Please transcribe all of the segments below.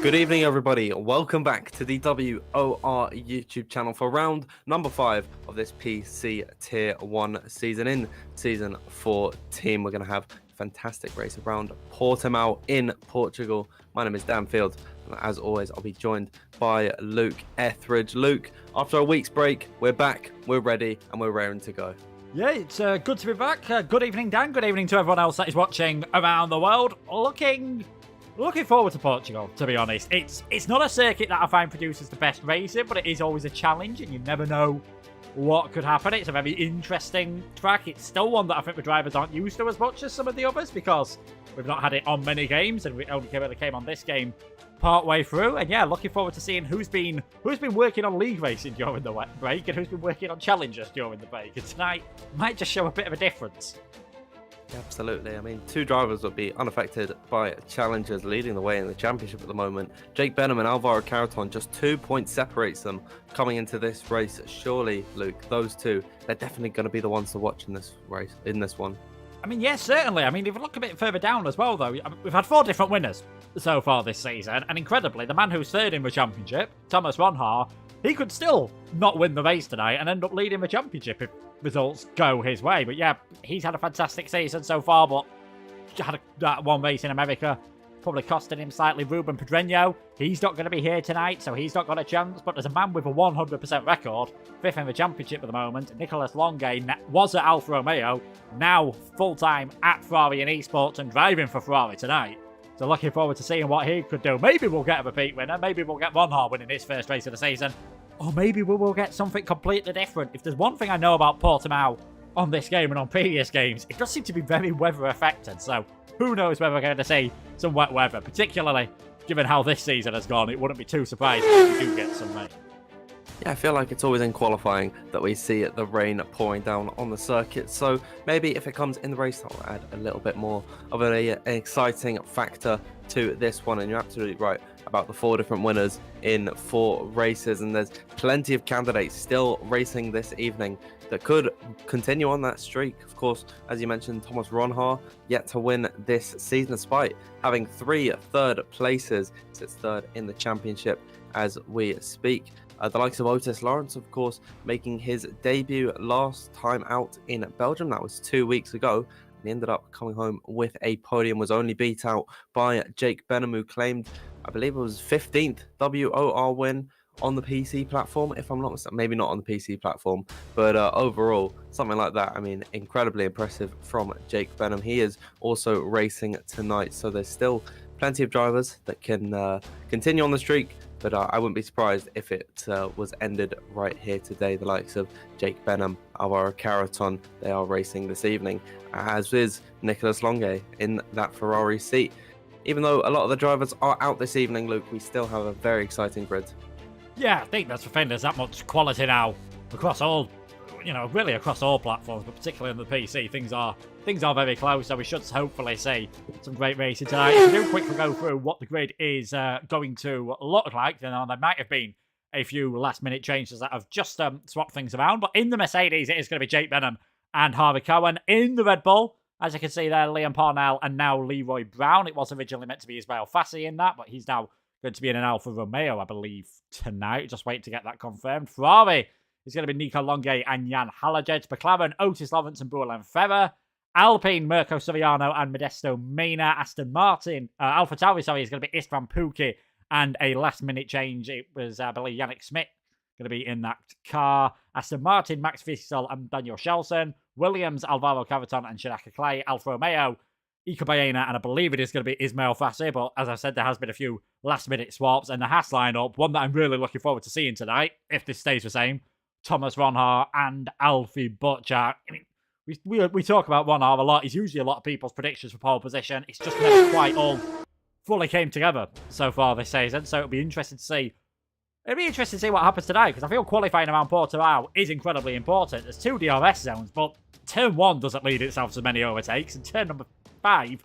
Good evening, everybody. Welcome back to the WOR YouTube channel for round number 5 of this PC Tier 1 season. In Season 14, we're going to have a fantastic race around Portimao in Portugal. My name is Dan Field, and as always, I'll be joined by Luke Etheridge. Luke, after a week's break, we're back, we're ready, and we're raring to go. Yeah, it's good to be back. Good evening, Dan. Good evening to everyone else that is watching around the world. Looking forward to Portugal, to be honest. It's not a circuit that I find produces the best racing, but it is always a challenge, and you never know what could happen. It's a very interesting track. It's still one that I think the drivers aren't used to as much as some of the others, because we've not had it on many games, and we only really came on this game part way through. And yeah, looking forward to seeing who's been working on league racing during the break, and who's been working on challengers during the break. And tonight might just show a bit of a difference. Absolutely. I mean, two drivers will be unaffected by challengers leading the way in the championship at the moment. Jake Benham and Alvaro Carreton, just 2 points separates them coming into this race. Surely, Luke, those two, they're definitely going to be the ones to watch in this race, in this one. I mean, yes, certainly. I mean, if you look a bit further down as well, though, we've had 4 different winners so far this season, and incredibly, the man who's third in the championship, Thomas Ronhaar, he could still not win the race tonight and end up leading the championship if results go his way. But yeah, he's had a fantastic season so far, but had that one race in America probably costing him slightly. Ruben Pedreño, he's not going to be here tonight, so he's not got a chance. But there's a man with a 100% record, 5th in the championship at the moment. Nicholas Longue was at Alfa Romeo, now full-time at Ferrari in esports and driving for Ferrari tonight. So looking forward to seeing what he could do. Maybe we'll get a repeat winner. Maybe we'll get Ronhaar winning his first race of the season. Or maybe we will get something completely different. If there's one thing I know about Portimao on this game and on previous games, it does seem to be very weather affected. So who knows whether we're going to see some wet weather, particularly given how this season has gone. It wouldn't be too surprising if we do get some rain. Yeah, I feel like it's always in qualifying that we see the rain pouring down on the circuit. So maybe if it comes in the race, that will add a little bit more of an exciting factor to this one. And you're absolutely right about the 4 different winners in 4 races. And there's plenty of candidates still racing this evening that could continue on that streak. Of course, as you mentioned, Thomas Ronhaar yet to win this season, despite having 3 third places. Sits third in the championship as we speak. The likes of Otis Lawrence, of course, making his debut last time out in Belgium. That was 2 weeks ago. And he ended up coming home with a podium, was only beat out by Jake Benham, who claimed, I believe it was 15th WOR win on the PC platform, if I'm not mistaken. Maybe not on the PC platform, but overall, something like that. I mean, incredibly impressive from Jake Benham. He is also racing tonight, so there's still plenty of drivers that can continue on the streak. But I wouldn't be surprised if it was ended right here today. The likes of Jake Benham, Alvaro Carreton, they are racing this evening, as is Nicholas Longue in that Ferrari seat. Even though a lot of the drivers are out this evening, Luke, we still have a very exciting grid. Yeah, I think that's the thing. There's that much quality now across all, really across all platforms, but particularly on the PC, things are very close. So we should hopefully see some great racing tonight. If we do quickly go through what the grid is going to look like, then there might have been a few last-minute changes that have just swapped things around. But in the Mercedes, it is going to be Jake Benham and Harvey Cohen. In the Red Bull, as you can see there, Liam Parnell and now Leroy Brown. It was originally meant to be Ismail Fassi in that, but he's now going to be in an Alfa Romeo, I believe, tonight. Just wait to get that confirmed. Ferrari is going to be Nico Longue and Jan Hallerged. McLaren, Otis Lawrence and Bourlain Ferrer. Alpine, Mirko Soriano and Modesto Mena. Aston Martin, AlphaTauri, is going to be Istvan Pukki. And a last-minute change, it was, I believe, Yannick Schmidt going to be in that car. Aston Martin, Max Vissel and Daniel Shelson. Williams, Alvaro Carreton and Shinaka Clay. Alfa Romeo, Ika Baena, and I believe it is going to be Ismail Fassi, but as I said, there has been a few last-minute swaps, and the Haas lineup, one that I'm really looking forward to seeing tonight, if this stays the same, Thomas Ronhaar and Alfie Butcher. I mean, we talk about Ronhaar a lot. He's usually a lot of people's predictions for pole position. It's just never quite all fully came together so far this season, so it'll be interesting to see. It'll be interesting to see what happens today, because I feel qualifying around Portimao is incredibly important. There's 2 DRS zones, but turn 1 doesn't lead itself to many overtakes, and turn number 5,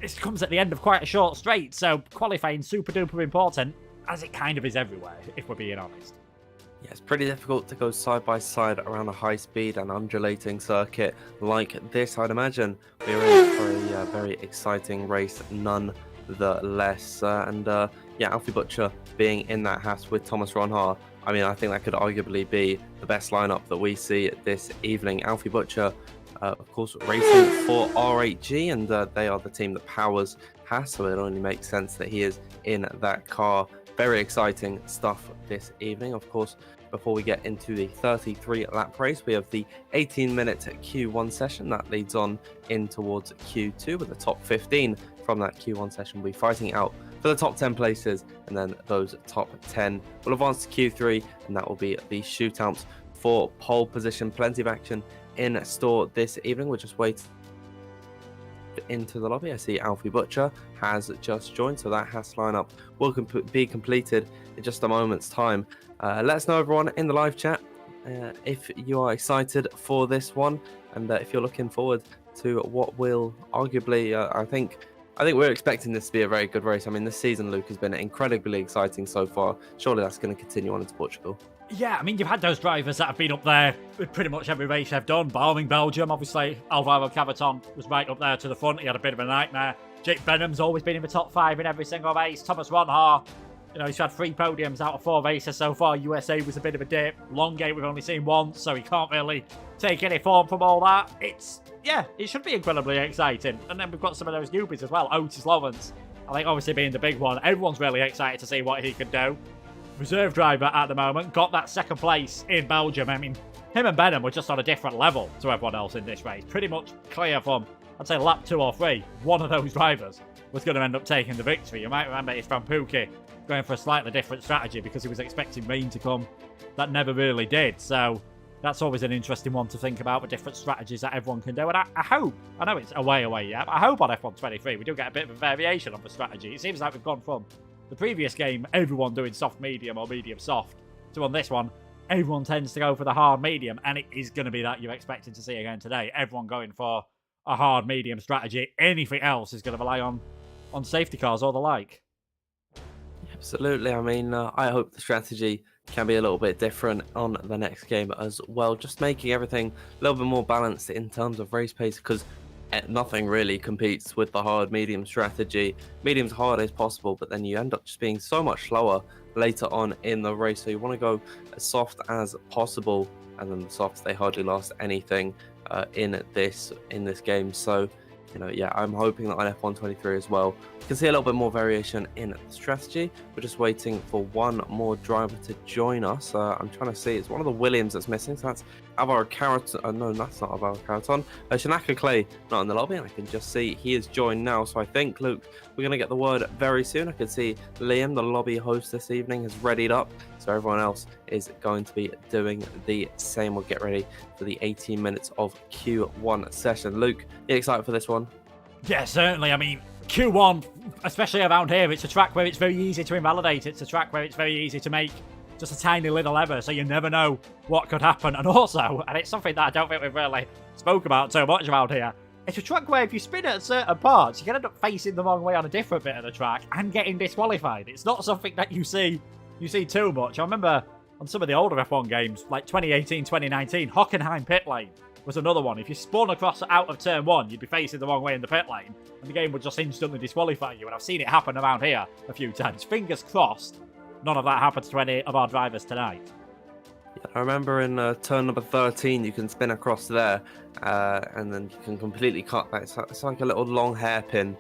it comes at the end of quite a short straight, so qualifying super duper important, as it kind of is everywhere, if we're being honest. Yeah, it's pretty difficult to go side by side around a high speed and undulating circuit like this. I'd imagine we're in for a very exciting race nonetheless. yeah, Alfie Butcher being in that Haas with Thomas Ronhaar, I mean, I think that could arguably be the best lineup that we see this evening. Alfie Butcher, of course, racing for RHG, and they are the team that powers Haas, so it only makes sense that he is in that car. Very exciting stuff this evening. Of course, before we get into the 33-lap race, we have the 18-minute Q1 session that leads on in towards Q2, with the top 15 from that Q1 session will be fighting out for the top 10 places, and then those top 10 will advance to Q3, and that will be the shootout for pole position. Plenty of action in store this evening. We're just waiting into the lobby. I see Alfie Butcher has just joined, so that Haas lineup will be completed in just a moment's time. Let us know, everyone, in the live chat if you are excited for this one, and if you're looking forward to what will arguably, I think we're expecting this to be a very good race. I mean, this season, Luke, has been incredibly exciting so far. Surely that's going to continue on into Portugal. Yeah, I mean, you've had those drivers that have been up there with pretty much every race they've done. Barming Belgium, obviously, Alvaro Cavaton was right up there to the front. He had a bit of a nightmare. Jake Benham's always been in the top 5 in every single race. Thomas Ronhaar, you know, he's had 3 podiums out of 4 races so far. USA was a bit of a dip. Longgate we've only seen once, so he can't really take any form from all that. Yeah, it should be incredibly exciting. And then we've got some of those newbies as well. Otis Lawrence, I think, obviously being the big one. Everyone's really excited to see what he can do. Reserve driver at the moment, got that second place in Belgium. I mean, him and Benham were just on a different level to everyone else in this race. Pretty much clear from, I'd say, lap 2 or 3. One of those drivers was going to end up taking the victory. You might remember it's from Pookie going for a slightly different strategy because he was expecting rain to come. That never really did. So that's always an interesting one to think about, the different strategies that everyone can do. And I hope, I know it's a way away yet, but I hope on F123 we do get a bit of a variation on the strategy. It seems like we've gone from the previous game, everyone doing soft medium or medium soft, to on this one, everyone tends to go for the hard medium, and it is going to be that you're expecting to see again today. Everyone going for a hard medium strategy. Anything else is going to rely on safety cars or the like. Absolutely. I mean, I hope the strategy can be a little bit different on the next game as well. Just making everything a little bit more balanced in terms of race pace, because nothing really competes with the hard medium strategy. Medium's hard as possible, but then you end up just being so much slower later on in the race. So you want to go as soft as possible, and then the softs, they hardly last anything in this game. So, you know, yeah, I'm hoping that on F123 as well, we can see a little bit more variation in the strategy. We're just waiting for one more driver to join us. I'm trying to see, it's one of the Williams that's missing, so that's Alvaro Caraton. No, that's not Alvaro Caraton. Shanaka Clay not in the lobby, and I can just see he is joined now. So I think, Luke, we're going to get the word very soon. I can see Liam, the lobby host this evening, has readied up, so everyone else is going to be doing the same. We'll get ready for the 18 minutes of Q1 session. Luke, you excited for this one? Yeah, certainly. I mean, Q1, especially around here, it's a track where it's very easy to invalidate. It's a track where it's very easy to make just a tiny little error, so you never know what could happen. And also, and it's something that I don't think we've really spoke about so much around here, it's a track where if you spin at certain parts, you can end up facing the wrong way on a different bit of the track and getting disqualified. It's not something that you see too much. I remember on some of the older F1 games, like 2018, 2019, Hockenheim pit lane was another one. If you spun across out of turn 1, you'd be facing the wrong way in the pit lane, and the game would just instantly disqualify you. And I've seen it happen around here a few times. Fingers crossed none of that happens to any of our drivers tonight. Yeah, I remember in turn number 13, you can spin across there, and then you can completely cut that. It's like a little long hairpin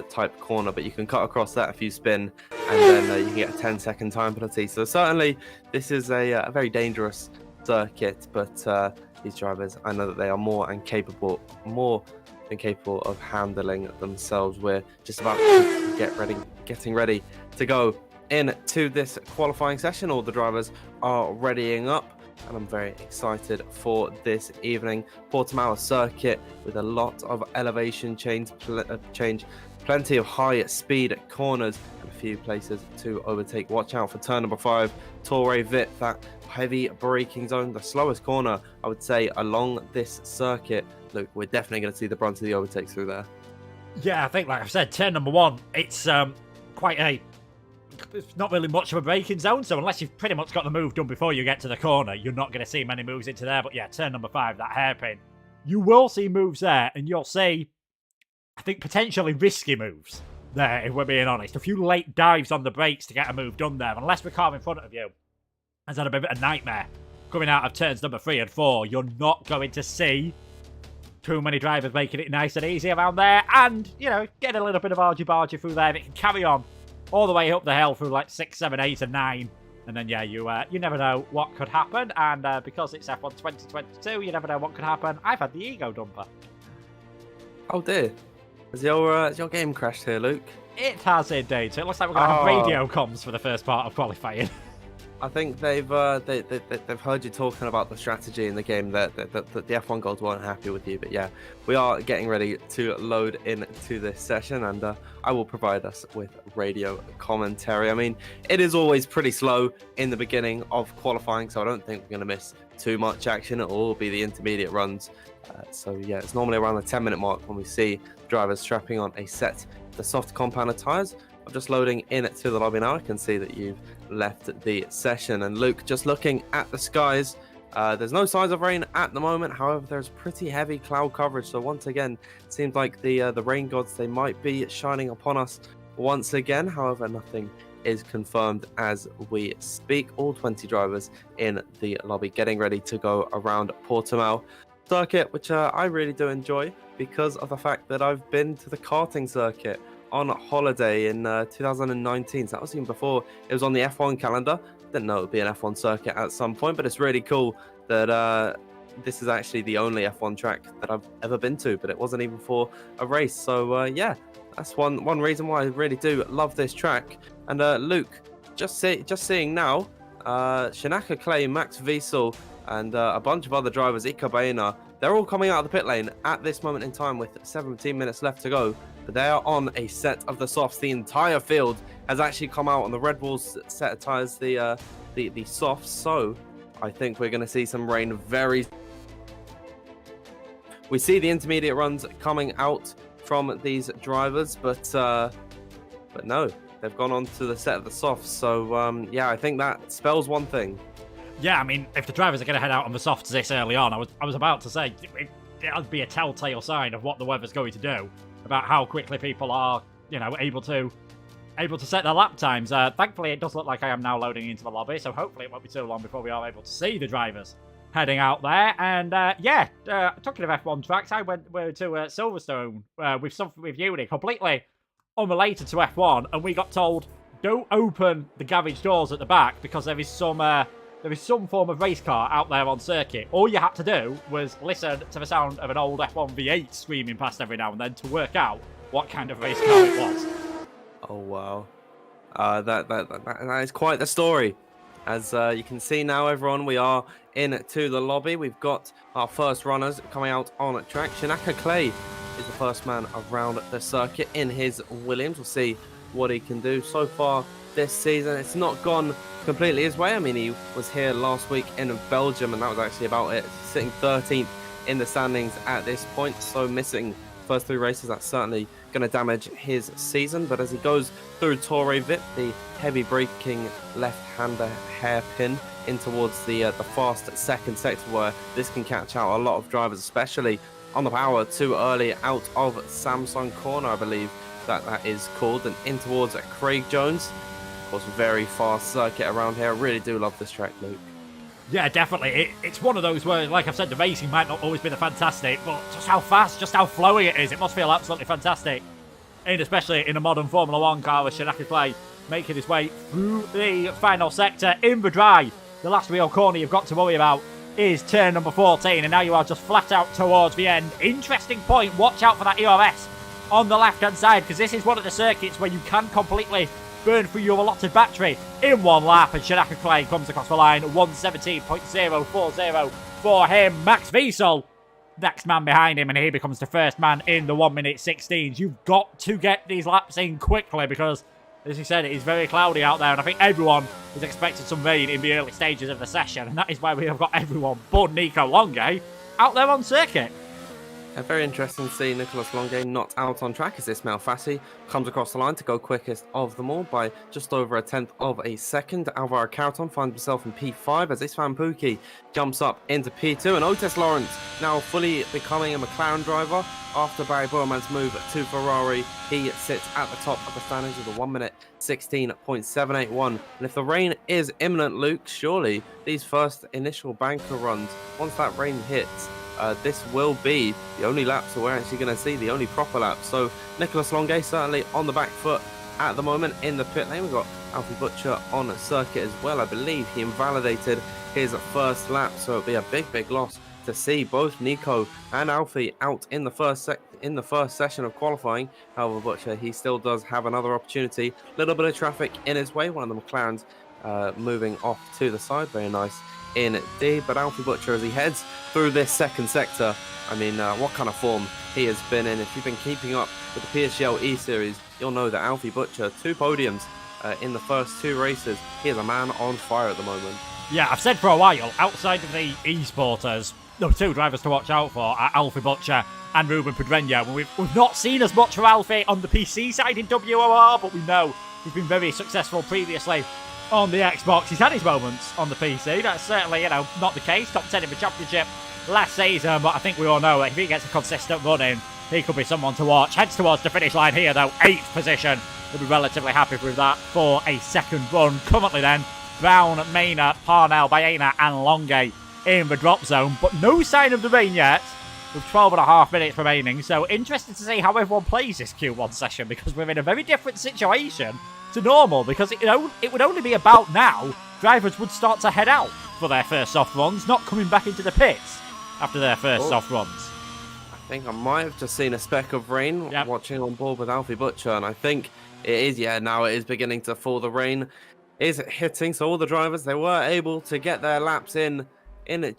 type corner, but you can cut across that if you spin, and then you can get a 10-second time penalty. So certainly this is a very dangerous circuit, but these drivers, I know that they are more than capable of handling themselves. We're just about to getting ready to go into this qualifying session. All the drivers are readying up, and I'm very excited for this evening. Portimao circuit with a lot of elevation change, plenty of high speed corners, and a few places to overtake. Watch out for turn number 5, Torre Vit, that heavy braking zone, the slowest corner, I would say, along this circuit. Look, we're definitely going to see the brunt of the overtakes through there. Yeah, I think, like I've said, turn number 1, it's it's not really much of a braking zone, so unless you've pretty much got the move done before you get to the corner, you're not going to see many moves into there. But yeah, turn number 5, that hairpin, you will see moves there, and you'll see, I think, potentially risky moves. there, if we're being honest. A few late dives on the brakes to get a move done there. Unless the car in front of you has had a bit of a nightmare coming out of turns number 3 and 4, you're not going to see too many drivers making it nice and easy around there. And, you know, getting a little bit of argy-bargy through there. It can carry on all the way up the hill through like 6, 7, 8, and 9. And then, yeah, you never know what could happen. And because it's F1 2022, you never know what could happen. I've had the ego dumper. Oh dear. Has your game crashed here, Luke? It has indeed. So it looks like we're going to have radio comms for the first part of qualifying. I think they've heard you talking about the strategy in the game that the F1 gods weren't happy with you. But yeah, we are getting ready to load into this session, and I will provide us with radio commentary. I mean, it is always pretty slow in the beginning of qualifying, so I don't think we're going to miss too much action. It will all be the intermediate runs. So yeah, it's normally around the 10-minute mark when we see drivers strapping on a set of the soft compounder tyres. I'm just loading in to the lobby now. I can see that you've left the session. And Luke, just looking at the skies, there's no signs of rain at the moment. However, there's pretty heavy cloud coverage. So once again, it seems like the rain gods, they might be shining upon us once again. However, nothing is confirmed as we speak. All 20 drivers in the lobby getting ready to go around Portimao circuit, which I really do enjoy because of the fact that I've been to the karting circuit on holiday in 2019. So that was even before it was on the F1 calendar. Didn't know it would be an F1 circuit at some point, but it's really cool that this is actually the only F1 track that I've ever been to, but it wasn't even for a race. So yeah, that's one reason why I really do love this track. And Luke, just seeing now, Shinaka Clay, Max Wiesel, and a bunch of other drivers, Ikabena, they're all coming out of the pit lane at this moment in time with 17 minutes left to go. But they are on a set of the softs. The entire field has actually come out on the Red Bull's set of tyres, the softs. So I think we're going to see some rain very. We see the intermediate runs coming out from these drivers, but no, they've gone on to the set of the softs. So yeah, I think that spells one thing. Yeah, I mean, if the drivers are going to head out on the softs this early on, I was about to say it'll be a telltale sign of what the weather's going to do about how quickly people are, you know, able to set their lap times. Thankfully, it does look like I am now loading into the lobby, so hopefully it won't be too long before we are able to see the drivers heading out there. And yeah, talking of F1 tracks, I went to Silverstone with Uni, completely unrelated to F1, and we got told don't open the garage doors at the back because there is some form of race car out there on circuit. All you had to do was listen to the sound of an old F1 V8 screaming past every now and then to work out what kind of race car it was. Oh wow, that is quite the story. As you can see now, everyone, we are into the lobby. We've got our first runners coming out on track. Shinaka Clay is the first man around the circuit in his Williams. We'll see what he can do. So far this season, it's not gone completely his way. I mean, he was here last week in Belgium, and that was actually about it. Sitting 13th in the standings at this point, so missing first 3 races, that's certainly going to damage his season. But as he goes through Torre Vip, the heavy braking left-hander hairpin in towards the fast second sector, where this can catch out a lot of drivers, especially on the power too early out of Samsung corner, I believe that is called, and in towards Craig Jones. Of course, very fast circuit around here. I really do love this track, Luke. Yeah, definitely. It's one of those where, like I've said, the racing might not always be the fantastic, but just how fast, just how flowing it is, it must feel absolutely fantastic. And especially in a modern Formula 1 car with Shinaka Clay making his way through the final sector in the dry. The last real corner you've got to worry about is turn number 14, and now you are just flat out towards the end. Interesting point. Watch out for that ERS on the left-hand side, because this is one of the circuits where you can completely burn through your allotted battery in one lap, and Shinaka Clay comes across the line. 117.040 for him. Max Wiesel, next man behind him, and he becomes the first man in the 1:16. You've got to get these laps in quickly because, as you said, it is very cloudy out there, and I think everyone is expecting some rain in the early stages of the session, and that is why we have got everyone but Nico Longe out there on circuit. Very interesting to see Nicolas Longue not out on track as Ismail Fassi comes across the line to go quickest of them all by just over a tenth of a second. Alvaro Carton finds himself in P5 as Isfan Pookie jumps up into P2, and Otis Lawrence now fully becoming a McLaren driver after Barry Borman's move to Ferrari. He sits at the top of the standings with a 1 minute 16.781. And if the rain is imminent, Luke, surely these first initial banker runs, once that rain hits, this will be the only laps that we're actually going to see, the only proper laps. So Nicolas Longue certainly on the back foot at the moment in the pit lane. We've got Alfie Butcher on circuit as well. I believe he invalidated his first lap, so it'll be a big loss to see both Nico and Alfie out in the first session of qualifying. However, Butcher, he still does have another opportunity. A little bit of traffic in his way. One of the McLarens moving off to the side. Very nice indeed. But Alfie Butcher, as he heads through this second sector, I mean, what kind of form he has been in. If you've been keeping up with the PSGL E-Series, you'll know that Alfie Butcher, 2 podiums in the first 2 races. He is a man on fire at the moment. Yeah, I've said for a while, outside of the e-sporters, the 2 drivers to watch out for are Alfie Butcher and Ruben Pedreño. We've not seen as much for Alfie on the PC side in WOR, but we know he's been very successful previously on the Xbox. He's had his moments on the PC. That's certainly, not the case. Top 10 in the championship last season, but I think we all know that if he gets a consistent run in, he could be someone to watch. Heads towards the finish line here, though. 8th position. He'll be relatively happy with that for a second run. Currently, then, Brown, Maynard, Parnell, Baena, and Longue in the drop zone, but no sign of the rain yet, with 12.5 minutes remaining. So interested to see how everyone plays this Q1 session, because we're in a very different situation to normal, because it would only be about now drivers would start to head out for their first soft runs, not coming back into the pits after their first soft runs. I think I might have just seen a speck of rain watching on board with Alfie Butcher, and I think it is, now it is beginning to fall. The rain is hitting, so all the drivers, they were able to get their laps in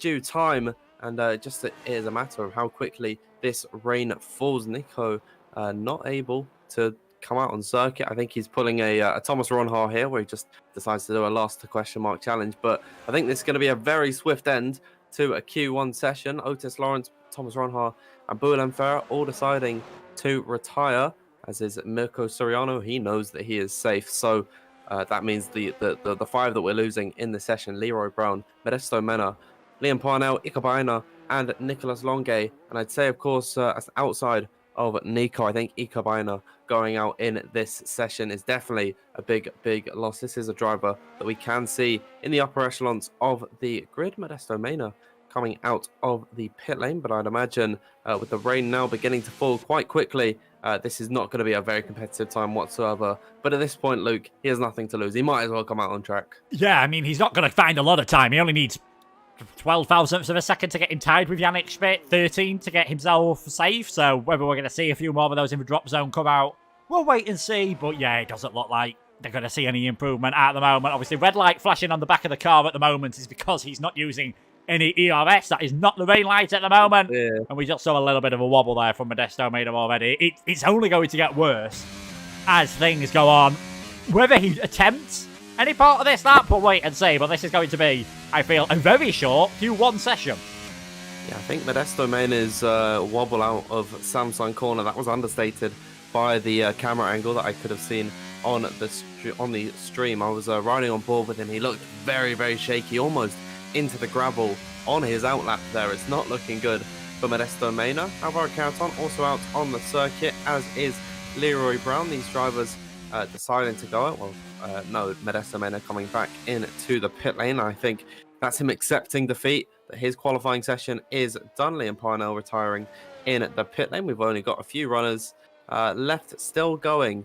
due time, and just it is a matter of how quickly this rain falls. Nico not able to come out on circuit. I think he's pulling a Thomas Ronhar here, where he just decides to do a last question mark challenge. But I think this is going to be a very swift end to a Q1 session. Otis Lawrence, Thomas Ronhar, and Boulan Ferrer all deciding to retire, as is Mirko Soriano. He knows that he is safe, so that means the 5 that we're losing in the session: Leroy Brown, Modesto Mena, Liam Parnell, Ikabaina, and Nicolas Longue. And I'd say, of course, outside of Nico, I think Ikabaina going out in this session is definitely a big loss. This is a driver that we can see in the upper echelons of the grid. Modesto Mena coming out of the pit lane, but I'd imagine with the rain now beginning to fall quite quickly, this is not going to be a very competitive time whatsoever. But at this point, Luke, he has nothing to lose. He might as well come out on track. Yeah, I mean, he's not going to find a lot of time. He only needs 12 thousandths of a second to get him tied with Yannick Schmidt, 13 to get himself safe. So whether we're going to see a few more of those in the drop zone come out, we'll wait and see. But yeah, it doesn't look like they're going to see any improvement at the moment. Obviously, red light flashing on the back of the car at the moment is because he's not using any ERS. That is not the rain light at the moment. Yeah. And we just saw a little bit of a wobble there from Modesto Mena already. It's only going to get worse as things go on. Whether he attempts any part of this lap, we'll wait and see. But this is going to be, I feel, a very short Q1 session. Yeah, I think Modesto Mena's wobble out of Samsung corner, that was understated by the camera angle that I could have seen on the stream. I was riding on board with him. He looked very shaky, almost into the gravel on his outlap there. It's not looking good for Modesto Mena. Alvaro Carton also out on the circuit, as is Leroy Brown. These drivers deciding to go out. Well, no, Modesto Mena coming back into the pit lane. I think that's him accepting defeat, that his qualifying session is done. Liam Parnell retiring in the pit lane. We've only got a few runners left still going.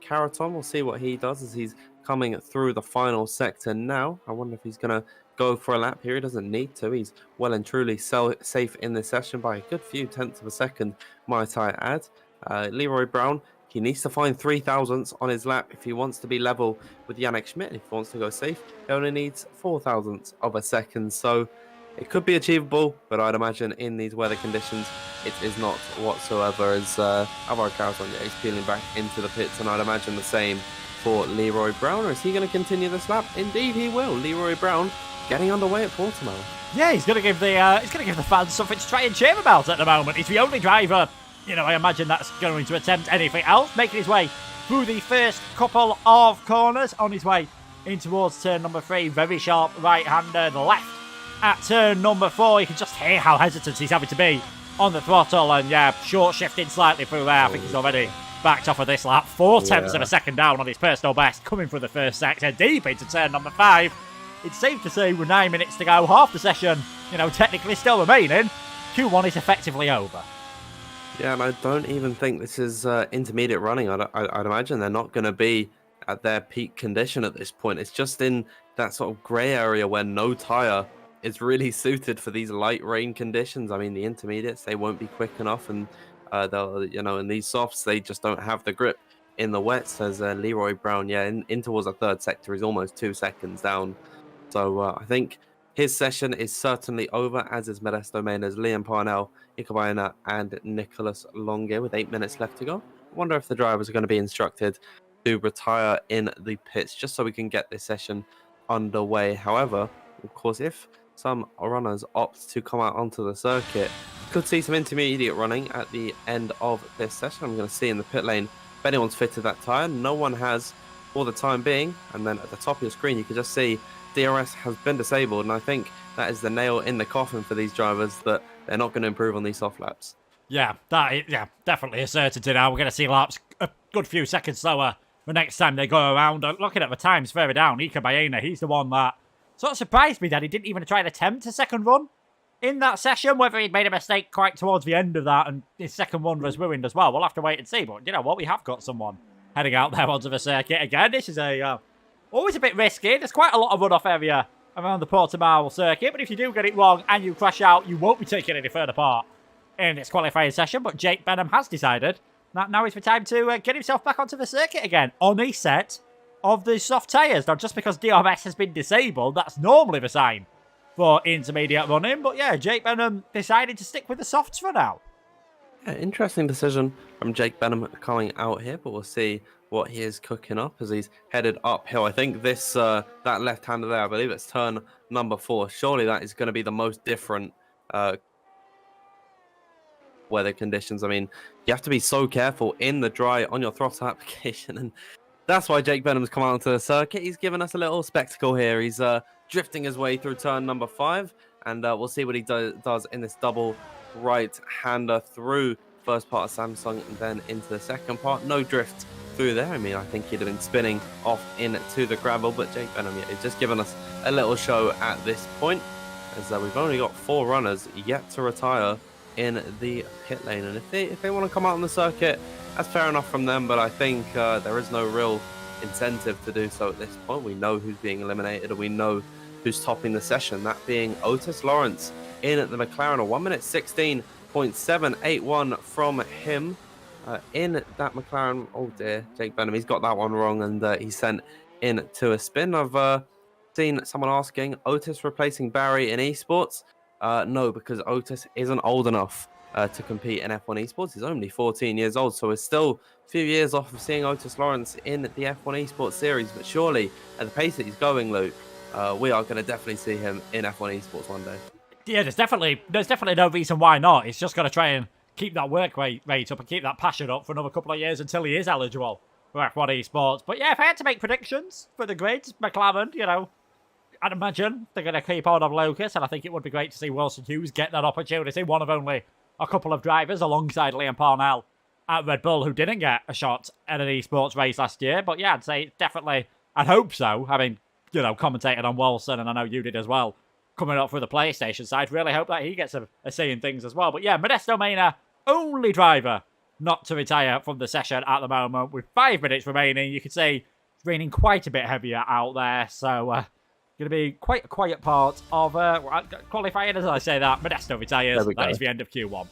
Carton, we'll see what he does as he's coming through the final sector now. I wonder if he's going to go for a lap here. He doesn't need to. He's well and truly safe in this session by a good few tenths of a second, might I add. Leroy Brown, he needs to find 3 thousandths on his lap if he wants to be level with Yannick Schmidt. If he wants to go safe, he only needs 4 thousandths of a second. So it could be achievable, but I'd imagine in these weather conditions, it is not whatsoever, as Alvaro Carton is peeling back into the pits, and I'd imagine the same for Leroy Brown. Or is he going to continue this lap? Indeed he will. Leroy Brown getting underway at Portimao. Yeah, he's gonna give the fans something to try and cheer about at the moment. He's the only driver, I imagine, that's going to attempt anything else, making his way through the first couple of corners, on his way in towards turn number 3. Very sharp right-hander left at turn number 4. You can just hear how hesitant he's having to be on the throttle, and yeah, short shifting slightly through there. I think he's already backed off of this lap. 4/10 of a second down on his personal best, coming through the first sector, deep into turn number 5. It's safe to say with 9 minutes to go, half the session, technically still remaining, Q1 is effectively over. Yeah, and I don't even think this is intermediate running. I'd imagine they're not going to be at their peak condition at this point. It's just in that sort of grey area where no tyre is really suited for these light rain conditions. I mean, the intermediates, they won't be quick enough, and they'll, in these softs, they just don't have the grip. In the wets, as Leroy Brown, in towards the third sector, he's almost 2 seconds down. So I think his session is certainly over, as is Modesto Mena's Liam Parnell, Ikabayana, and Nicholas Longier with 8 minutes left to go. I wonder if the drivers are going to be instructed to retire in the pits just so we can get this session underway. However, of course, if some runners opt to come out onto the circuit, could see some intermediate running at the end of this session. I'm going to see in the pit lane if anyone's fitted that tyre. No one has for the time being. And then at the top of your screen, you can just see DRS has been disabled, and I think that is the nail in the coffin for these drivers, that they're not going to improve on these soft laps. Yeah, definitely a certainty now. We're going to see laps a good few seconds slower the next time they go around. Looking at the times further down, Ika Baena, he's the one that sort of surprised me that he didn't even try and attempt a second run in that session. Whether he'd made a mistake quite towards the end of that and his second one was ruined as well, we'll have to wait and see. But you know what, we have got someone heading out there onto the circuit again. This is always a bit risky. There's quite a lot of runoff area around the Portimao circuit, but if you do get it wrong and you crash out, you won't be taking any further part in this qualifying session. But Jake Benham has decided that now is the time to get himself back onto the circuit again on a set of the soft tyres. Now, just because DRS has been disabled, that's normally the sign for intermediate running. But yeah, Jake Benham decided to stick with the softs for now. Yeah, interesting decision from Jake Benham coming out here, but we'll see what he is cooking up as he's headed uphill. I think this that left-hander there, I believe it's turn number 4. Surely that is going to be the most different weather conditions. I mean, you have to be so careful in the dry on your throttle application, and that's why Jake Benham's come out onto the circuit. He's given us a little spectacle here. He's drifting his way through turn number 5, and we'll see what he does in this double right-hander through first part of Samsung and then into the second part. No drift through there. I mean, I think he'd have been spinning off into the gravel, but Jake Benham is just giving us a little show at this point, as we've only got 4 runners yet to retire in the pit lane. And if they want to come out on the circuit, that's fair enough from them, but I think there is no real incentive to do so at this point. We know who's being eliminated, and we know who's topping the session, that being Otis Lawrence in the McLaren. A 1 minute 16.781 from him in that McLaren. Oh dear, Jake Benham, he's got that one wrong, and he's sent into a spin. I've seen someone asking, Otis replacing Barry in esports? No, because Otis isn't old enough to compete in F1 esports. He's only 14 years old, so we're still a few years off of seeing Otis Lawrence in the F1 esports series. But surely, at the pace that he's going, Luke, we are going to definitely see him in F1 esports one day. Yeah, there's definitely no reason why not. He's just got to try and keep that work rate up and keep that passion up for another couple of years until he is eligible for F1 esports. But yeah, if I had to make predictions for the grids, McLaren, I'd imagine they're going to keep on Lucas, and I think it would be great to see Wilson Hughes get that opportunity. One of only a couple of drivers alongside Liam Parnell at Red Bull who didn't get a shot at an esports race last year. But yeah, I'd say it's definitely, I'd hope so, having, commentated on Wilson, and I know you did as well, coming up through the PlayStation side. Really hope that he gets a say in things as well. But yeah, Modesto Mena, only driver not to retire from the session at the moment. With 5 minutes remaining, you could say it's raining quite a bit heavier out there. So, going to be quite a quiet part of qualifying, as I say that. Modesto retires. That is the end of Q1.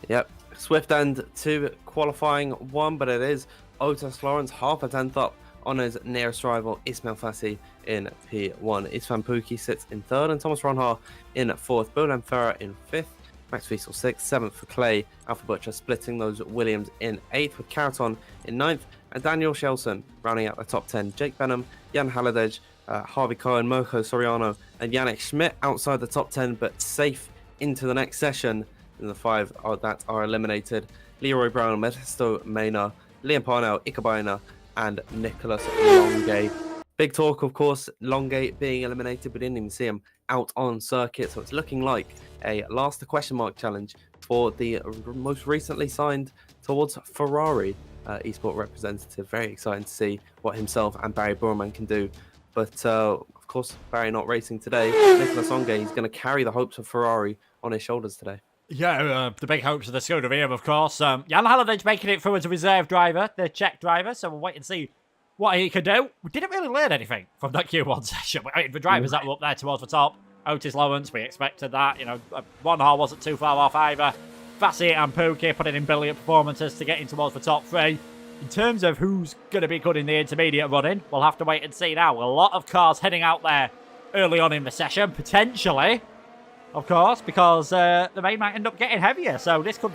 Yep. Swift end to qualifying 1, but it is Otis Lawrence half a tenth up on his nearest rival, Ismail Fassi, in P1. Isfan Pookie sits in 3rd, and Thomas Ronha in 4th. Bulem Ferrer in 5th. Max Wiesel 6th. 7th for Clay. Alpha Butcher splitting those Williams in 8th, with Caraton in 9th. And Daniel Shelson rounding out the top 10. Jake Benham, Jan Haladej, Harvey Cohen, Mirko Soriano, and Yannick Schmidt outside the top 10, but safe into the next session. And the 5 that are eliminated: Leroy Brown, Mephisto Mena, Liam Parnell, Ikabaina, and Nicholas Longay. Big talk, of course, Longay being eliminated. We didn't even see him out on circuit, so it's looking like a last question mark challenge for the most recently signed towards Ferrari eSport representative. Very exciting to see what himself and Barry Burman can do. But of course, Barry not racing today. Nicholas Longay, he's going to carry the hopes of Ferrari on his shoulders today. Yeah, the big hopes of the Scuderia, of course. Jan Halliday's making it through as a reserve driver, the Czech driver, so we'll wait and see what he can do. We didn't really learn anything from that Q1 session. I mean, the drivers that were up there towards the top, Otis Lawrence, we expected that. You know, Ronhar wasn't too far off either. Fassi and Pookie putting in brilliant performances to get in towards the top 3. In terms of who's going to be good in the intermediate running, we'll have to wait and see now. A lot of cars heading out there early on in the session, potentially, of course, because the main might end up getting heavier. So this could,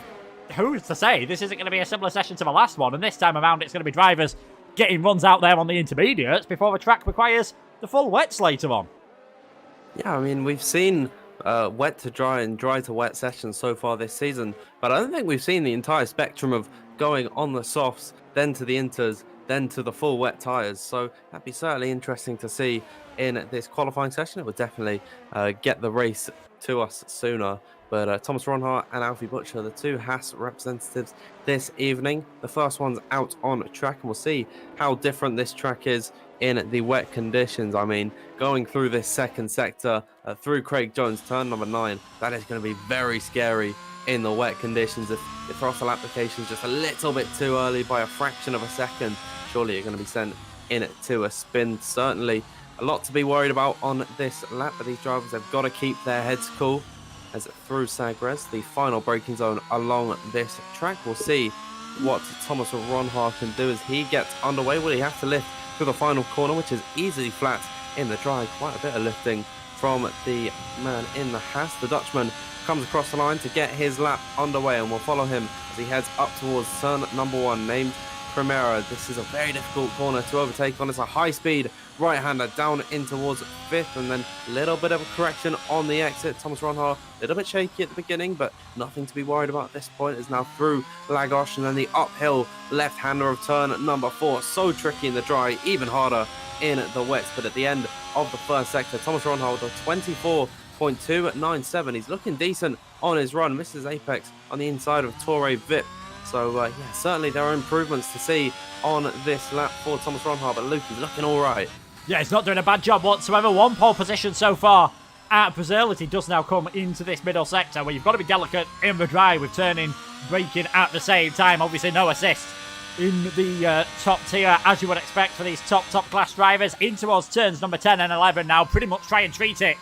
who's to say, this isn't going to be a similar session to the last one, and this time around it's going to be drivers getting runs out there on the intermediates before the track requires the full wets later on. Yeah, I mean, we've seen wet to dry and dry to wet sessions so far this season, but I don't think we've seen the entire spectrum of going on the softs, then to the inters, then to the full wet tyres. So that'd be certainly interesting to see in this qualifying session. It would definitely get the race to us sooner. But Thomas Ronhart and Alfie Butcher, the 2 Haas representatives this evening. The first one's out on track, and we'll see how different this track is in the wet conditions. I mean, going through this second sector, through Craig Jones, turn number 9, that is going to be very scary in the wet conditions. If the throttle application is just a little bit too early by a fraction of a second, surely you're going to be sent in to a spin. Certainly a lot to be worried about on this lap, but these drivers have got to keep their heads cool. As through Sagres, the final braking zone along this track, we'll see what Thomas Ronhart can do as he gets underway. Will he have to lift through the final corner, which is easily flat in the dry? Quite a bit of lifting from the man in the Haas. The Dutchman comes across the line to get his lap underway, and we'll follow him as he heads up towards turn number 1, named Primera. This is a very difficult corner to overtake on. It's a high-speed right-hander down in towards 5th, and then a little bit of a correction on the exit. Thomas Ronhart, a little bit shaky at the beginning, but nothing to be worried about at this point. Is now through Lagos, and then the uphill left-hander of turn number 4. So tricky in the dry, even harder in the wets. But at the end of the first sector, Thomas Ronhart with a 24.297. He's looking decent on his run. Misses apex on the inside of Torre Vip. So, yeah, certainly there are improvements to see on this lap for Thomas Ronhart, but Luke is looking all right. Yeah, he's not doing a bad job whatsoever. 1 pole position so far at Brazil, as he does now come into this middle sector where you've got to be delicate in the dry with turning, braking at the same time. Obviously, no assist in the top tier, as you would expect for these top class drivers. In towards turns number 10 and 11 now. Pretty much try and treat it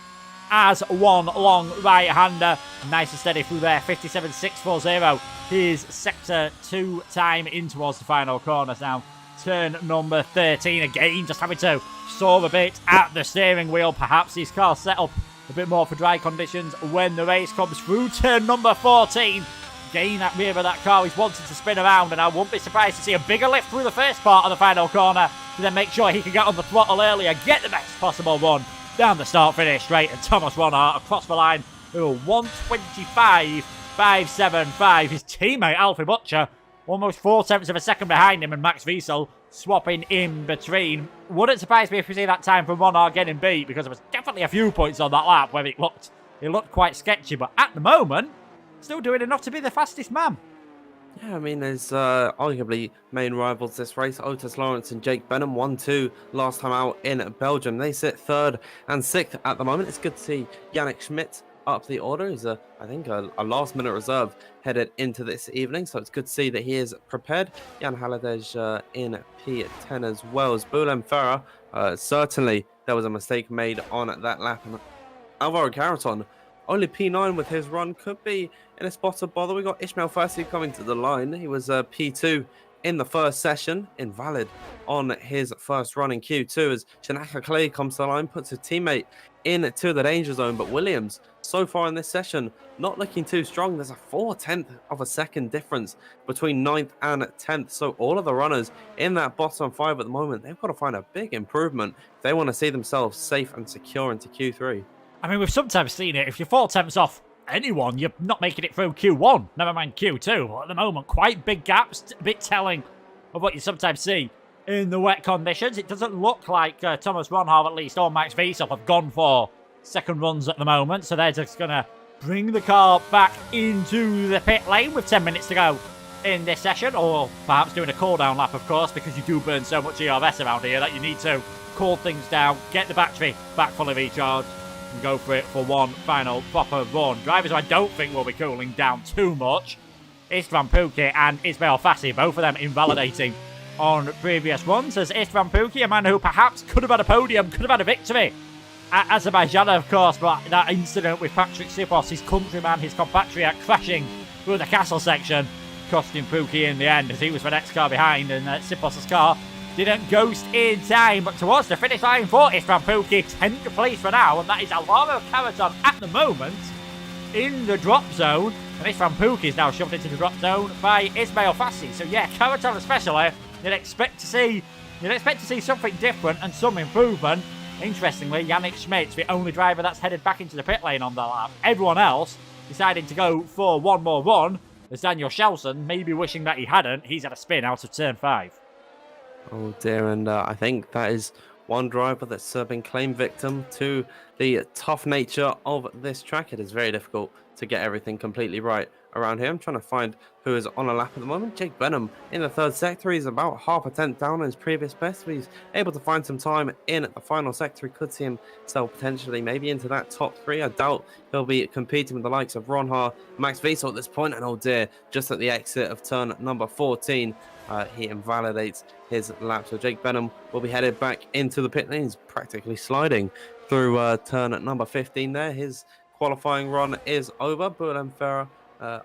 as one long right-hander. Nice and steady through there. 57.640. His sector 2 time in towards the final corners now. Turn number 13 again, just having to soar a bit at the steering wheel. Perhaps these cars set up a bit more for dry conditions when the race comes through. Turn number 14. Again, that rear of that car is wanting to spin around, and I wouldn't be surprised to see a bigger lift through the first part of the final corner to then make sure he can get on the throttle earlier, get the best possible run down the start-finish straight, and Thomas Ronhart across the line with a 1:25.575. His teammate Alfie Butcher almost 4/10 of a second behind him, and Max Wiesel swapping in between. Wouldn't surprise me if we see that time from Ronhart getting beat, because there was definitely a few points on that lap where it looked quite sketchy, but at the moment, still doing enough to be the fastest man. Yeah, I mean, there's arguably main rivals this race. Otis Lawrence and Jake Benham, 1-2 last time out in Belgium. They sit 3rd and 6th at the moment. It's good to see Yannick Schmidt up the order. He's, I think, a last-minute reserve headed into this evening, so it's good to see that he is prepared. Jan Halliday in P10 as well as Boulem Farah. Certainly, there was a mistake made on that lap. And Alvaro Carreton, only P9 with his run, could be in a spot of bother. We got Ismail Fassi coming to the line. He was P2 in the first session. Invalid on his first run in Q2 as Shanaka Clay comes to the line, puts a teammate into the danger zone. But Williams, so far in this session, not looking too strong. There's a 4/10 of a second difference between 9th and 10th. So all of the runners in that bottom 5 at the moment, they've got to find a big improvement if they want to see themselves safe and secure into Q3. I mean, we've sometimes seen it. If you're 4 attempts off anyone, you're not making it through Q1, never mind Q2. But at the moment, quite big gaps, a bit telling of what you sometimes see in the wet conditions. It doesn't look like Thomas Ronhav, at least, or Max Wiesel have gone for second runs at the moment. So they're just going to bring the car back into the pit lane with 10 minutes to go in this session. Or perhaps doing a cool-down lap, of course, because you do burn so much ERS around here that you need to cool things down, get the battery back fully recharged, and go for it for one final proper run. Drivers who I don't think will be cooling down too much. Istvan Pukki and Ismail Fassi, both of them invalidating on previous runs. As Istvan Pukki, a man who perhaps could have had a podium, could have had a victory at Azerbaijan, of course, but that incident with Patrick Sipos, his countryman, his compatriot, crashing through the castle section, costing Pukki in the end, as he was the next car behind, and Sipos's car didn't ghost in time, but towards the finish line for Istvan Pukki, 10th place for now, and that is Alvaro Caraton at the moment in the drop zone, and Istvan Pukki is now shoved into the drop zone by Ismail Fassi. So yeah, Caraton especially, you'd expect to see something different and some improvement. Interestingly, Yannick Schmidt's the only driver that's headed back into the pit lane on the lap. Everyone else deciding to go for one more run, as Daniel Shelson, maybe wishing that he hadn't. He's had a spin out of turn 5. Oh dear, and I think that is one driver that's been claimed victim to the tough nature of this track. It is very difficult to get everything completely right around here. I'm trying to find who is on a lap at the moment. Jake Benham in the third sector. He's about half a tenth down on his previous best, but he's able to find some time in the final sector. He could see himself potentially maybe into that top 3. I doubt he'll be competing with the likes of Ronhaar, Max Wiesel at this point. And oh dear, just at the exit of turn number 14, he invalidates his lap. So Jake Benham will be headed back into the pit lane. He's practically sliding through turn number 15 there. His qualifying run is over. Bulem Ferrer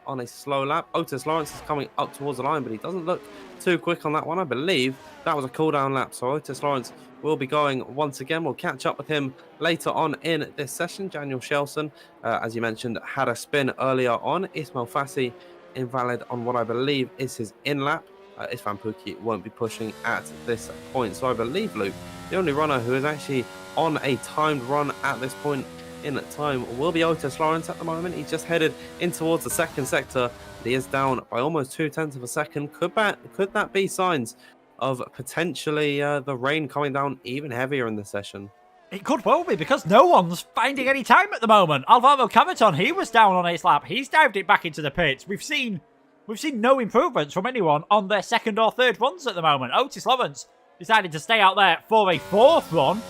on a slow lap. Otis Lawrence is coming up towards the line, but he doesn't look too quick on that one. I believe that was a cool-down lap. So Otis Lawrence will be going once again. We'll catch up with him later on in this session. Daniel Shelson, as you mentioned, had a spin earlier on. Ismail Fassi invalid on what I believe is his in-lap. Istvan Pukki won't be pushing at this point. So I believe, Luke, the only runner who is actually on a timed run at this point in time will be Otis Lawrence at the moment. He's just headed in towards the second sector. He is down by almost 0.2 of a second. Could that be signs of potentially the rain coming down even heavier in this session? It could well be, because no one's finding any time at the moment. Alvaro Caraton, he was down on his lap. He's dived it back into the pits. We've seen no improvements from anyone on their second or third runs at the moment. Otis Lawrence decided to stay out there for a fourth run,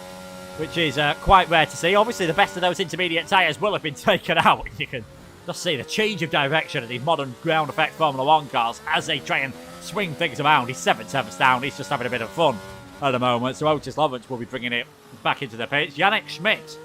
which is quite rare to see. Obviously, the best of those intermediate tyres will have been taken out. You can just see the change of direction of these modern ground effect Formula 1 cars as they try and swing things around. He's 7/7 down. He's just having a bit of fun at the moment. So Otis Lawrence will be bringing it back into the pits. Yannick Schmidt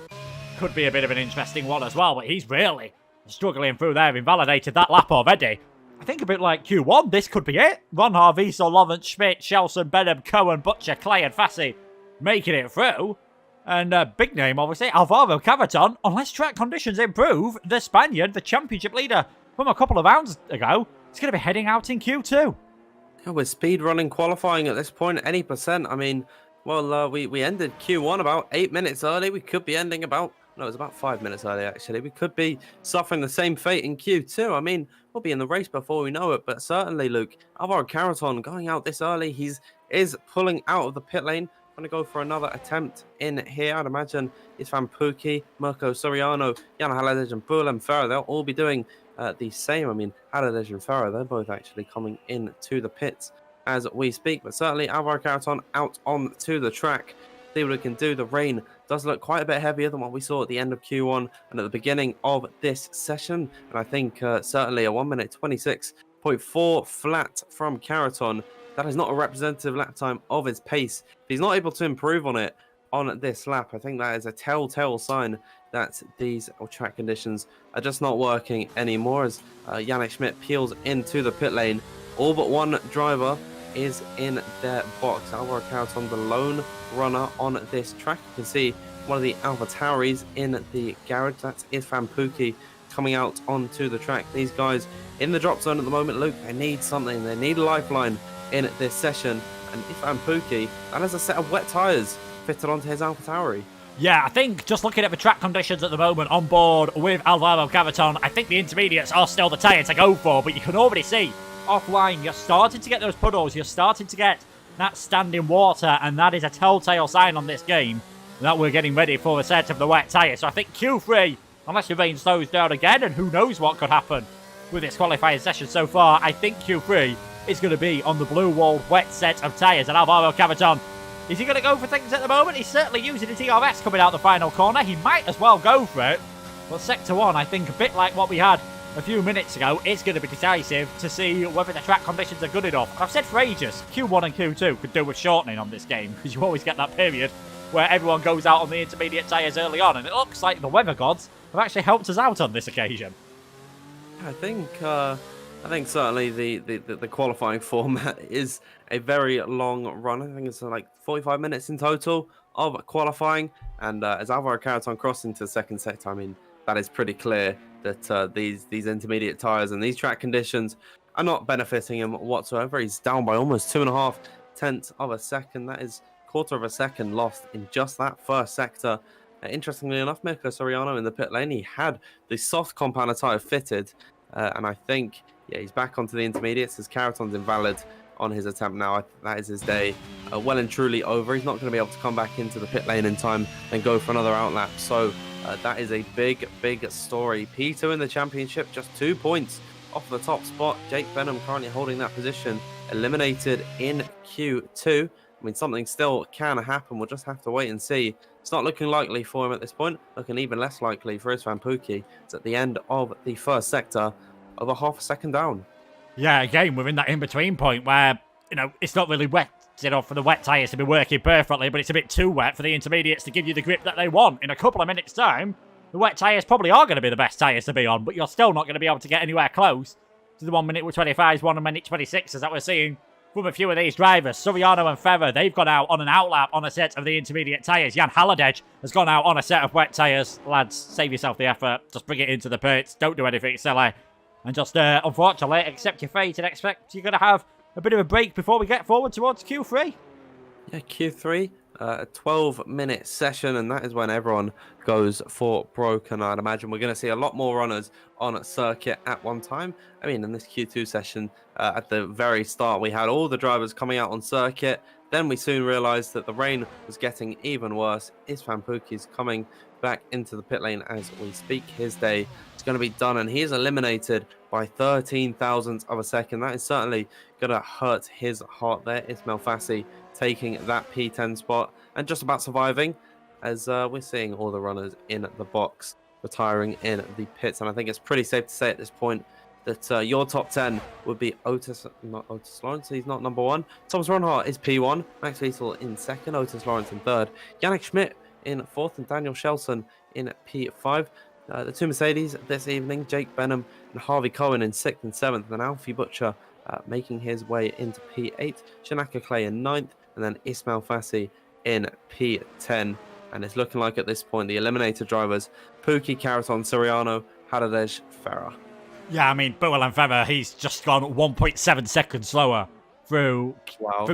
could be a bit of an interesting one as well, but he's really struggling through there. Invalidated that lap already. I think a bit like Q1, this could be it. Ronhaar, Wiesel, Lawrence, Schmidt, Shelson, Benham, Cohen, Butcher, Clay and Fassi making it through. And big name, obviously, Alvaro Caraton. Unless track conditions improve, the Spaniard, the championship leader from a couple of rounds ago, is going to be heading out in Q2. Yeah, with speed running qualifying at this point, any percent. I mean, well, we ended Q1 about 8 minutes early. We could be ending about 5 minutes early, actually. We could be suffering the same fate in Q2. I mean, we'll be in the race before we know it. But certainly, Luke, Alvaro Caraton going out this early. He is pulling out of the pit lane. Going to go for another attempt in here. I'd imagine Istvan Pukki, Mirko Soriano, Jan Haladej and Bulem Ferrer, they'll all be doing the same. I mean, Haladej and Ferrer, they're both actually coming into the pits as we speak. But certainly, Alvaro Caraton out on to the track. See what we can do. The rain does look quite a bit heavier than what we saw at the end of Q1 and at the beginning of this session. And I think certainly a 1 minute 26.4 flat from Caraton. That is not a representative lap time of his pace. If he's not able to improve on it on this lap, I think that is a telltale sign that these track conditions are just not working anymore. As Yannick Schmidt peels into the pit lane, all but one driver is in their box. Alvaro Carreton, the lone runner on this track. You can see one of the AlphaTauris in the garage. That's Irfan Pookie coming out onto the track. These guys in the drop zone at the moment, Luke, they need something. They need a lifeline in this session. And Irfan Pookie, that has a set of wet tyres fitted onto his AlphaTauri. Yeah, I think just looking at the track conditions at the moment on board with Alvaro Carreton, I think the intermediates are still the tyre to go for, but you can already see offline, you're starting to get those puddles, you're starting to get that standing water, and that is a telltale sign on this game that we're getting ready for a set of the wet tyre. So I think Q3, unless the rain slows down again, and who knows what could happen with this qualifying session so far, I think Q3 is going to be on the blue walled wet set of tyres. And Alvaro Carreton, is he going to go for things at the moment? He's certainly using a DRS coming out the final corner. He might as well go for it. But Sector 1, I think, a bit like what we had a few minutes ago, is going to be decisive to see whether the track conditions are good enough. I've said for ages, Q1 and Q2 could do with shortening on this game, because you always get that period where everyone goes out on the intermediate tyres early on, and it looks like the weather gods have actually helped us out on this occasion. I think certainly the qualifying format is a very long run. I think it's like 45 minutes in total of qualifying. And as Alvaro Carreton crossed into the second sector, I mean, that is pretty clear that these intermediate tyres and these track conditions are not benefiting him whatsoever. He's down by almost 2.5 tenths of a second. That is quarter of a second lost in just that first sector. Interestingly enough, Mirko Soriano in the pit lane, he had the soft compounder tyre fitted. And I think, yeah, he's back onto the intermediates as Carreton's invalid on his attempt now. That is his day well and truly over. He's not going to be able to come back into the pit lane in time and go for another outlap. So that is a big story. P2 in the championship, just 2 points off the top spot. Jake Benham currently holding that position, eliminated in Q2. I mean, something still can happen. We'll just have to wait and see. It's not looking likely for him at this point. Looking even less likely for Irfan Pookie. It's at the end of the first sector, over half a second down. Yeah, again, we're in that in-between point where, you know, it's not really wet enough for the wet tyres to be working perfectly, but it's a bit too wet for the intermediates to give you the grip that they want. In a couple of minutes' time, the wet tyres probably are going to be the best tyres to be on, but you're still not going to be able to get anywhere close to the 1 minute with 25s, 1 minute 26s that we're seeing from a few of these drivers. Soriano and Ferrer, they've gone out on an outlap on a set of the intermediate tyres. Jan Haladej has gone out on a set of wet tyres. Lads, save yourself the effort. Just bring it into the pits. Don't do anything silly. And just, unfortunately, accept your fate and expect you're going to have a bit of a break before we get forward towards Q3. Yeah, Q3, a 12-minute session, and that is when everyone goes for broke. And I'd imagine we're going to see a lot more runners on circuit at one time. I mean, in this Q2 session, at the very start, we had all the drivers coming out on circuit. Then we soon realized that the rain was getting even worse. Irfan Pookie's coming back into the pit lane as we speak. His day is going to be done, and he is eliminated by 13 thousandths of a second. That is certainly going to hurt his heart there. Ismail Fassi taking that P10 spot and just about surviving, as we're seeing all the runners in the box retiring in the pits. And I think it's pretty safe to say at this point that your top 10 would be Otis Lawrence, he's not number 1. Thomas Ronhart is P1, Max Vettel in 2nd, Otis Lawrence in 3rd, Yannick Schmidt in 4th, and Daniel Shelson in P5. The two Mercedes this evening, Jake Benham and Harvey Cohen in 6th and 7th, and Alfie Butcher making his way into P8, Shanaka Clay in 9th, and then Ismail Fassi in P10. And it's looking like at this point the eliminated drivers, Pookie, Carreton, Soriano, Haladej, Ferrer. Yeah, I mean, Buell and Ferrer, he's just gone 1.7 seconds slower through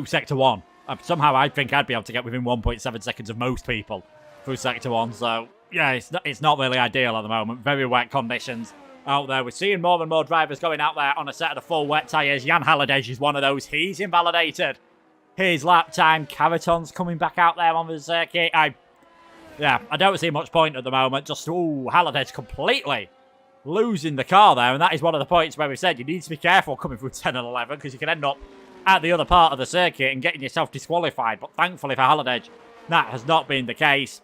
Sector 1. Somehow I think I'd be able to get within 1.7 seconds of most people through Sector 1. So, yeah, it's not really ideal at the moment. Very wet conditions out there. We're seeing more and more drivers going out there on a set of the full wet tyres. Jan Haladej is one of those. He's invalidated his lap time. Carreton's coming back out there on the circuit. I don't see much point at the moment. Just, Haladej completely losing the car there, and that is one of the points where we said you need to be careful coming through 10 and 11 because you can end up at the other part of the circuit and getting yourself disqualified. But thankfully for Haladej, that has not been the case.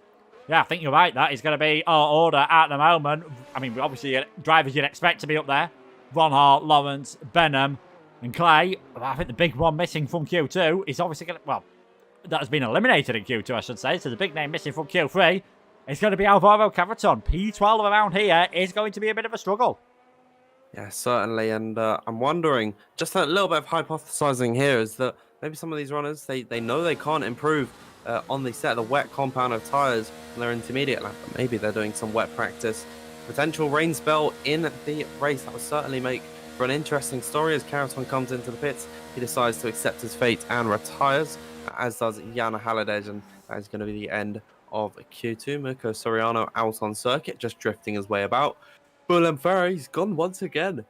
Yeah, I think you're right. That is going to be our order at the moment. I mean, obviously, drivers you'd expect to be up there. Ronhart, Lawrence, Benham, and Clay. I think the big one missing from Q2 is obviously going to... Well, that has been eliminated in Q2, I should say. So the big name missing from Q3 is going to be Alvaro Carreton. P12 around here is going to be a bit of a struggle. Yeah, certainly. And I'm wondering, just a little bit of hypothesizing here is that maybe some of these runners, they know they can't improve on the set of the wet compound of tires on their intermediate lap. But maybe they're doing some wet practice. Potential rain spell in the race. That would certainly make for an interesting story as Caraton comes into the pits. He decides to accept his fate and retires, as does Jan Halliday. And that is going to be the end of Q2. Mirko Soriano out on circuit, just drifting his way about. Willem Ferrer, he's gone once again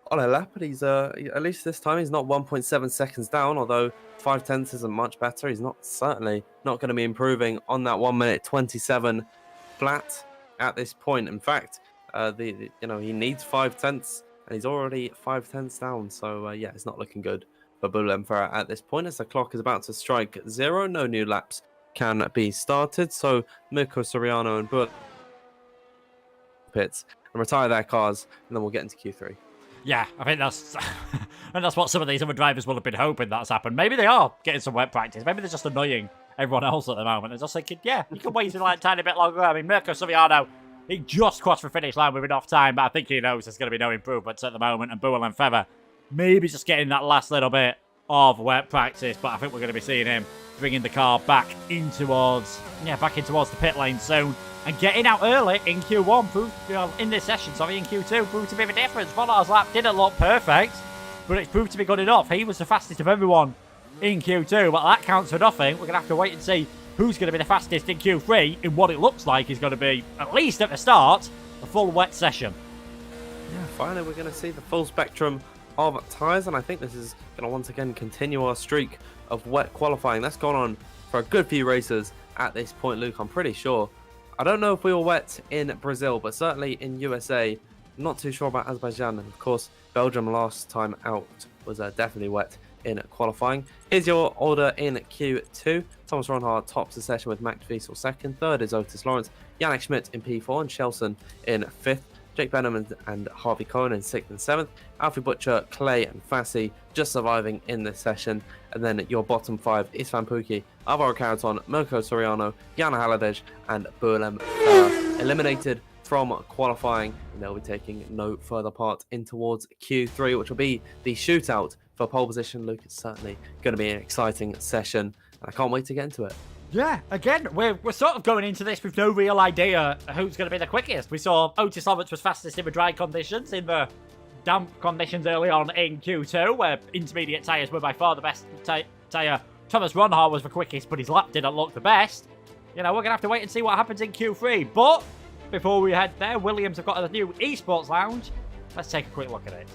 on a lap, and he's at least this time he's not 1.7 seconds down, although 5/10 isn't much better. He's certainly not going to be improving on that 1 minute 27 flat at this point. In fact, he needs 5/10, and he's already 5/10 down. So yeah, it's not looking good for Willem Ferrer at this point as the clock is about to strike 0. No new laps can be started. So Mirko Soriano and Willem pits and retire their cars, and then we'll get into Q3. Yeah, I think that's and that's what some of these other drivers will have been hoping that's happened. Maybe they are getting some wet practice. Maybe they're just annoying everyone else at the moment. They're just thinking, yeah, you can wait a tiny bit longer. I mean, Mirko Soriano, he just crossed the finish line with enough time, but I think he knows there's going to be no improvements at the moment. And Willem Ferrer, maybe just getting that last little bit of wet practice, but I think we're going to be seeing him bringing the car back in towards the pit lane soon. And getting out early in Q1 in this session, in Q2, proved to be the difference. Vollar's lap didn't look perfect, but it's proved to be good enough. He was the fastest of everyone in Q2, but that counts for nothing. We're going to have to wait and see who's going to be the fastest in Q3 in what it looks like is going to be, at least at the start, a full wet session. Yeah, finally we're going to see the full spectrum of tyres, and I think this is going to once again continue our streak of wet qualifying. That's gone on for a good few races at this point, Luke, I'm pretty sure. I don't know if we were wet in Brazil, but certainly in USA. Not too sure about Azerbaijan. And of course, Belgium last time out was definitely wet in qualifying. Here's your order in Q2. Thomas Ronhard tops the session with Max Wiesel second. Third is Otis Lawrence. Yannick Schmidt in P4 and Shelson in fifth. Jake Benham and Harvey Cohen in 6th and 7th. Alfie Butcher, Clay and Fassi just surviving in this session. And then your bottom 5, Istvan Pukki, Alvaro Caraton, Mirko Soriano, Jan Halliday and Willem Ferrer eliminated from qualifying. And they'll be taking no further part in towards Q3, which will be the shootout for pole position. Luke, it's certainly going to be an exciting session. And I can't wait to get into it. Yeah, again, we're sort of going into this with no real idea who's going to be the quickest. We saw Otis Lawrence was fastest in the dry conditions, in the damp conditions early on in Q2, where intermediate tyres were by far the best tyre. Thomas Ronhard was the quickest, but his lap didn't look the best. We're going to have to wait and see what happens in Q3. But before we head there, Williams have got a new Esports Lounge. Let's take a quick look at it.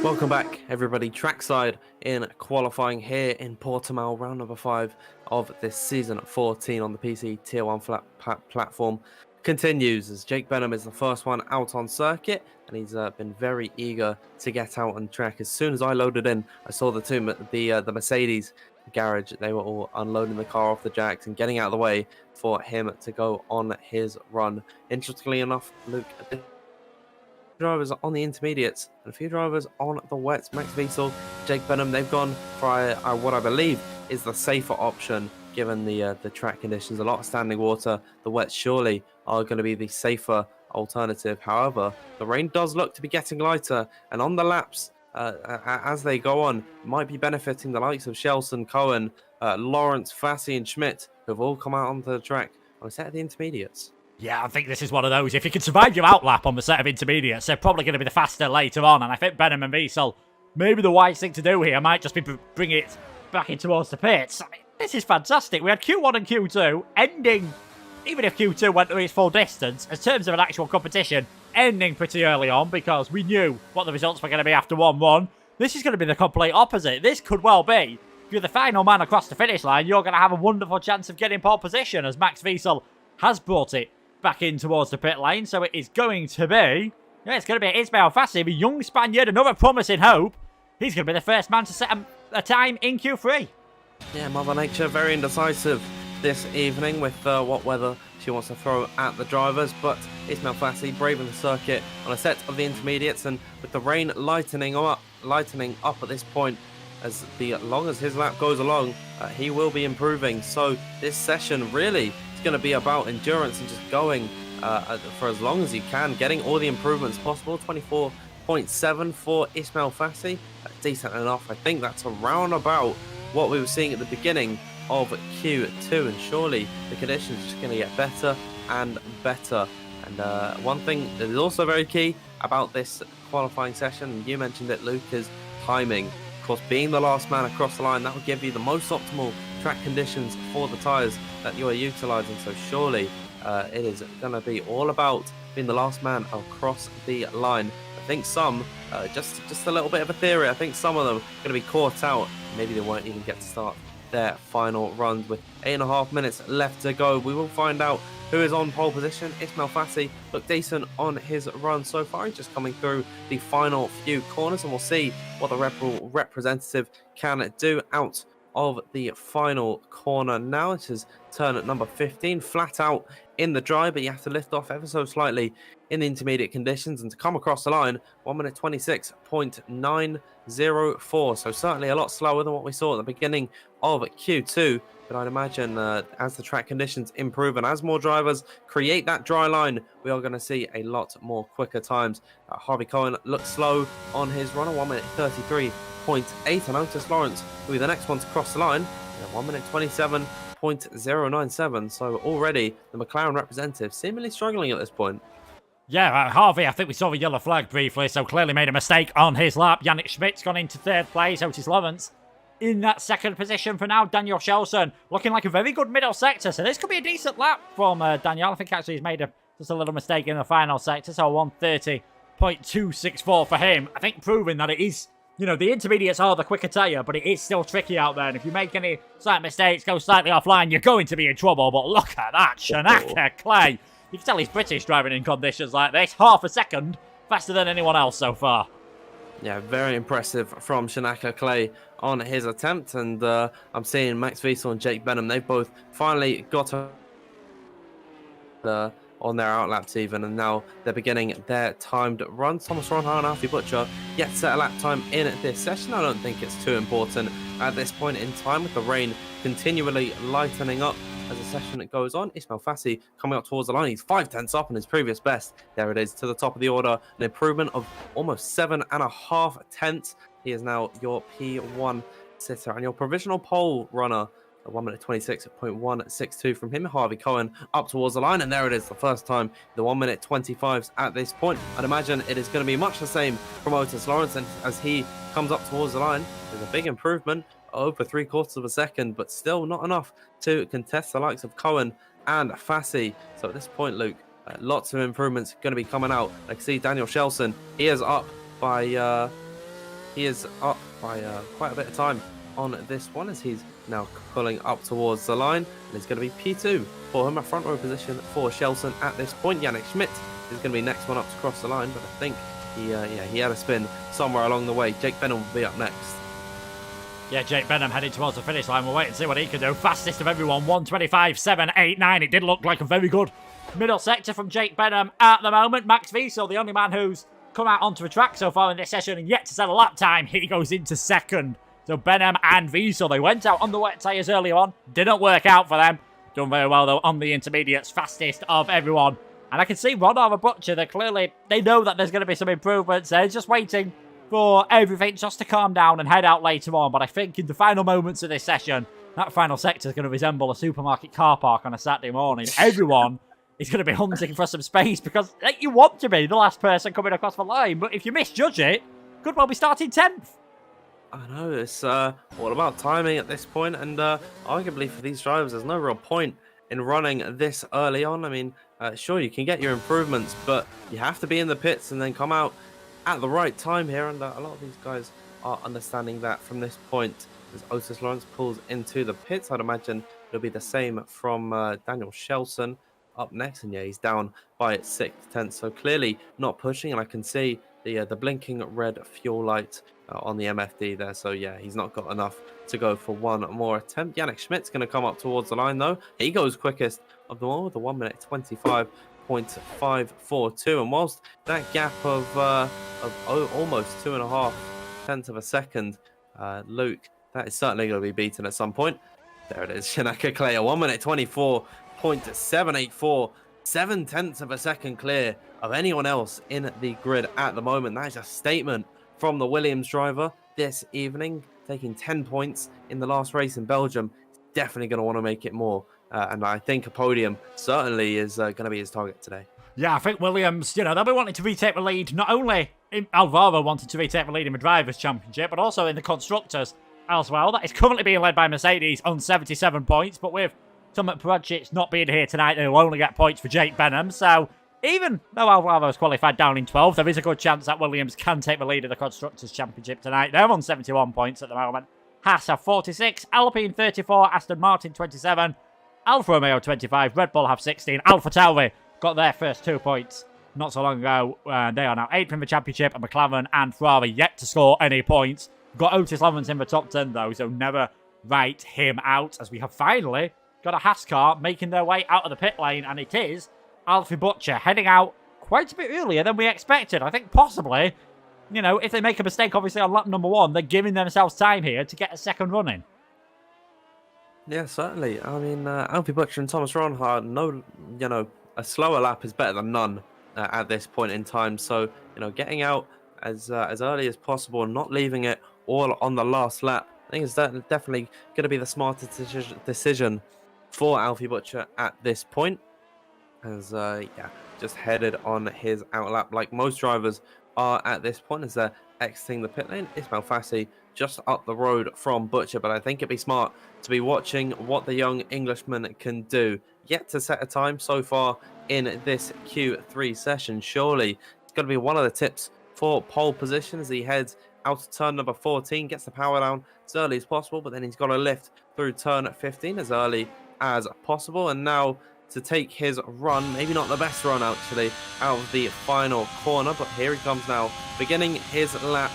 Welcome back, everybody. Trackside in qualifying here in Portimao, round number 5 of this season 14 on the PC Tier 1 flat platform continues as Jake Benham is the first one out on circuit, and he's been very eager to get out on track. As soon as I loaded in, I saw the Mercedes garage. They were all unloading the car off the jacks and getting out of the way for him to go on his run. Interestingly enough, Luke, drivers on the intermediates and a few drivers on the wets. Max Wiesel, Jake Benham, they've gone for what I believe is the safer option given the track conditions. A lot of standing water. The wets surely are going to be the safer alternative. However, the rain does look to be getting lighter, and on the laps as they go on, might be benefiting the likes of Shelson, Cohen, Lawrence, Fassi and Schmidt, who have all come out onto the track on a set of the intermediates. Yeah, I think this is one of those. If you can survive your outlap on the set of intermediates, they're probably going to be the faster later on. And I think Benham and Wiesel, maybe the wise thing to do here might just be bring it back in towards the pits. I mean, this is fantastic. We had Q1 and Q2 ending, even if Q2 went to its full distance, in terms of an actual competition, ending pretty early on because we knew what the results were going to be after 1-1. This is going to be the complete opposite. This could well be, if you're the final man across the finish line, you're going to have a wonderful chance of getting pole position, as Max Wiesel has brought it back in towards the pit lane. So it is going to be Yeah, it's going to be Ismail Fassi, a young Spaniard, another promising hope. He's going to be the first man to set a time in Q3. Yeah, Mother Nature very indecisive this evening with what weather she wants to throw at the drivers, but Ismail Fassi braving the circuit on a set of the intermediates, and with the rain lightening up at this point, as long as his lap goes along, he will be improving. So this session really is going to be about endurance and just going for as long as you can, getting all the improvements possible. 24.7 for Ismail Fassi, decent enough. I think that's around about what we were seeing at the beginning of Q2, and surely the conditions are just going to get better and better. And one thing that is also very key about this qualifying session, and you mentioned it, Luke, is timing. Of course, being the last man across the line, that will give you the most optimal track conditions for the tyres that you are utilising. So surely it is going to be all about being the last man across the line. I think some, just a little bit of a theory, I think some of them are going to be caught out. Maybe they won't even get to start their final runs. With 8.5 minutes left to go, we will find out who is on pole position. Ismail Fassi looked decent on his run so far. He's just coming through the final few corners, and we'll see what the representative can do out of the final corner now. This is turn at number 15, flat out in the dry, but you have to lift off ever so slightly in the intermediate conditions, and to come across the line, 1 minute 26.904. So certainly a lot slower than what we saw at the beginning of Q2. But I'd imagine as the track conditions improve and as more drivers create that dry line, we are going to see a lot more quicker times. Harvey Cohen looks slow on his run, 1 minute 33.8, and Otis Lawrence will be the next one to cross the line, 1 minute 27.097. So already the McLaren representative seemingly struggling at this point. Yeah, Harvey, I think we saw the yellow flag briefly, so clearly made a mistake on his lap. Yannick Schmidt's gone into third place. Otis Lawrence in that second position for now. Daniel Shelson looking like a very good middle sector, so this could be a decent lap from Daniel. I think actually he's made just a little mistake in the final sector, so 130.264 for him. I think proving that it is, you know, the intermediates are the quicker tyre, but it is still tricky out there, and if you make any slight mistakes, go slightly offline, you're going to be in trouble. But look at that, Shanaka Clay. You can tell he's British driving in conditions like this. Half a second faster than anyone else so far. Yeah, very impressive from Shanaka Clay on his attempt. And I'm seeing Max Wiesel and Jake Benham. They've both finally got on their outlaps even. And now they're beginning their timed runs. Thomas Ronhard and Alfie Butcher yet to set a lap time in this session. I don't think it's too important at this point in time, with the rain continually lightening up as the session goes on. Ismail Fassi coming up towards the line. He's 5/10 up on his previous best. There it is, to the top of the order. An improvement of almost 7.5 tenths. He is now your P1 sitter and your provisional pole runner. 1 minute 26.162 from him. Harvey Cohen up towards the line, and there it is, the first time the 1 minute 25s at this point. I'd imagine it is going to be much the same from Otis Lawrence, and as he comes up towards the line, there's a big improvement, over 3/4 of a second, but still not enough to contest the likes of Cohen and Fassi. So at this point, Luke, lots of improvements going to be coming out. I can see Daniel Shelson, he is up by quite a bit of time on this one, as he's now pulling up towards the line, and it's going to be P2 for him, a front row position for Shelson at this point. Yannick Schmidt is going to be next one up to cross the line, but I think he had a spin somewhere along the way. Jake Benham will be up next. Yeah, Jake Benham heading towards the finish line. We'll wait and see what he can do. Fastest of everyone, 125.789. It did look like a very good middle sector from Jake Benham at the moment. Max Wiesel, the only man who's come out onto the track so far in this session and yet to set a lap time, he goes into second. So Benham and Wiesel, they went out on the wet tyres earlier on. Didn't work out for them. Done very well, though, on the intermediates. Fastest of everyone. And I can see Ronald and Butcher, they know that there's going to be some improvements. They're just waiting for everything just to calm down and head out later on. But I think in the final moments of this session, that final sector is going to resemble a supermarket car park on a Saturday morning. Everyone is going to be hunting for some space, because you want to be the last person coming across the line. But if you misjudge it, could well be starting 10th. I know, it's all about timing at this point, and arguably for these drivers, there's no real point in running this early on. I mean, sure, you can get your improvements, but you have to be in the pits and then come out at the right time here, and a lot of these guys are understanding that from this point. As Otis Lawrence pulls into the pits, I'd imagine it'll be the same from Daniel Shelson. up next, and yeah, he's down by 6/10, so clearly not pushing, and I can see the blinking red fuel light on the MFD there. So yeah, he's not got enough to go for one more attempt. Yannick Schmidt's going to come up towards the line though. He goes quickest of them all with a 1 minute 25.542, and whilst that gap of almost 2.5 tenths of a second, Luke, that is certainly going to be beaten at some point. There it is, Shanaka Clay, a 1 minute 24.784, 7/10 of a second clear of anyone else in the grid at the moment. That is a statement from the Williams driver this evening, taking 10 points in the last race in Belgium. Definitely going to want to make it more, and I think a podium certainly is going to be his target today. Yeah, I think Williams, they'll be wanting to retake the lead. Not only Alvaro wanted to retake the lead in the Drivers' Championship, but also in the Constructors as well. That is currently being led by Mercedes on 77 points, but with Tomac Pogačić not being here tonight, they'll only get points for Jake Benham. So even though Alvaro's qualified down in 12th, there is a good chance that Williams can take the lead of the Constructors' Championship tonight. They're on 71 points at the moment. Haas have 46, Alpine 34, Aston Martin 27, Alfa Romeo 25, Red Bull have 16, AlphaTauri got their first 2 points not so long ago. They are now 8th in the Championship, and McLaren and Ferrari yet to score any points. We've got Otis Lawrence in the top 10 though, so never write him out, as we have finally got a Haas car making their way out of the pit lane, and it is Alfie Butcher heading out quite a bit earlier than we expected. I think possibly, if they make a mistake, obviously, on lap number 1, they're giving themselves time here to get a second run in. Yeah, certainly. I mean, Alfie Butcher and Thomas Ronhard, a slower lap is better than none at this point in time. So, getting out as early as possible and not leaving it all on the last lap, I think is definitely going to be the smartest decision for Alfie Butcher at this point. As, just headed on his outlap like most drivers are at this point as they're exiting the pit lane. Ismail Fassi just up the road from Butcher, but I think it'd be smart to be watching what the young Englishman can do. Yet to set a time so far in this Q3 session. Surely it's going to be one of the tips for pole position as he heads out of turn number 14, gets the power down as early as possible, but then he's got to lift through turn 15 as early as possible. And now to take his run, maybe not the best run actually, out of the final corner, but here he comes now, beginning his lap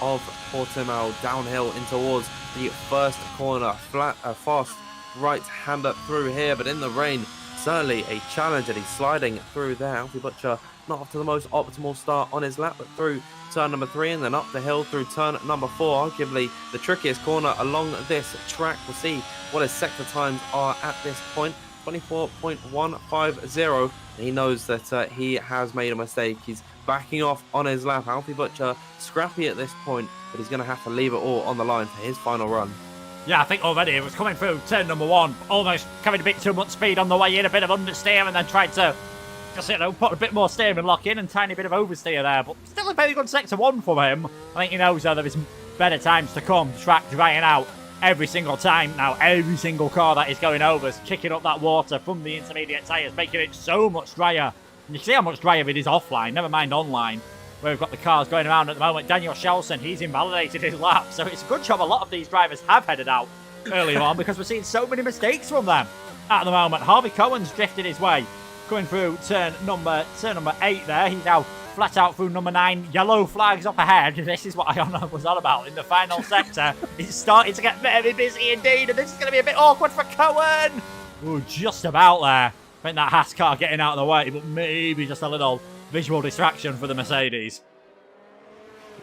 of Portimao downhill in towards the first corner. Fast right-hander through here, but in the rain, certainly a challenge, and he's sliding through there. Alfie Butcher not off to the most optimal start on his lap, but through turn number 3 and then up the hill through turn number 4, arguably the trickiest corner along this track. We'll see what his sector times are at this point. 24.150. He knows that he has made a mistake. He's backing off on his lap. Alfie Butcher scrappy at this point, but he's going to have to leave it all on the line for his final run. Yeah, I think already it was coming through turn number 1, almost carried a bit too much speed on the way in, a bit of understeer, and then tried to just, put a bit more steering lock in and tiny bit of oversteer there. But still a very good sector 1 from him. I think he knows there is better times to come. Track drying out every single time now. Every single car that is going over is kicking up that water from the intermediate tyres, making it so much drier. And you can see how much drier it is offline, never mind online, where we've got the cars going around at the moment. Daniel Shelson, he's invalidated his lap, so it's a good job a lot of these drivers have headed out earlier on, because we're seeing so many mistakes from them at the moment. Harvey Cohen's drifted his way, going through turn number 8 there. He's now flat out through number 9. Yellow flags up ahead. This is what I was on about in the final sector. It's starting to get very busy indeed, and this is going to be a bit awkward for Cohen. Ooh, just about there. I think that Haas car getting out of the way, but maybe just a little visual distraction for the Mercedes.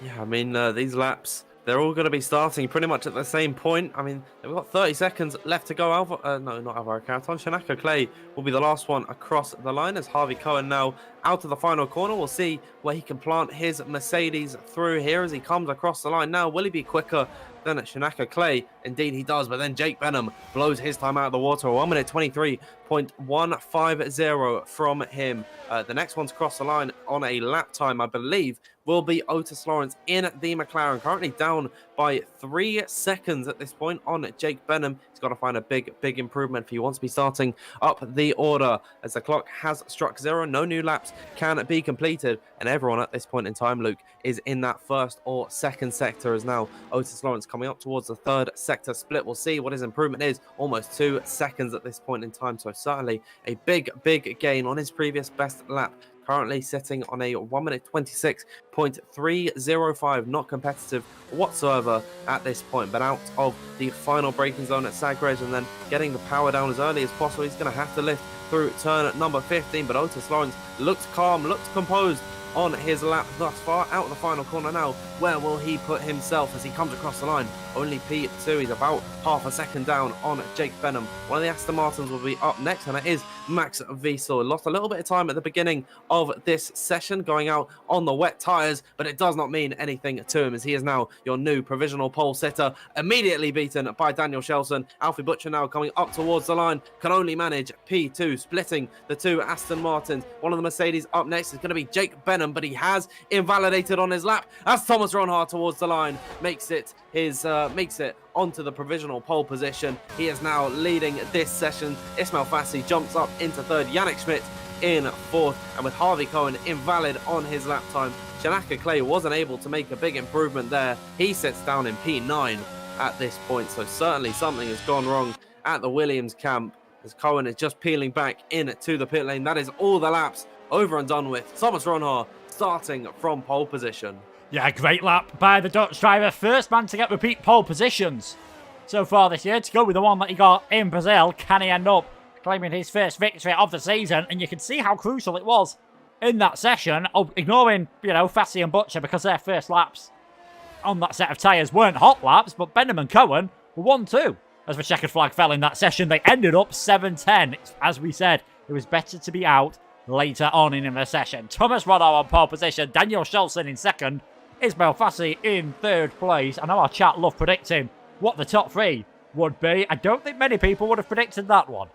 Yeah, I mean, these laps, they're all going to be starting pretty much at the same point. I mean, we've got 30 seconds left to go. Alvaro Carton. Shanaka Clay will be the last one across the line as Harvey Cohen now out of the final corner. We'll see where he can plant his Mercedes through here as he comes across the line. Now, will he be quicker than Shanaka Clay? Indeed he does, but then Jake Benham blows his time out of the water. 1 minute 23.150 from him. The next one's cross the line on a lap time, I believe, will be Otis Lawrence in the McLaren, currently down by 3 seconds at this point on Jake Benham. He's got to find a big improvement if he wants to be starting up the order, as the clock has struck 0. No new laps can be completed, and everyone at this point in time, Luke, is in that first or second sector, as now Otis Lawrence comes coming up towards the third sector split. We'll see what his improvement is. Almost 2 seconds at this point in time. So certainly a big gain on his previous best lap. Currently sitting on a 1 minute 26.305. Not competitive whatsoever at this point, but out of the final braking zone at Sagres and then getting the power down as early as possible. He's going to have to lift through turn number 15, but Otis Lawrence looked calm, looked composed on his lap thus far. Out of the final corner now, where will he put himself as he comes across the line? Only P2, he's about half a second down on Jake Benham. One of the Aston Martins will be up next, and it is Max Wiesel. Lost a little bit of time at the beginning of this session, going out on the wet tyres, but it does not mean anything to him, as he is now your new provisional pole sitter, immediately beaten by Daniel Shelson. Alfie Butcher now coming up towards the line, can only manage P2, splitting the two Aston Martins. One of the Mercedes up next is going to be Jake Benham, but he has invalidated on his lap as Thomas Ronhaar towards the line makes it onto the provisional pole position. He is now leading this session. Ismail Fassi jumps up into third, Yannick Schmidt in fourth, and with Harvey Cohen invalid on his lap time, Shanaka Clay wasn't able to make a big improvement there. He sits down in P9 at this point, so certainly something has gone wrong at the Williams camp as Cohen is just peeling back into the pit lane. That is all the laps over and done with. Thomas Ronhaar starting from pole position. Yeah, great lap by the Dutch driver. First man to get repeat pole positions so far this year. To go with the one that he got in Brazil, can he end up claiming his first victory of the season? And you can see how crucial it was in that session, ignoring, Fassi and Butcher because their first laps on that set of tyres weren't hot laps, but Benham and Cohen were 1-2. As the checkered flag fell in that session, they ended up 7-10. As we said, it was better to be out later on in the session. Thomas Ronhaar on pole position, Daniel Shelson in second, Ismail Fassi in third place. I know our chat loved predicting what the top three would be. I don't think many people would have predicted that one.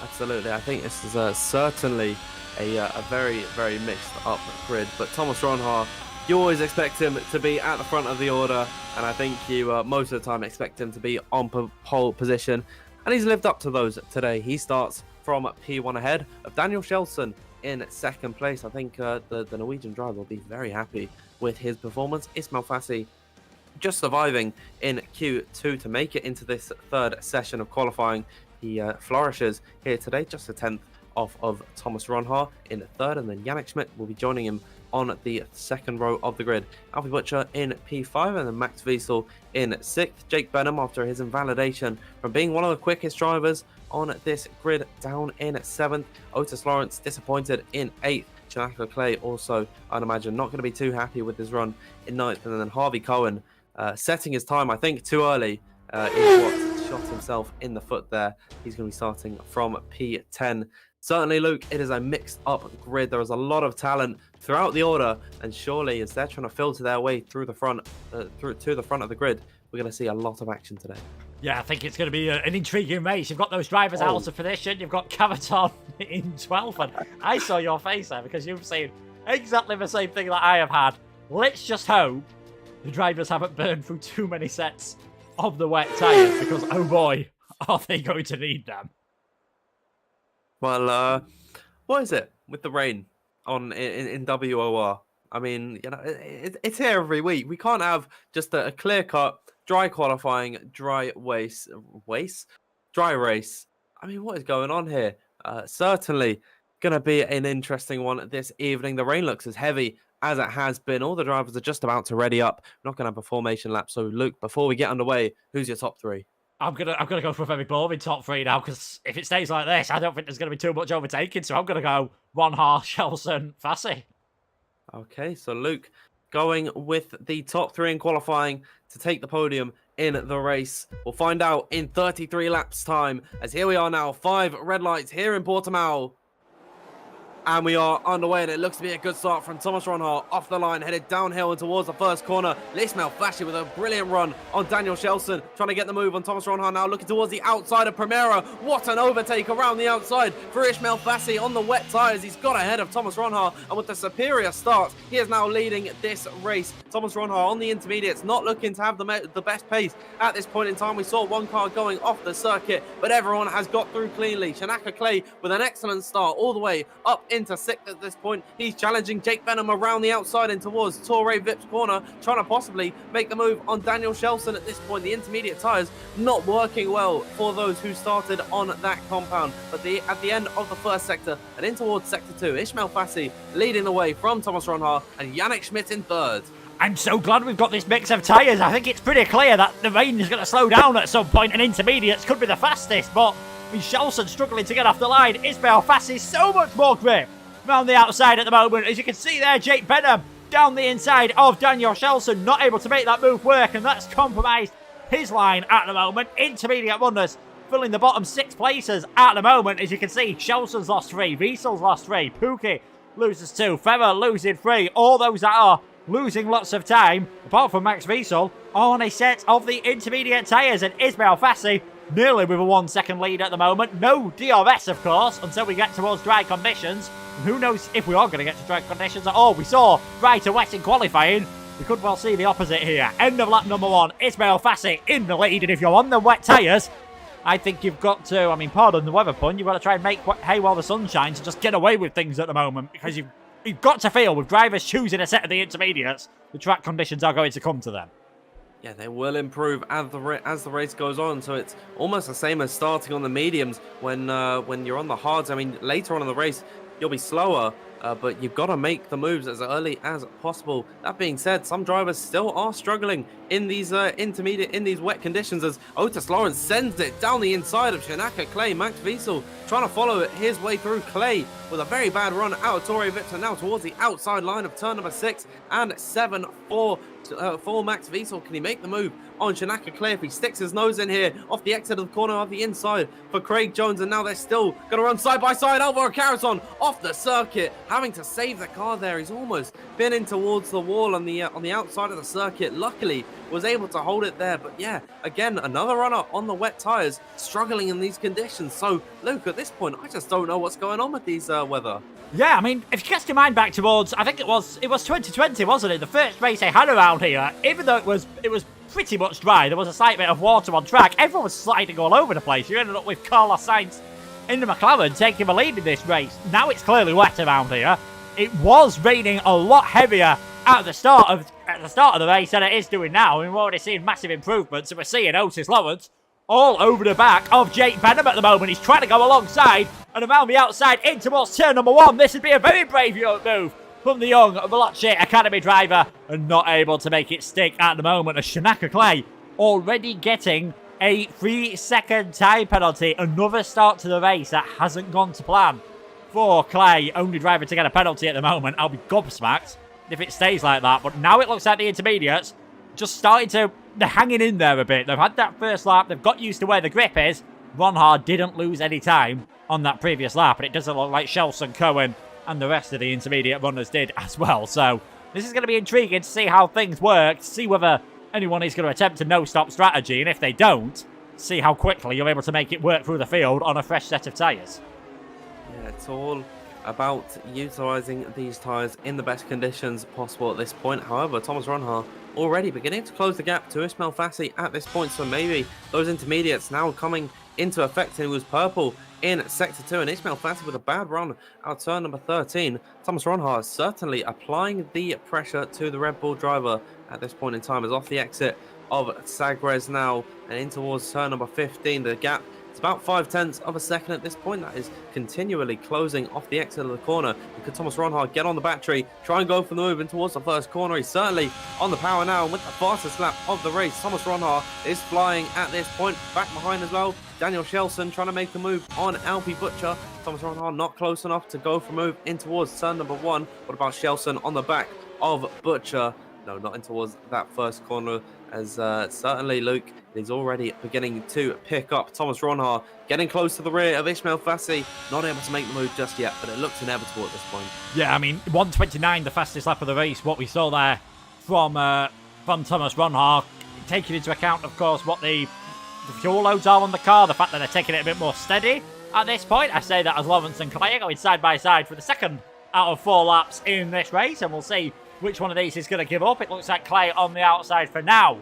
Absolutely. I think this is certainly a very mixed up grid. But Thomas Ronhaar, you always expect him to be at the front of the order. And I think you most of the time expect him to be on pole position. And he's lived up to those today. He starts from P1 ahead of Daniel Shelson in second place. I think the Norwegian driver will be very happy with his performance. Ismail Fassi just surviving in Q2 to make it into this third session of qualifying. He flourishes here today, just a 10th off of Thomas Ronhaar in third, and then Yannick Schmidt will be joining him on the second row of the grid. Alfie Butcher in P5, and then Max Wiesel in 6th. Jake Benham, after his invalidation from being one of the quickest drivers on this grid, down in 7th. Otis Lawrence disappointed in 8th. Shanaka Clay also, I'd imagine, not going to be too happy with his run in 9th. And then Harvey Cohen setting his time, I think, too early is what shot himself in the foot there. He's going to be starting from P10. Certainly, Luke, it is a mixed up grid. There is a lot of talent throughout the order, and surely as they're trying to filter their way through the front, to the front of the grid, we're going to see a lot of action today. Yeah, I think it's going to be an intriguing race. You've got those drivers out of position. You've got Cavaton in 12th, and I saw your face there because you've seen exactly the same thing that I have had. Let's just hope the drivers haven't burned through too many sets of the wet tyres, because oh boy, are they going to need them. Well, what is it with the rain in WOR? I mean, it's here every week. We can't have just a clear-cut, dry qualifying, dry race. I mean, what is going on here? Certainly going to be an interesting one this evening. The rain looks as heavy as it has been. All the drivers are just about to ready up. We're not going to have a formation lap. So, Luke, before we get underway, who's your top three? I'm gonna go for a very boring top three now, because if it stays like this, I don't think there's going to be too much overtaking. So I'm going to go Ronhaar, Shelson, Fassi. Okay, so Luke going with the top three in qualifying to take the podium in the race. We'll find out in 33 laps time, as here we are now, 5 red lights here in Portimao. And we are underway, and it looks to be a good start from Thomas Ronhaar off the line, headed downhill and towards the first corner. Ismail Fassi with a brilliant run on Daniel Shelson, trying to get the move on Thomas Ronhaar now, looking towards the outside of Primera. What an overtake around the outside for Ismail Fassi on the wet tyres. He's got ahead of Thomas Ronhaar, and with the superior start, he is now leading this race. Thomas Ronhaar on the intermediates, not looking to have the best pace at this point in time. We saw one car going off the circuit, but everyone has got through cleanly. Shanaka Clay with an excellent start all the way up into sixth at this point. He's challenging Jake Benham around the outside and towards Torre Vip's corner, trying to possibly make the move on Daniel Shelson at this point. The intermediate tyres not working well for those who started on that compound. But at the end of the first sector and in towards sector 2, Ismail Fassi leading the way from Thomas Ronhaar and Yannick Schmidt in third. I'm so glad we've got this mix of tyres. I think it's pretty clear that the rain is going to slow down at some point and intermediates could be the fastest, but Shelson struggling to get off the line. Ismail Fassi so much more grip around the outside at the moment. As you can see there, Jake Benham down the inside of Daniel Shelson, not able to make that move work, and that's compromised his line at the moment. Intermediate runners filling the bottom 6 places at the moment. As you can see, Shelson's lost 3, Wiesel's lost 3, Pookie loses 2, Ferrer losing 3. All those that are losing lots of time, apart from Max Wiesel, on a set of the intermediate tyres, and Ismail Fassi nearly with a 1 second lead at the moment. No DRS, of course, until we get towards dry conditions. And who knows if we are going to get to dry conditions at all. We saw dry to wet in qualifying. We could well see the opposite here. End of lap number 1, Ismail Fassi in the lead, and if you're on the wet tyres, I think you've got to, I mean, pardon the weather pun, you've got to try and make hay while the sun shines and just get away with things at the moment, because you've got to feel, with drivers choosing a set of the intermediates, the track conditions are going to come to them. Yeah, they will improve as the race goes on, so it's almost the same as starting on the mediums when you're on the hards. I mean, later on in the race, you'll be slower, but you've got to make the moves as early as possible. That being said, some drivers still are struggling in these wet conditions, as Otis Lawrence sends it down the inside of Shanaka Clay. Max Wiesel trying to follow his way through Clay with a very bad run out of Torre Vipsa, now towards the outside line of turn number 6 and 7 for Max Wiesel. Can he make the move on Shanaka Clay if he sticks his nose in here off the exit of the corner of the inside for Craig Jones? And now they're still going to run side by side. Alvaro Carreton off the circuit, having to save the car there. He's almost been in towards the wall on the outside of the circuit. Luckily was able to hold it there. But yeah, again, another runner on the wet tyres, struggling in these conditions. So Luke, at this point, I just don't know what's going on with these weather. Yeah, I mean, if you cast your mind back towards, I think it was 2020, wasn't it? The first race they had around here, even though it was pretty much dry, there was a slight bit of water on track. Everyone was sliding all over the place. You ended up with Carlos Sainz in the McLaren taking the lead in this race. Now it's clearly wet around here. It was raining a lot heavier at the start of the race than it is doing now. And we've already seen massive improvements, and we're seeing Otis Lawrence all over the back of Jake Benham at the moment. He's trying to go alongside and around the outside in towards turn number 1. This would be a very brave move from the young Veloce Academy driver, and not able to make it stick at the moment. As Shanaka Clay already getting a 3-second time penalty. Another start to the race that hasn't gone to plan for Clay. Only driver to get a penalty at the moment. I'll be gobsmacked if it stays like that. But now it looks like the intermediates just starting to, they're hanging in there a bit. They've had that first lap. They've got used to where the grip is. Ronhaar didn't lose any time on that previous lap, and it doesn't look like Shelson, Cohen, and the rest of the intermediate runners did as well. So this is going to be intriguing to see how things work, to see whether anyone is going to attempt a no-stop strategy, and if they don't, see how quickly you're able to make it work through the field on a fresh set of tyres. Yeah, it's all about utilising these tyres in the best conditions possible at this point. However, Thomas Ronhaar already beginning to close the gap to Ismail Fassi at this point, so maybe those intermediates now coming into effect. It was purple in Sector 2, and Ismail Fassi with a bad run out turn number 13. Thomas Ronhaar certainly applying the pressure to the Red Bull driver at this point in time, is off the exit of Sagres now and in towards turn number 15. The gap, it's about 0.5 of a second at this point. That is continually closing off the exit of the corner. And could Thomas Ronhaar get on the battery, try and go for the move in towards the first corner? He's certainly on the power now, and with the fastest lap of the race, Thomas Ronhaar is flying at this point. Back behind as well, Daniel Shelson trying to make the move on Alpi Butcher. Thomas Ronhaar not close enough to go for a move in towards turn number 1. What about Shelson on the back of Butcher? No, not in towards that first corner, as certainly Luke is already beginning to pick up. Thomas Ronhaar getting close to the rear of Ismail Fassi, not able to make the move just yet, but it looks inevitable at this point. Yeah, I mean, 1:29, the fastest lap of the race. What we saw there from Thomas Ronhaar, taking into account, of course, what the fuel loads are on the car, the fact that they're taking it a bit more steady at this point. I say that as Lawrence and Clay are going side by side for the second out of 4 laps in this race, and we'll see which one of these is going to give up. It looks like Clay on the outside for now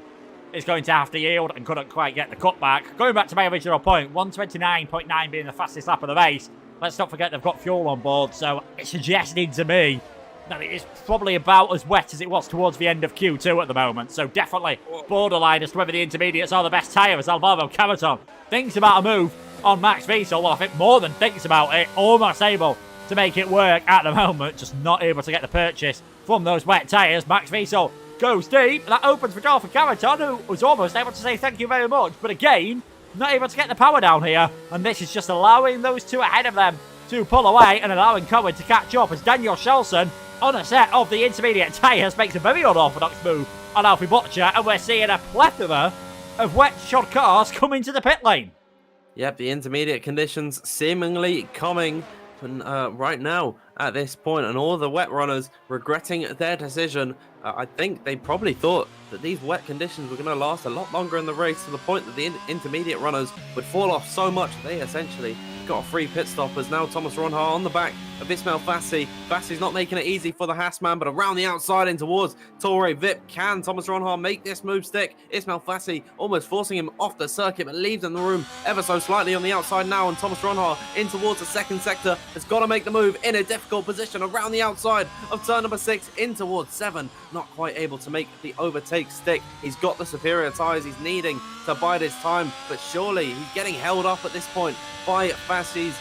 is going to have to yield and couldn't quite get the cutback. Going back to my original point, 1:29.9 being the fastest lap of the race, let's not forget they've got fuel on board, so it's suggesting to me that it is probably about as wet as it was towards the end of Q2 at the moment. So definitely borderline as to whether the intermediates are the best tyre, as Alvaro Caraton thinks about a move on Max Wiesel. Well, I think more than thinks about it, almost able to make it work at the moment, just not able to get the purchase from those wet tyres. Max Wiesel goes deep. That opens the door for Caraton, who was almost able to say thank you very much, but again, not able to get the power down here, and this is just allowing those two ahead of them to pull away and allowing Cohen to catch up as Daniel Shelson, on a set of the intermediate tyres, makes a very unorthodox move on Alfie Butcher, and we're seeing a plethora of wet-shod cars coming to the pit lane. Yep, the intermediate conditions seemingly coming right now at this point, and all the wet runners regretting their decision. I think they probably thought that these wet conditions were going to last a lot longer in the race, to the point that the intermediate runners would fall off so much they essentially got a free pit stop, as now Thomas Ronhaar on the back of Ismail Fassi. Fassi's not making it easy for the Haasman, but around the outside in towards Torre Vip. Can Thomas Ronhaar make this move stick? Ismail Fassi almost forcing him off the circuit, but leaves him the room ever so slightly on the outside now, and Thomas Ronhaar in towards the second sector has got to make the move in a difficult position around the outside of turn number 6 in towards 7. Not quite able to make the overtake stick. He's got the superior tyres. He's needing to bide his time, but surely he's getting held up at this point by Fassi's,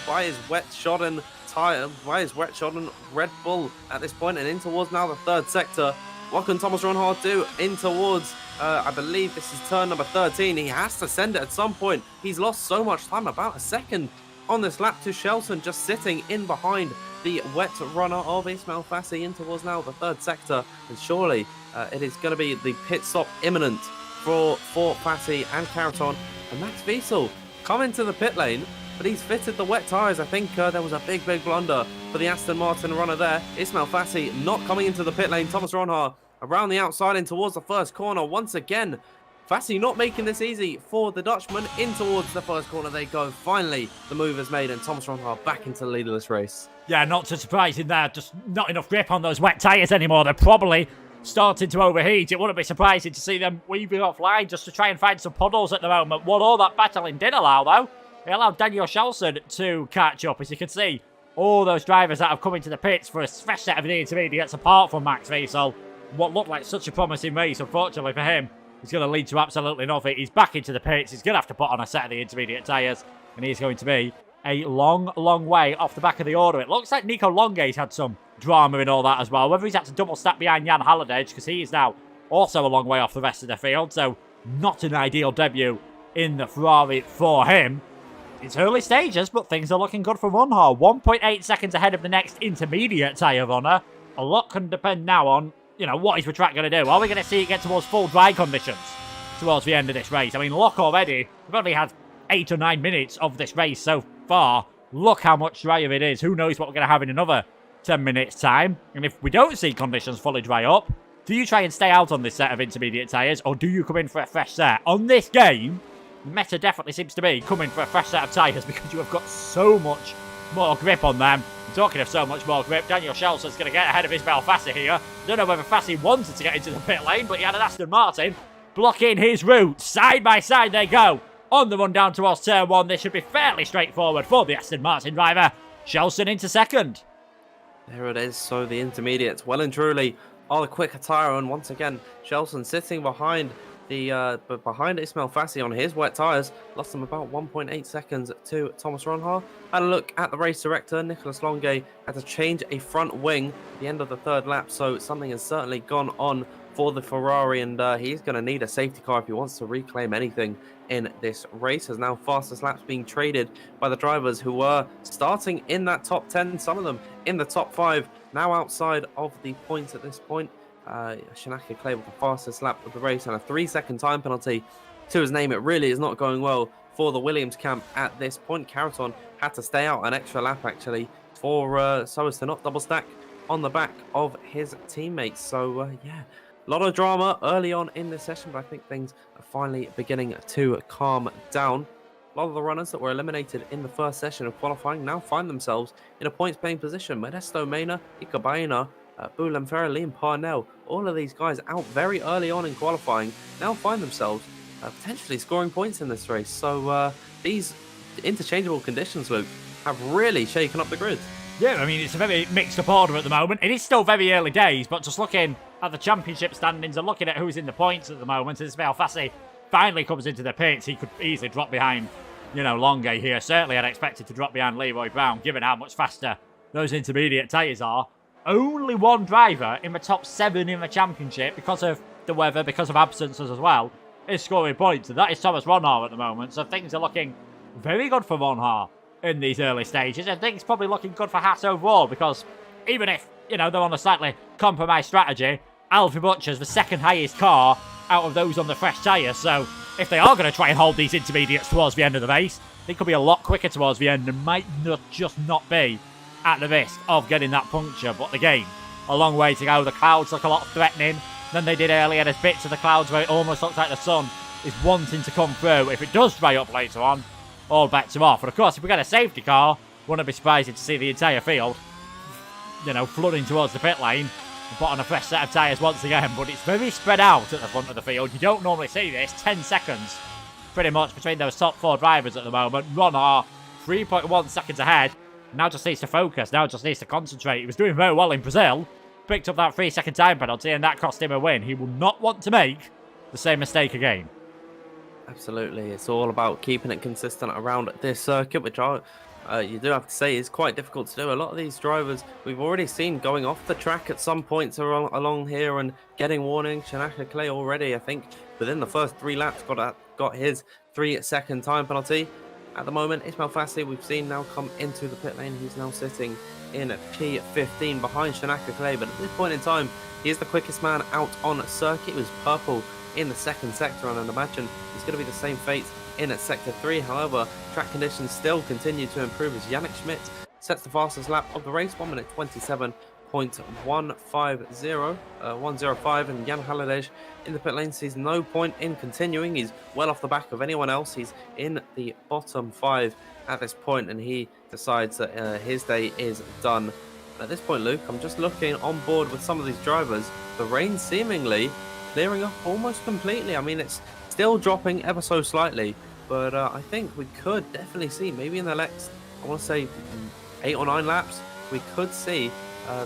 by his wet-shodden tyre, by his wet-shodden Red Bull at this point, and in towards now the third sector. What can Thomas Ronhaar do in towards, I believe this is turn number 13. He has to send it at some point. He's lost so much time, about a second on this lap to Shelton, just sitting in behind the wet runner of Ismail Fassi in towards now the third sector, and surely it is going to be the pit stop imminent for Fassi and Caraton. And Max Wiesel coming to the pit lane, but he's fitted the wet tyres. I think there was a big blunder for the Aston Martin runner there. Ismail Fassi not coming into the pit lane. Thomas Ronhaar around the outside in towards the first corner once again. Fassi not making this easy for the Dutchman. In towards the first corner they go. Finally, the move is made, and Thomas Ronhaar back into the lead of this race. Yeah, not too surprising there. Just not enough grip on those wet tyres anymore. They're probably starting to overheat. It wouldn't be surprising to see them weaving offline just to try and find some puddles at the moment. What all that battling did allow, though, it allowed Daniel Shelson to catch up. As you can see, all those drivers that have come into the pits for a fresh set of the intermediates, apart from Max Wiesel. What looked like such a promising race, unfortunately for him, is going to lead to absolutely nothing. He's back into the pits. He's going to have to put on a set of the intermediate tyres, and he's going to be a long way off the back of the order. It looks like Nico Longuet's had some drama in all that as well. Whether he's had to double stack behind Jan Halliday, because he is now also a long way off the rest of the field, so not an ideal debut in the Ferrari for him. It's early stages, but things are looking good for Ronhaar. 1.8 seconds ahead of the next intermediate tyre runner. A lot can depend now on, what is the track going to do? Are we going to see it get towards full dry conditions towards the end of this race? I mean, look already, we've only had 8 or 9 minutes of this race so far. Look how much drier it is. Who knows what we're going to have in another 10 minutes time. And if we don't see conditions fully dry up, do you try and stay out on this set of intermediate tyres, or do you come in for a fresh set? On this game, Meta definitely seems to be coming for a fresh set of tyres, because you have got so much more grip on them. And talking of so much more grip, Daniel Shelson's going to get ahead of Ismail Fassi here. Don't know whether Fassi wanted to get into the pit lane, but he had an Aston Martin blocking his route. Side by side they go on the run down towards turn 1. This should be fairly straightforward for the Aston Martin driver. Shelson into second. There it is. So the intermediates, well and truly, are the quicker tyre, and once again, Shelson sitting behind behind Ismail Fassi on his wet tyres. Lost them about 1.8 seconds to Thomas Ronhaar. Had a look at the race director, Nicolas Longuet, had to change a front wing at the end of the third lap, so something has certainly gone on for the Ferrari, and he's going to need a safety car if he wants to reclaim anything in this race, as now fastest laps being traded by the drivers who were starting in that top 10, some of them in the top 5, now outside of the points at this point. Shanaka Clay with the fastest lap of the race and a 3-second time penalty to his name. It really is not going well for the Williams camp at this point. Caraton had to stay out an extra lap actually for so as to not double stack on the back of his teammates. So yeah, a lot of drama early on in the session, but I think things are finally beginning to calm down. A lot of the runners that were eliminated in the first session of qualifying now find themselves in a points-paying position. Modesto Mena, Ika Baena, Boulam Ferrer, Liam Parnell, all of these guys out very early on in qualifying now find themselves potentially scoring points in this race. So these interchangeable conditions, Luke, have really shaken up the grid. Yeah, I mean, it's a very mixed up order at the moment. It is still very early days, but just looking at the championship standings and looking at who's in the points at the moment, as Fassi finally comes into the pits, he could easily drop behind, Longe here. Certainly, I'd expected to drop behind Leroy Brown, given how much faster those intermediate tyres are. Only one driver in the top 7 in the championship, because of the weather, because of absences as well, is scoring points, and that is Thomas Ronhaar at the moment. So things are looking very good for Ronhaar in these early stages. I think it's probably looking good for Haas overall, because even if, they're on a slightly compromised strategy, Alfie Butcher's the second highest car out of those on the fresh tyres. So if they are going to try and hold these intermediates towards the end of the race, they could be a lot quicker towards the end and might not be at the risk of getting that puncture. But again, a long way to go. The clouds look a lot threatening than they did earlier. There's bits of the clouds where it almost looks like the sun is wanting to come through. If it does dry up later on, all bets are off. And of course, if we get a safety car, wouldn't be surprised to see the entire field, flooding towards the pit lane and put on a fresh set of tyres once again. But it's very spread out at the front of the field. You don't normally see this. 10 seconds pretty much between those top 4 drivers at the moment. Ronhaar 3.1 seconds ahead. Now just needs to focus. Now just needs to concentrate. He was doing very well in Brazil. Picked up that 3-second time penalty, and that cost him a win. He will not want to make the same mistake again. Absolutely. It's all about keeping it consistent around this circuit, which you do have to say is quite difficult to do. A lot of these drivers we've already seen going off the track at some points along here and getting warning. Shanaka Clay already, I think, within the first 3 laps got his 3-second time penalty. At the moment, Ismail Fassi, we've seen now come into the pit lane. He's now sitting in P15 behind Shanaka Clay, but at this point in time, he is the quickest man out on circuit. He was purple in the second sector, and I'd imagine it's going to be the same fate in sector 3. However, track conditions still continue to improve as Yannick Schmidt sets the fastest lap of the race, 1 minute 27.105, and Jan Haladej in the pit lane sees no point in continuing. He's well off the back of anyone else. He's in the bottom 5 at this point, and he decides that his day is done. At this point, Luke, I'm just looking on board with some of these drivers. The rain seemingly clearing up almost completely. I mean, it's still dropping ever so slightly, but I think we could definitely see, maybe in the next, I want to say 8 or 9 laps, we could see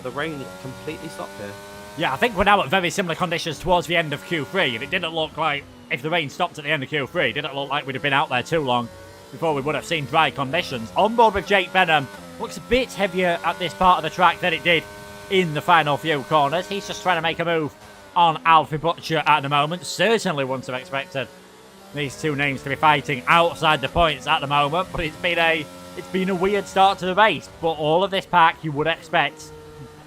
the rain completely stop here. Yeah, I think we're now at very similar conditions towards the end of Q3, and it didn't look like, if the rain stopped at the end of Q3, it didn't look like we'd have been out there too long before we would have seen dry conditions. On board with Jake Benham, looks a bit heavier at this part of the track than it did in the final few corners. He's just trying to make a move on Alfie Butcher at the moment. Certainly wouldn't have expected these two names to be fighting outside the points at the moment, but it's been a weird start to the race. But all of this pack you would expect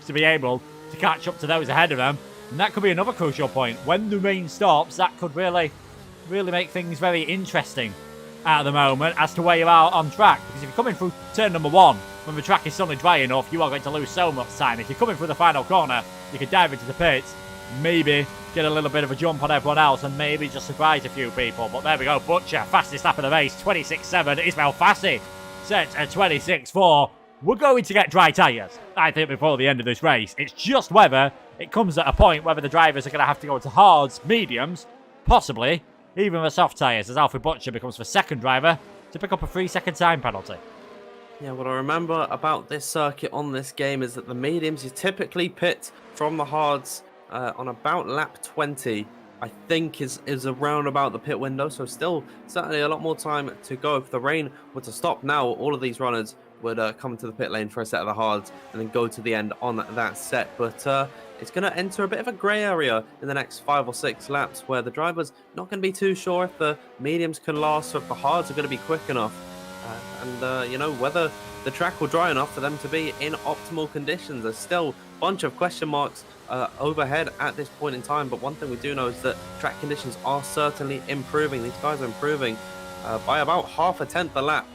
to be able to catch up to those ahead of them, and that could be another crucial point. When the rain stops, that could really make things very interesting at the moment as to where you are on track, because if you're coming through turn number 1 when the track is suddenly dry enough, you are going to lose so much time. If you're coming through the final corner, you could dive into the pits, maybe get a little bit of a jump on everyone else, and maybe just surprise a few people. But there we go, Butcher, fastest lap of the race, 26.7. Ismail Fassi set at 26.4. We're going to get dry tyres, I think, before the end of this race. It's just whether it comes at a point whether the drivers are going to have to go to hards, mediums, possibly even the soft tyres, as Alfie Butcher becomes the second driver to pick up a 3-second time penalty. Yeah, what I remember about this circuit on this game is that the mediums, you typically pit from the hards on about lap 20, I think is around about the pit window. So still certainly a lot more time to go. If the rain were to stop now, all of these runners would come to the pit lane for a set of the hards and then go to the end on that set. But it's going to enter a bit of a grey area in the next 5 or 6 laps, where the driver's not going to be too sure if the mediums can last or if the hards are going to be quick enough. Whether the track will dry enough for them to be in optimal conditions. There's still a bunch of question marks overhead at this point in time, but one thing we do know is that track conditions are certainly improving. These guys are improving by about half a tenth a lap,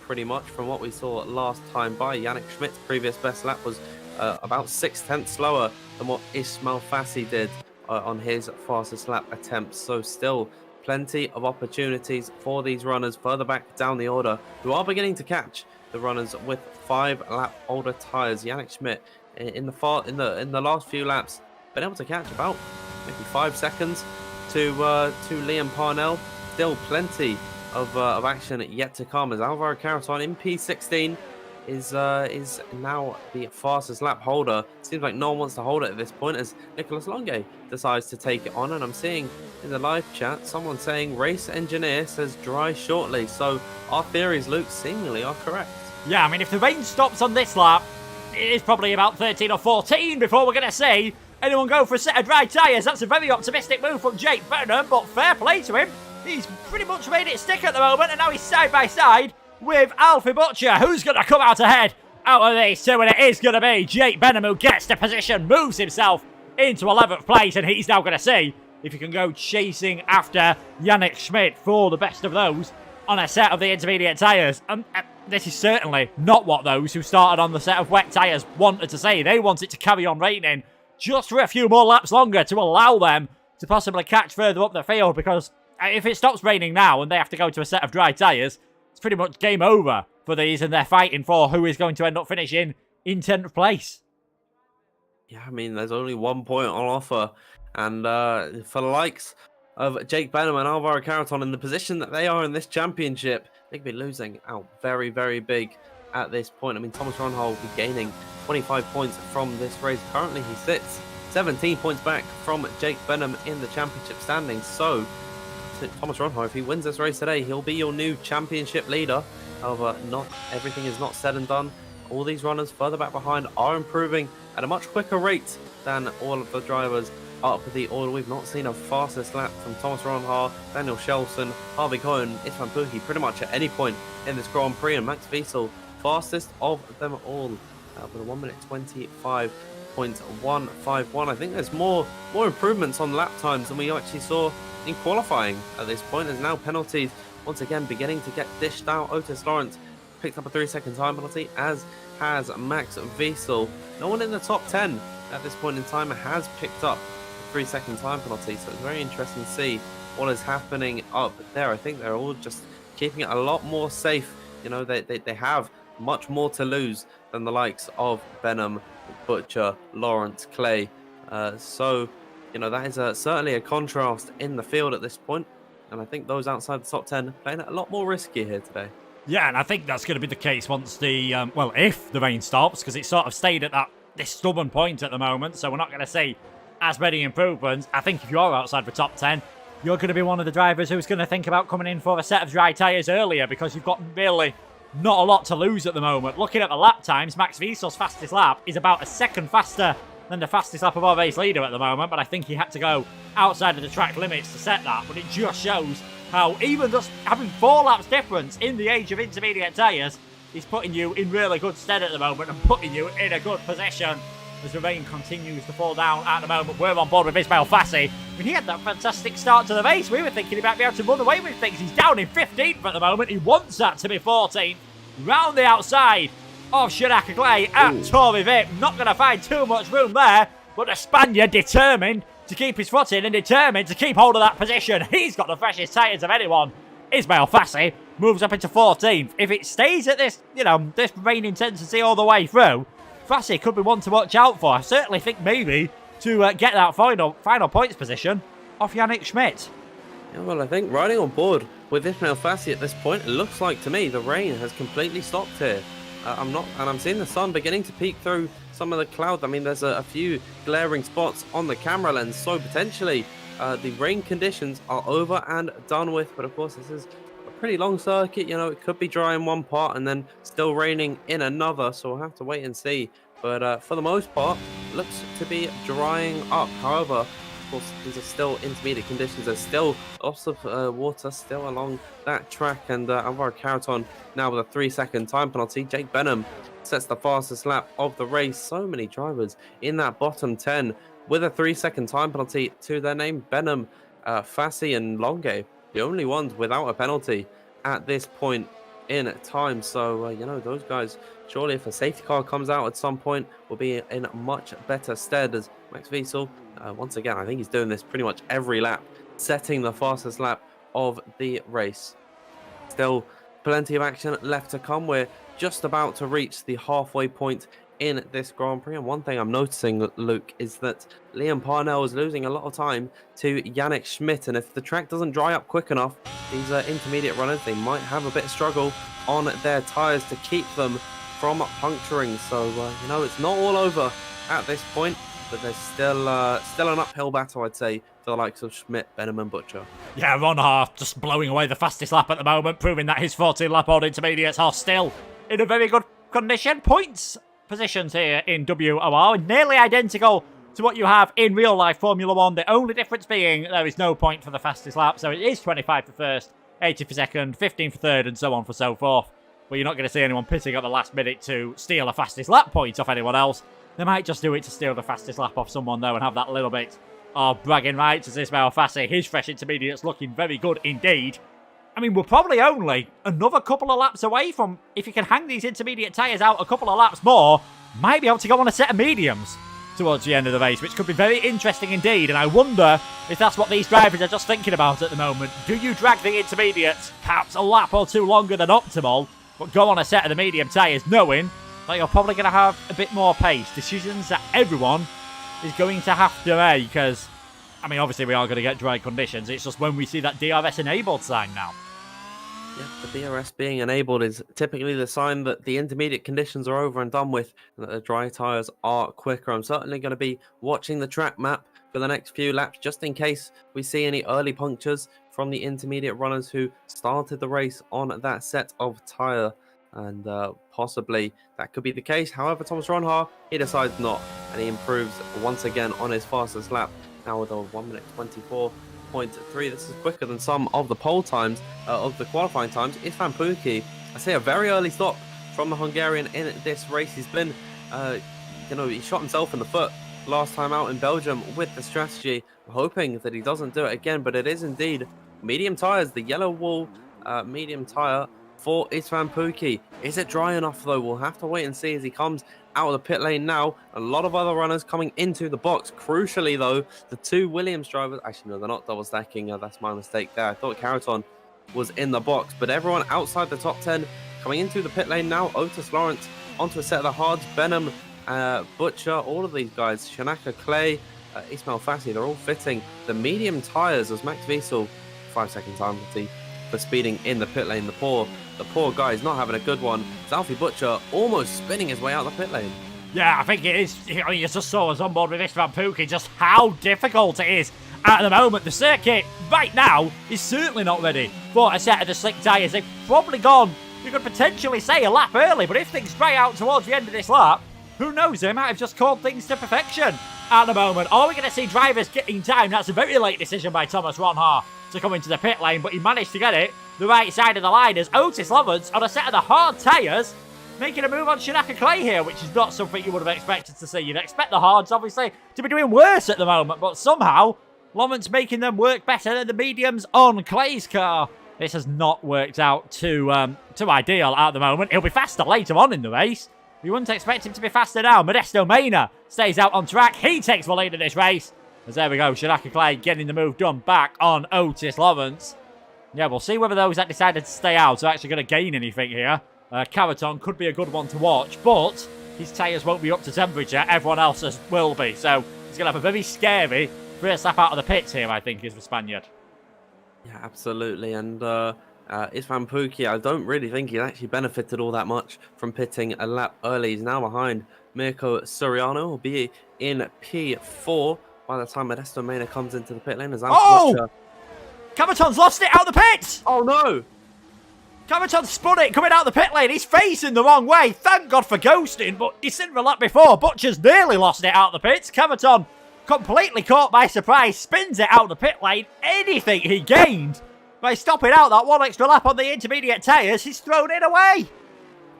pretty much, from what we saw last time by. Yannick Schmidt's previous best lap was about 6/10 slower than what Ismail Fassi did on his fastest lap attempts. So still plenty of opportunities for these runners further back down the order, who are beginning to catch the runners with 5 lap older tyres. Yannick Schmidt in the last few laps been able to catch about maybe 5 seconds to Liam Parnell. Still plenty of action yet to come as Alvaro Caraton in P16 is now the fastest lap holder. Seems like no one wants to hold it at this point as Nicolas Longe decides to take it on, and I'm seeing in the live chat someone saying race engineer says dry shortly, so our theories, Luke, seemingly are correct. Yeah, I mean, if the rain stops on this lap, it is probably about 13 or 14 before we're going to see anyone go for a set of dry tyres. That's a very optimistic move from Jake Burnham, but fair play to him. He's pretty much made it stick at the moment, and now he's side by side with Alfie Butcher. Who's going to come out ahead out of these two? And it is going to be Jake Benham who gets the position, moves himself into 11th place, and he's now going to see if he can go chasing after Yannick Schmidt for the best of those on a set of the intermediate tyres. This is certainly not what those who started on the set of wet tyres wanted to say. They wanted to carry on raining just for a few more laps longer to allow them to possibly catch further up the field, because if it stops raining now and they have to go to a set of dry tyres, it's pretty much game over for these, and they're fighting for who is going to end up finishing in 10th place. Yeah, I mean, there's only 1 point on offer, and for the likes of Jake Benham and Alvaro Caraton in the position that they are in this championship, they could be losing out very, very big at this point. I mean, Thomas Ronhol will be gaining 25 points from this race. Currently, he sits 17 points back from Jake Benham in the championship standings. So, Thomas Ronhol, if he wins this race today, he'll be your new championship leader. However, not everything is not said and done. All these runners further back behind are improving at a much quicker rate than all of the drivers up the order. We've not seen a fastest lap from Thomas Ronhol, Daniel Shelson, Harvey Cohen, Istvan Pukki pretty much at any point in this Grand Prix, and Max Wiesel, fastest of them all, with a 1 minute 25.151. I think there's more improvements on lap times than we actually saw in qualifying at this point. There's now penalties once again beginning to get dished out. Otis Lawrence picked up a 3-second time penalty, as has Max Wiesel. No one in the top 10 at this point in time has picked up a 3-second time penalty, so it's very interesting to see what is happening up there. I think they're all just keeping it a lot more safe. You know, they have much more to lose than the likes of Benham, Butcher, Lawrence, Clay. So, you know, that is certainly a contrast in the field at this point. And I think those outside the top 10 playing it a lot more risky here today. Yeah, and I think that's going to be the case once the, if the rain stops, because it's sort of stayed at this stubborn point at the moment, so we're not going to see as many improvements. I think if you're outside the top 10, you're going to be one of the drivers who's going to think about coming in for a set of dry tyres earlier, because you've got really not a lot to lose at the moment. Looking at the lap times, Max Wiesel's fastest lap is about a second faster than the fastest lap of our race leader at the moment, but I think he had to go outside of the track limits to set that. But it just shows how even just having 4 laps difference in the age of intermediate tyres is putting you in really good stead at the moment and putting you in a good position as the rain continues to fall down at the moment. We're on board with Ismail Fassi. I mean, he had that fantastic start to the race. We were thinking he might be able to run away with things. He's down in 15th at the moment. He wants that to be 14th. Round the outside of Shanaka Clay at Tory Vip. Not going to find too much room there, but the Spaniard determined to keep his foot in and determined to keep hold of that position. He's got the freshest tyres of anyone. Ismail Fassi moves up into 14th. If it stays at this, this rain intensity all the way through, Fassi could be one to watch out for. I certainly think maybe to get that final points position off Yannick Schmidt. Yeah, well, I think riding on board with Ismail Fassi at this point, it looks like to me the rain has completely stopped here. I'm seeing the sun beginning to peek through some of the cloud. I mean, there's a few glaring spots on the camera lens, so potentially the rain conditions are over and done with. But of course, this is a pretty long circuit. It could be dry in one part and then still raining in another, so we'll have to wait and see. But for the most part, looks to be drying up. However, of course, these are still intermediate conditions. There's still lots of water still along that track, and Alvaro Caraton now with a 3-second time penalty. Jake Benham sets the fastest lap of the race. So many drivers in that bottom 10 with a 3-second time penalty to their name. Benham, Fassi and Longe, the only ones without a penalty at this point in time. So, those guys, surely if a safety car comes out at some point, will be in much better stead. As Max Wiesel, once again, I think he's doing this pretty much every lap, setting the fastest lap of the race. Still plenty of action left to come. We're just about to reach the halfway point in this Grand Prix. And one thing I'm noticing, Luke, is that Liam Parnell is losing a lot of time to Yannick Schmidt. And if the track doesn't dry up quick enough, these intermediate runners, they might have a bit of struggle on their tyres to keep them from puncturing. So, you know, it's not all over at this point, but there's still an uphill battle, I'd say, for the likes of Schmidt, Benham and Butcher. Yeah, Ron Hart just blowing away the fastest lap at the moment, proving that his 14-lap old intermediates are still in a very good condition. Points positions here in WOR, nearly identical to what you have in real-life Formula 1. The only difference being there is no point for the fastest lap, so it is 25 for first, 80 for second, 15 for third, and so on for so forth. But you're not going to see anyone pitting at the last minute to steal a fastest lap point off anyone else. They might just do it to steal the fastest lap off someone, though, and have that little bit of bragging rights, as Ismail Fassi, his fresh intermediates looking very good indeed. I mean, we're probably only another couple of laps away from, if you can hang these intermediate tyres out a couple of laps more, might be able to go on a set of mediums towards the end of the race, which could be very interesting indeed. And I wonder if that's what these drivers are just thinking about at the moment. Do you drag the intermediates perhaps a lap or two longer than optimal, but go on a set of the medium tyres, knowing that you're probably going to have a bit more pace? Decisions that everyone is going to have to make, because, I mean, obviously we are going to get dry conditions. It's just when we see that DRS enabled sign now. Yeah, the DRS being enabled is typically the sign that the intermediate conditions are over and done with, and that the dry tyres are quicker. I'm certainly going to be watching the track map for the next few laps, just in case we see any early punctures from the intermediate runners who started the race on that set of tyre. And possibly that could be the case. However, Thomas Ronhaar, he decides not, and he improves once again on his fastest lap, now with a 1 minute 24.3. This is quicker than some of the pole times, of the qualifying times. Istvan Pukki, I say a very early stop from the Hungarian in this race. He's been, he shot himself in the foot last time out in Belgium with the strategy, hoping that he doesn't do it again, but it is indeed medium tyres, the yellow wall medium tyre for Istvan Pukki. Is it dry enough though? We'll have to wait and see as he comes out of the pit lane now. A lot of other runners coming into the box. Crucially though, the two Williams drivers, actually no, they're not double stacking, that's my mistake there. I thought Caraton was in the box, but everyone outside the top 10 coming into the pit lane now. Otis Lawrence onto a set of the hards, Benham, Butcher, all of these guys, Shanaka Clay, Ismail Fassi, they're all fitting the medium tyres as Max Wiesel, 5-second time penalty for speeding in the pit lane. The poor guy is not having a good one. Alfie Butcher almost spinning his way out the pit lane. Yeah, I think it is. I mean, you just saw us on board with Istvan Pukki just how difficult it is at the moment. The circuit right now is certainly not ready for a set of the slick tyres. They've probably gone, you could potentially say, a lap early, but if things dry out towards the end of this lap, who knows, they might have just called things to perfection at the moment. Are we going to see drivers getting time? That's a very late decision by Thomas Ronhaar to come into the pit lane, but he managed to get it the right side of the line as Otis Lawrence on a set of the hard tyres, making a move on Shanaka Clay here, which is not something you would have expected to see. You'd expect the hards, obviously, to be doing worse at the moment, but somehow Lawrence making them work better than the mediums on Clay's car. This has not worked out too ideal at the moment. He'll be faster later on in the race. You wouldn't expect him to be faster now. Modesto Mena stays out on track. He takes the lead in this race. As there we go, Shanaka Clay getting the move done back on Otis Lawrence. Yeah, we'll see whether those that decided to stay out are actually going to gain anything here. Caraton could be a good one to watch, but his tyres won't be up to temperature. Everyone else's will be. So he's going to have a very scary first lap out of the pits here, I think, is the Spaniard. Yeah, absolutely. And Istvan Pukki, I don't really think he's actually benefited all that much from pitting a lap early. He's now behind Mirko Soriano. Will be in P4 by the time Modesto Mena comes into the pit lane. As Caraton's lost it out the pits! Oh no! Caraton spun it coming out the pit lane. He's facing the wrong way. Thank God for ghosting, but he's seen the lap before. Butcher's nearly lost it out the pits. Caraton completely caught by surprise, spins it out the pit lane. Anything he gained by stopping out that one extra lap on the intermediate tyres, he's thrown it away.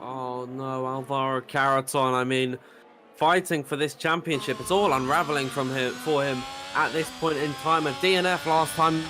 Oh no, Alvaro Caraton. I mean, fighting for this championship, it's all unraveling for him at this point in time. A DNF last time,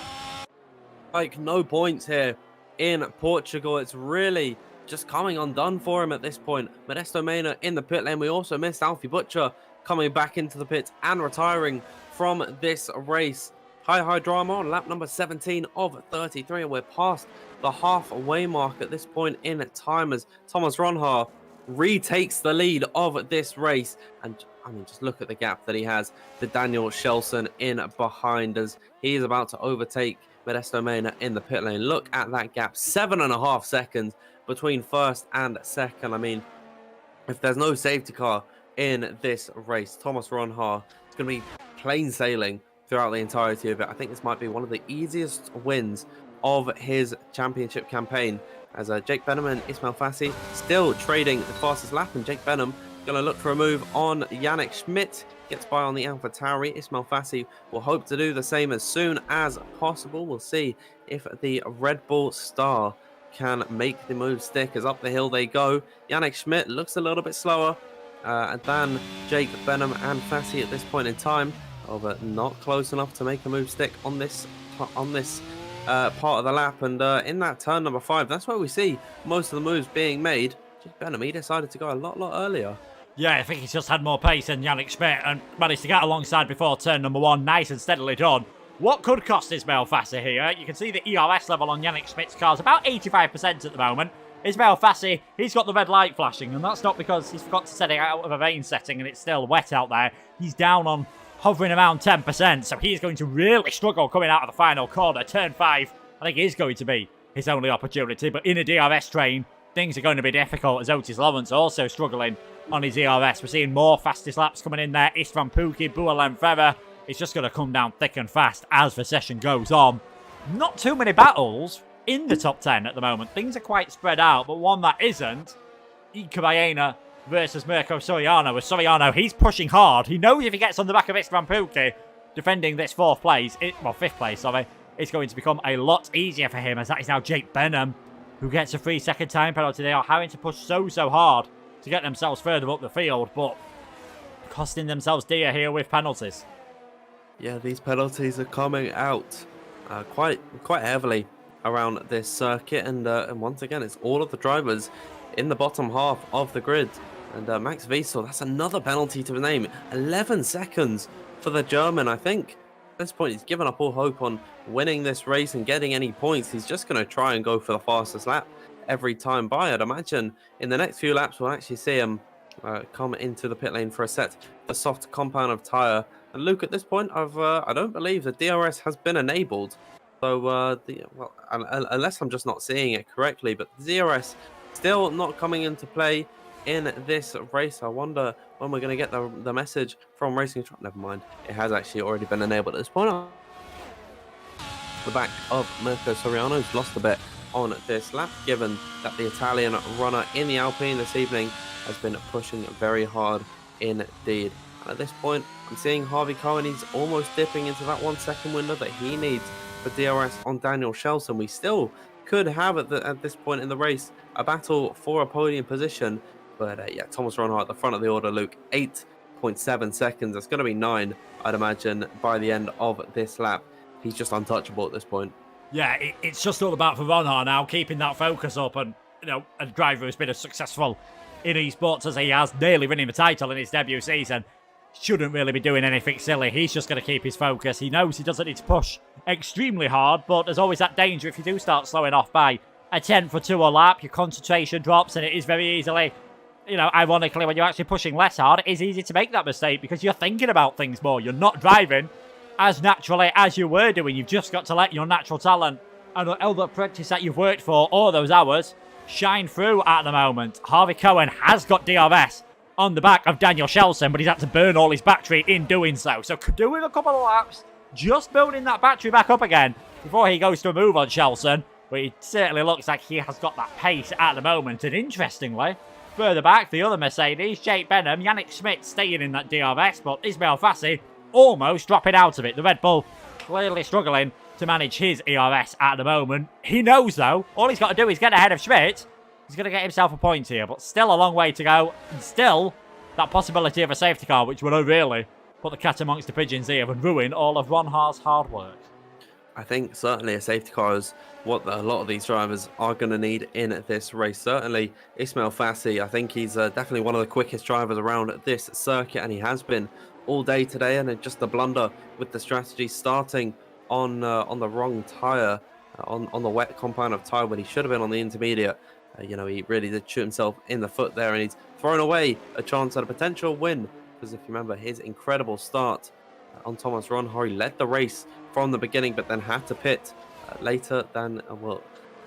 like no points here in Portugal. It's really just coming undone for him at this point. Modesto Mena in the pit lane. We also missed Alfie Butcher coming back into the pits and retiring from this race. High drama on lap number 17 of 33, and we're past the halfway mark at this point in time as Thomas Ronhaar retakes the lead of this race. And I mean, just look at the gap that he has to Daniel Shelson in behind as he is about to overtake Modesto Mena in the pit lane. Look at that gap, 7.5 seconds between first and second. I mean, if there's no safety car in this race, Thomas Ronhaar is going to be plain sailing throughout the entirety of it. I think this might be one of the easiest wins of his championship campaign, as Jake Benham and Ismail Fassi still trading the fastest lap, and Jake Benham going to look for a move on Yannick Schmidt. Gets by on the Alpha Tauri. Ismail Fassi will hope to do the same as soon as possible. We'll see if the Red Bull star can make the move stick as up the hill they go. Yannick Schmidt looks a little bit slower than Jake Benham and Fassi at this point in time, but not close enough to make a move stick on this part of the lap. And in that turn number 5, that's where we see most of the moves being made. Jake Benham, he decided to go a lot earlier. Yeah, I think he's just had more pace than Yannick Schmidt and managed to get alongside before turn number 1. Nice and steadily done. What could cost Ismail Fassi here? You can see the ERS level on Yannick Schmidt's car is about 85% at the moment. Ismail Fassi, he's got the red light flashing, and that's not because he's forgot to set it out of a rain setting and it's still wet out there. He's down on hovering around 10%, so he's going to really struggle coming out of the final corner. Turn 5, I think, is going to be his only opportunity, but in a DRS train, things are going to be difficult, as Otis Lawrence also struggling on his ERS. We're seeing more fastest laps coming in there. Istvan Pukki, Bualem Ferrer. It's just going to come down thick and fast as the session goes on. Not too many battles in the top 10 at the moment. Things are quite spread out, but one that isn't, Ika Baena versus Mirko Soriano. With Soriano, he's pushing hard. He knows if he gets on the back of Istvan Pukki, defending this fifth place, it's going to become a lot easier for him, as that is now Jake Benham, who gets a 3-second time penalty. They are having to push so hard to get themselves further up the field, but costing themselves dear here with penalties. Yeah, these penalties are coming out quite heavily around this circuit, and once again, it's all of the drivers in the bottom half of the grid. And Max Wiesel, that's another penalty to the name. 11 seconds for the German. I think at this point he's given up all hope on winning this race and getting any points. He's just going to try and go for the fastest lap every time by. I'd imagine in the next few laps we'll actually see him come into the pit lane for a soft compound of tyre. And Luke, at this point, I don't believe the DRS has been enabled. So, unless I'm just not seeing it correctly, but the DRS still not coming into play in this race. I wonder when we're going to get the message from Racing Truck. Never mind, it has actually already been enabled at this point. The back of Mirko Soriano, who's lost a bit on this lap, given that the Italian runner in the Alpine this evening has been pushing very hard indeed. And at this point, I'm seeing Harvey Cohen. He's almost dipping into that 1 second window that he needs for DRS on Daniel Shelson. We still could have at this point in the race a battle for a podium position, but yeah, Thomas Ronhaar at the front of the order. Luke, 8.7 seconds. That's going to be 9, I'd imagine, by the end of this lap. He's just untouchable at this point. Yeah, it's just all about for Ronhaar now, keeping that focus up, and a driver who's been as successful in esports as he has, nearly winning the title in his debut season, shouldn't really be doing anything silly. He's just going to keep his focus. He knows he doesn't need to push extremely hard, but there's always that danger if you do start slowing off by a 10th or 2 a lap, your concentration drops, and it is very easily, ironically, when you're actually pushing less hard, it is easy to make that mistake because you're thinking about things more. You're not driving as naturally as you were doing. You've just got to let your natural talent and all the practice that you've worked for all those hours shine through at the moment. Harvey Cohen has got DRS on the back of Daniel Shelson, but he's had to burn all his battery in doing so. So could do with a couple of laps, just building that battery back up again before he goes to a move on Shelson. But it certainly looks like he has got that pace at the moment. And interestingly, further back, the other Mercedes, Jake Benham, Yannick Schmidt staying in that DRS, but Ismail Fassi almost dropping out of it. The Red Bull clearly struggling to manage his ERS at the moment. He knows, though, all he's got to do is get ahead of Schmidt. He's going to get himself a point here, but still a long way to go. And still, that possibility of a safety car, which would really put the cat amongst the pigeons here and ruin all of Ronhaar's hard work. I think certainly a safety car is what a lot of these drivers are going to need in this race. Certainly, Ismail Fassi, I think he's definitely one of the quickest drivers around this circuit, and he has been all day today. And it's just a blunder with the strategy, starting on the wrong tyre, on the wet compound of tyre when he should have been on the intermediate. He really did shoot himself in the foot there, and he's thrown away a chance at a potential win. Because if you remember his incredible start on Thomas Ron, he led the race from the beginning, but then had to pit later than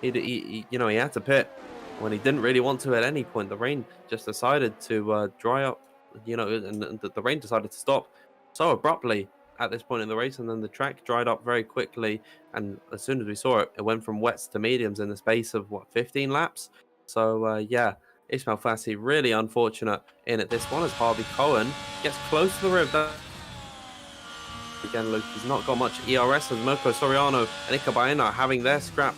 he had to pit when he didn't really want to at any point. The rain just decided to dry up, and the rain decided to stop so abruptly at this point in the race, and then the track dried up very quickly. And as soon as we saw it, it went from wets to mediums in the space of 15 laps. So yeah, Ismail Fassi really unfortunate in it. This one as Harvey Cohen gets close to the rim. Again, Luke, he's not got much ERS as Mirko Soriano and Iker Baena having their scrap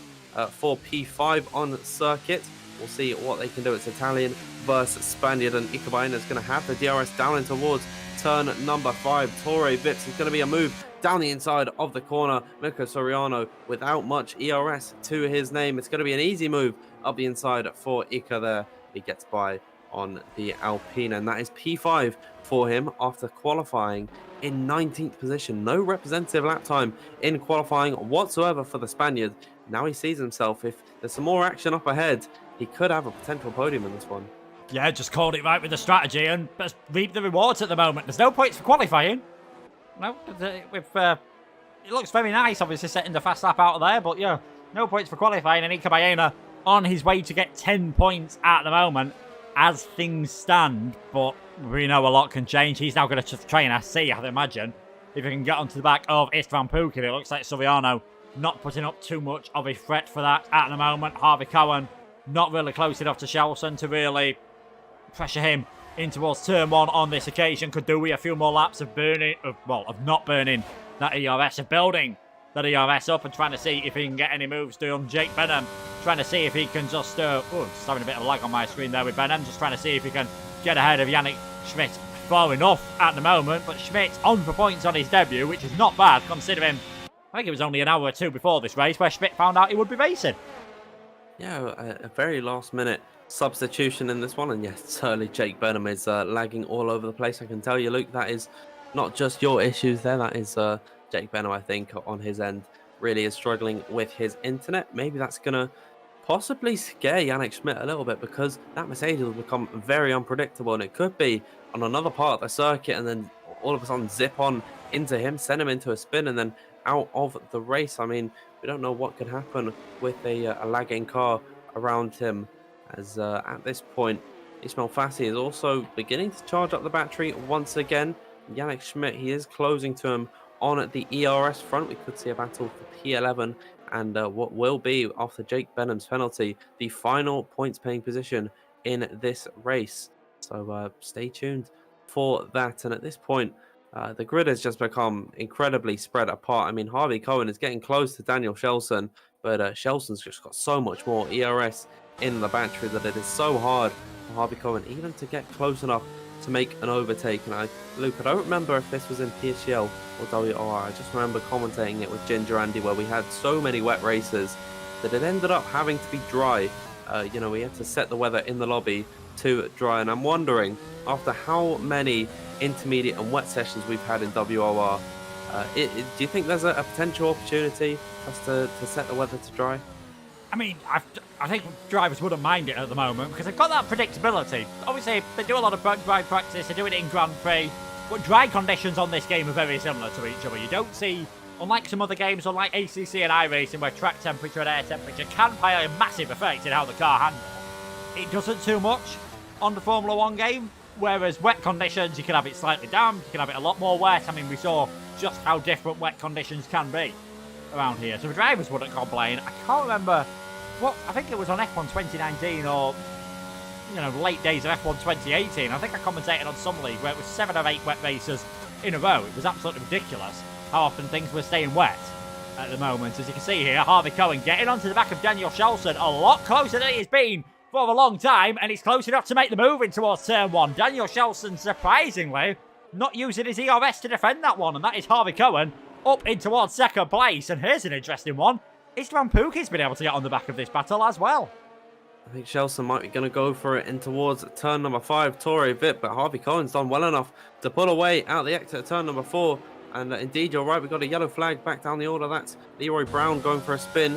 for P5 on circuit. We'll see what they can do. It's Italian versus Spaniard, and Iker Baena is going to have the DRS down in towards turn number 5. Torre Vips is going to be a move down the inside of the corner. Mirko Soriano without much ERS to his name. It's going to be an easy move up the inside for Iker there. He gets by on the Alpine, and that is P5 for him after qualifying in 19th position. No representative lap time in qualifying whatsoever for the Spaniard. Now he sees himself, if there's some more action up ahead, he could have a potential podium in this one. Yeah, just called it right with the strategy and let's reap the rewards at the moment. There's no points for qualifying. No, it looks very nice, obviously, setting the fast lap out of there, but yeah, no points for qualifying, and Iker Baena on his way to get 10 points at the moment as things stand, but we know a lot can change. He's now going to try and see, I'd imagine, if he can get onto the back of Istvan Pukki. It looks like Soriano not putting up too much of a threat for that at the moment. Harvey Cohen not really close enough to Shelson to really pressure him in towards turn 1 on this occasion. Could do with a few more laps of not burning that ERS, of building that ERS up and trying to see if he can get any moves done. Jake Benham trying to see if he can just having a bit of lag on my screen there with Benham, just trying to see if he can get ahead of Yannick Schmidt far enough at the moment. But Schmidt's on for points on his debut, which is not bad considering I think it was only an hour or two before this race where Schmidt found out he would be racing. Yeah, a very last minute substitution in this one, and yes, certainly Jake Burnham is lagging all over the place. I can tell you, Luke, that is not just your issues there, that is Jake Burnham, I think, on his end, really is struggling with his internet. Maybe that's going to possibly scare Yannick Schmidt a little bit, because that Mercedes will become very unpredictable, and it could be on another part of the circuit and then all of a sudden zip on into him, send him into a spin, and then out of the race. I mean, we don't know what could happen with a lagging car around him, as at this point Ismail Fassi is also beginning to charge up the battery once again. Yannick Schmidt, he is closing to him on the ERS front. We could see a battle for P11 and what will be, after Jake Benham's penalty, the final points paying position in this race. So stay tuned for that. And at this point, the grid has just become incredibly spread apart. I mean, Harvey Cohen is getting close to Daniel Shelson, but Shelson's just got so much more ERS in the battery that it is so hard for Harvey Cohen even to get close enough to make an overtake. And Luke, I don't remember if this was in PSGL or WOR. I just remember commentating it with Ginger Andy, where we had so many wet races that it ended up having to be dry. We had to set the weather in the lobby to dry. And I'm wondering, after how many intermediate and wet sessions we've had in WOR, do you think there's a potential opportunity for us to set the weather to dry? I mean, I think drivers wouldn't mind it at the moment because they've got that predictability. Obviously, they do a lot of dry practice, they do it in Grand Prix, but dry conditions on this game are very similar to each other. You don't see, unlike some other games, unlike ACC and iRacing, where track temperature and air temperature can play a massive effect in how the car handles. It doesn't too much on the Formula 1 game, whereas wet conditions, you can have it slightly damp, you can have it a lot more wet. I mean, we saw just how different wet conditions can be around here. So the drivers wouldn't complain. I can't remember I think it was on F1 2019 or, late days of F1 2018. I think I commentated on some league where it was 7 or 8 wet races in a row. It was absolutely ridiculous how often things were staying wet at the moment. As you can see here, Harvey Cohen getting onto the back of Daniel Shelson a lot closer than he's been for a long time, and he's close enough to make the move in towards turn 1. Daniel Shelson, surprisingly, not using his ERS to defend that one, and that is Harvey Cohen up in towards second place. And here's an interesting one. Istvan Pukki's been able to get on the back of this battle as well. I think Shelson might be going to go for it in towards turn number 5, Torre Vip, but Harvey Cohen's done well enough to pull away out the exit at turn number 4. And indeed, you're right, we've got a yellow flag back down the order. That's Leroy Brown going for a spin.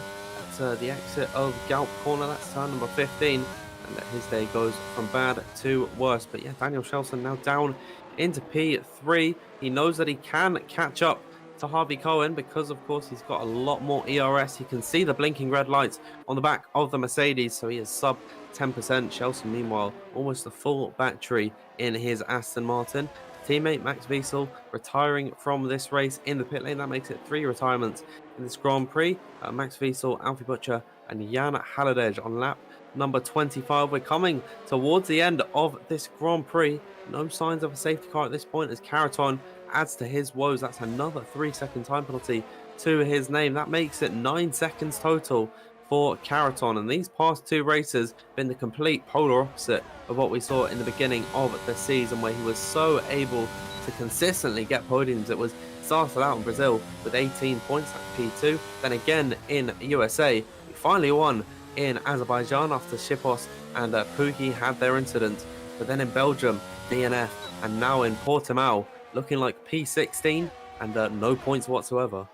the exit of Galp corner. That's turn number 15. And his day goes from bad to worse. But yeah, Daniel Shelson now down into P3. He knows that he can catch up to Harvey Cohen because, of course, he's got a lot more ERS. He can see the blinking red lights on the back of the Mercedes, so he is sub 10%. Shelson, meanwhile, almost a full battery in his Aston Martin. Teammate Max Wiesel retiring from this race in the pit lane. That makes it 3 retirements in this Grand Prix. Max Wiesel, Alfie Butcher, and Jan Haladej on lap number 25. We're coming towards the end of this Grand Prix. No signs of a safety car at this point as Caraton adds to his woes. That's another 3-second time penalty to his name. That makes it 9 seconds total for Caraton. And these past 2 races have been the complete polar opposite of what we saw in the beginning of the season, where he was so able to consistently get podiums. It was started out in Brazil with 18 points at P2. Then again in USA, he finally won in Azerbaijan after Shipos and Pookie had their incident. But then in Belgium, DNF, and now in Portimao, looking like P16 and no points whatsoever.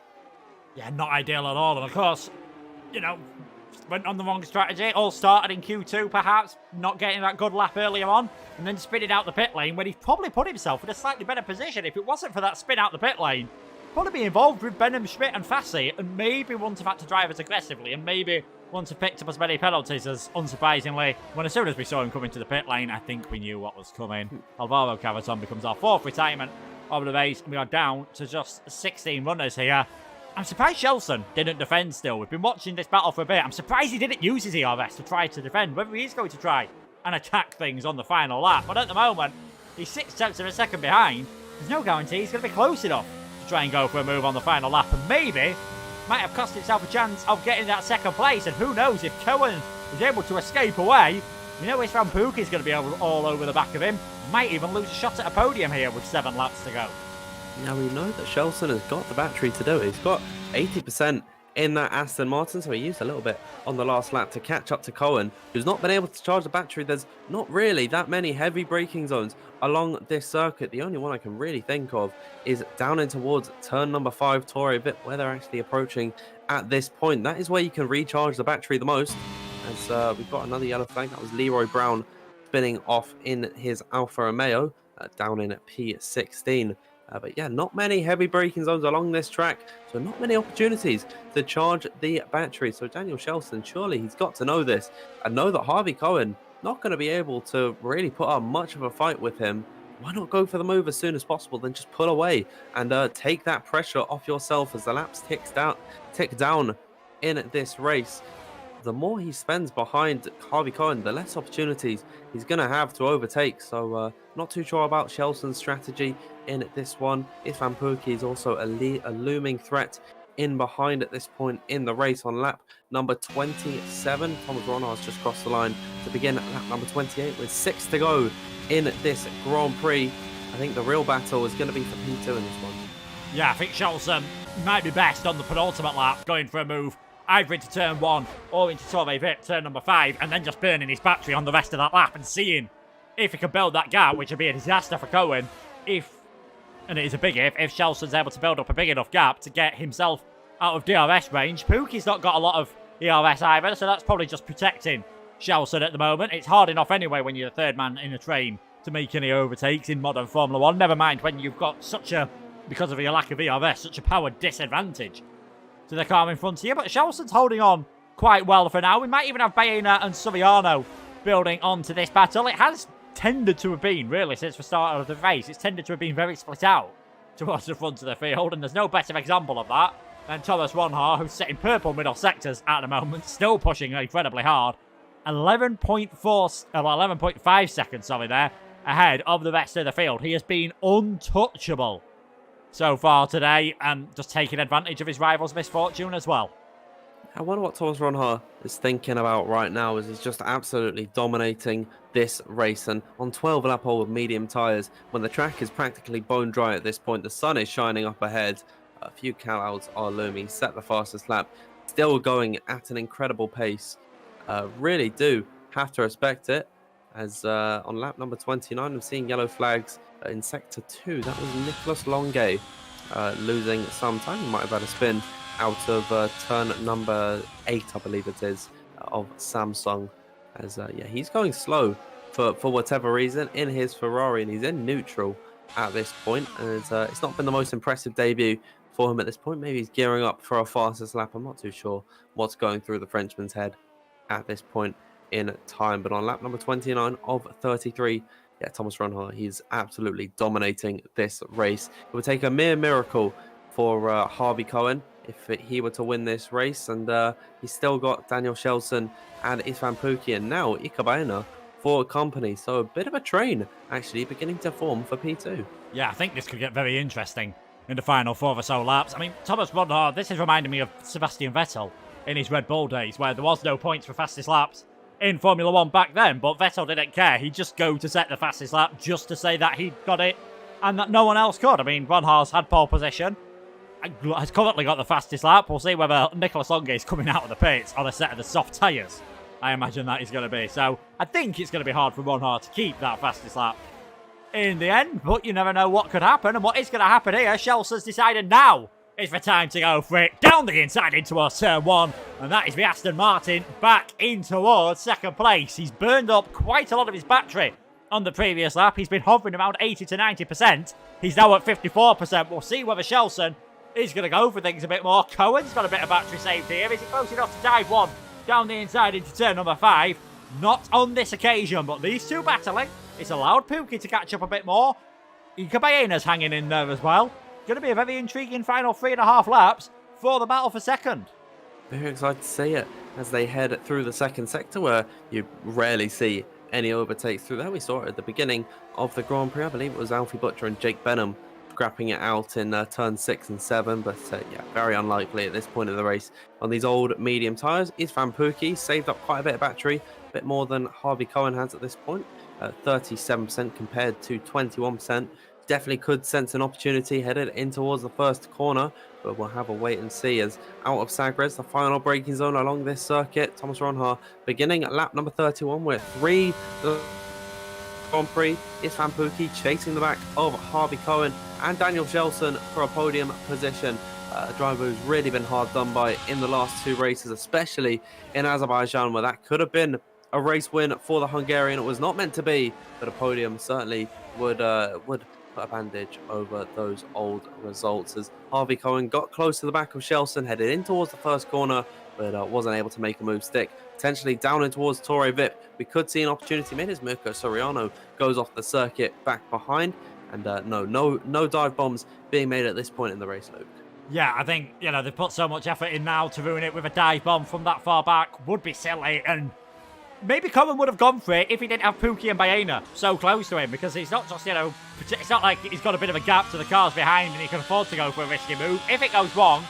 Yeah, not ideal at all. And of course, you know, went on the wrong strategy. All started in Q2, perhaps, not getting that good lap earlier on, and then spinning out the pit lane when he probably put himself in a slightly better position. If it wasn't for that spin out the pit lane, probably be involved with Benham, Schmidt and Fassi, and maybe wouldn't have had to drive as aggressively, and maybe wouldn't have picked up as many penalties as, unsurprisingly, when as soon as we saw him coming to the pit lane, I think we knew what was coming. Alvaro Cavaton becomes our 4th retirement of the race, and we are down to just 16 runners here. I'm surprised Shelson didn't defend still. We've been watching this battle for a bit. I'm surprised he didn't use his ERS to try to defend, whether he is going to try and attack things on the final lap. But at the moment, he's 6/10 of a second behind. There's no guarantee he's going to be close enough to try and go for a move on the final lap, and maybe might have cost himself a chance of getting that 2nd place. And who knows, if Cohen is able to escape away, you know his friend Pookie is going to be all over the back of him. Might even lose a shot at a podium here with 7 laps to go. Now we know that Shelson has got the battery to do it. He's got 80% in that Aston Martin, so he used a little bit on the last lap to catch up to Cohen, who's not been able to charge the battery. There's not really that many heavy braking zones along this circuit. The only one I can really think of is down in towards turn number 5, Torre, bit where they're actually approaching at this point. That is where you can recharge the battery the most, as we've got another yellow flag. That was Leroy Brown spinning off in his Alfa Romeo down in P16. But yeah, not many heavy braking zones along this track, so not many opportunities to charge the battery. So Daniel Shelson, surely he's got to know this and know that Harvey Cohen not going to be able to really put up much of a fight with him. Why not go for the move as soon as possible, then just pull away and take that pressure off yourself as the laps tick down in this race. The more he spends behind Harvey Cohen, the less opportunities he's going to have to overtake. So not too sure about Shelson's strategy in this one. Ifan Pookie is also a looming threat in behind at this point in the race on lap number 27. Thomas Ronard's just crossed the line to begin at lap number 28 with 6 to go in this Grand Prix. I think the real battle is going to be for P2 in this one. Yeah, I think Shelson might be best on the penultimate lap, going for a move either into turn 1 or into Torre Vip, turn number 5, and then just burning his battery on the rest of that lap and seeing if he can build that gap, which would be a disaster for Cohen, and it is a big if Shelson's able to build up a big enough gap to get himself out of DRS range. Pookie's not got a lot of ERS either, so that's probably just protecting Shelson at the moment. It's hard enough anyway when you're the 3rd man in a train to make any overtakes in modern Formula 1, never mind when you've got because of your lack of ERS, such a power disadvantage to the car in front of you. But Shelson's holding on quite well for now. We might even have Baena and Soriano building onto this battle. It has tended to have been, really, since the start of the race, it's tended to have been very split out towards the front of the field, and there's no better example of that than Thomas Ronhar, who's sitting purple middle sectors at the moment, still pushing incredibly hard. 11.5 seconds, ahead of the rest of the field. He has been untouchable so far today, and just taking advantage of his rival's misfortune as well. I wonder what Thomas Ronhar is thinking about right now, as he's just absolutely dominating this race. And on 12 lap hole with medium tyres, when the track is practically bone dry at this point, the sun is shining up ahead, a few clouds are looming, set the fastest lap, still going at an incredible pace. Really do have to respect it, as on lap number 29, I'm seeing yellow flags in sector 2. That was Nicholas Longue losing some time. He might have had a spin out of turn number 8, I believe it is, of Samsung. As yeah, he's going slow for whatever reason in his Ferrari, and he's in neutral at this point. And it's not been the most impressive debut for him at this point. Maybe he's gearing up for a fastest lap. I'm not too sure what's going through the Frenchman's head at this point in time. But on lap number 29 of 33, yeah, Thomas Ronhaar, he's absolutely dominating this race. It would take a mere miracle for Harvey Cohen if he were to win this race. And he's still got Daniel Shelton and Isfan Pookie, and now Ikabaina for company. So a bit of a train actually beginning to form for P2. Yeah, I think this could get very interesting in the final 4 or so laps. I mean, Thomas Ronhaar, this is reminding me of Sebastian Vettel in his Red Bull days, where there was no points for fastest laps in Formula 1 back then, but Vettel didn't care. He'd just go to set the fastest lap just to say that he'd got it and that no one else could. I mean, Ronhaar's had pole position, has currently got the fastest lap. We'll see whether Nicolas Longue is coming out of the pits on a set of the soft tyres. I imagine that is going to be. So I think it's going to be hard for Ronhaar to keep that fastest lap in the end, but you never know what could happen. And what is going to happen here, Chelsea's decided now is the time to go for it. Down the inside in towards turn 1, and that is the Aston Martin back in towards second place. He's burned up quite a lot of his battery on the previous lap. He's been hovering around 80 to 90%. He's now at 54%. We'll see whether Shelton is going to go for things a bit more. Cohen's got a bit of battery saved here. Is he close enough to dive 1 down the inside into turn number 5? Not on this occasion, but these two battling. It's allowed Pookie to catch up a bit more. Ikabayena's hanging in there as well. Going to be a very intriguing final 3.5 laps for the battle for second. Very excited to see it as they head through the second sector, where you rarely see any overtakes through there. We saw it at the beginning of the Grand Prix. I believe it was Alfie Butcher and Jake Benham scrapping it out in turn 6 and 7, but yeah, very unlikely at this point of the race on these old medium tyres. Isfan Pookie saved up quite a bit of battery, a bit more than Harvey Cohen has at this point, 37% compared to 21%. Definitely could sense an opportunity headed in towards the first corner, but we'll have a wait and see as out of Sagres, the final braking zone along this circuit. Thomas Ronhaar beginning at lap number 31 with 3 Grand Prix. Isfan Pookie chasing the back of Harvey Cohen and Daniel Shelton for a podium position. A driver who's really been hard done by in the last 2 races, especially in Azerbaijan, where that could have been a race win for the Hungarian. It was not meant to be, but a podium certainly would put a bandage over those old results, as Harvey Cohen got close to the back of Shelton, headed in towards the first corner, but wasn't able to make a move stick. Potentially down in towards Torre Vip, we could see an opportunity made as Mirko Soriano goes off the circuit back behind, and no dive bombs being made at this point in the race, Luke. Yeah, I think, you know, they've put so much effort in now to ruin it with a dive bomb from that far back would be silly, and maybe Cohen would have gone for it if he didn't have Pookie and Baena so close to him, because he's not just, you know, it's not like he's got a bit of a gap to the cars behind and he can afford to go for a risky move. If it goes wrong,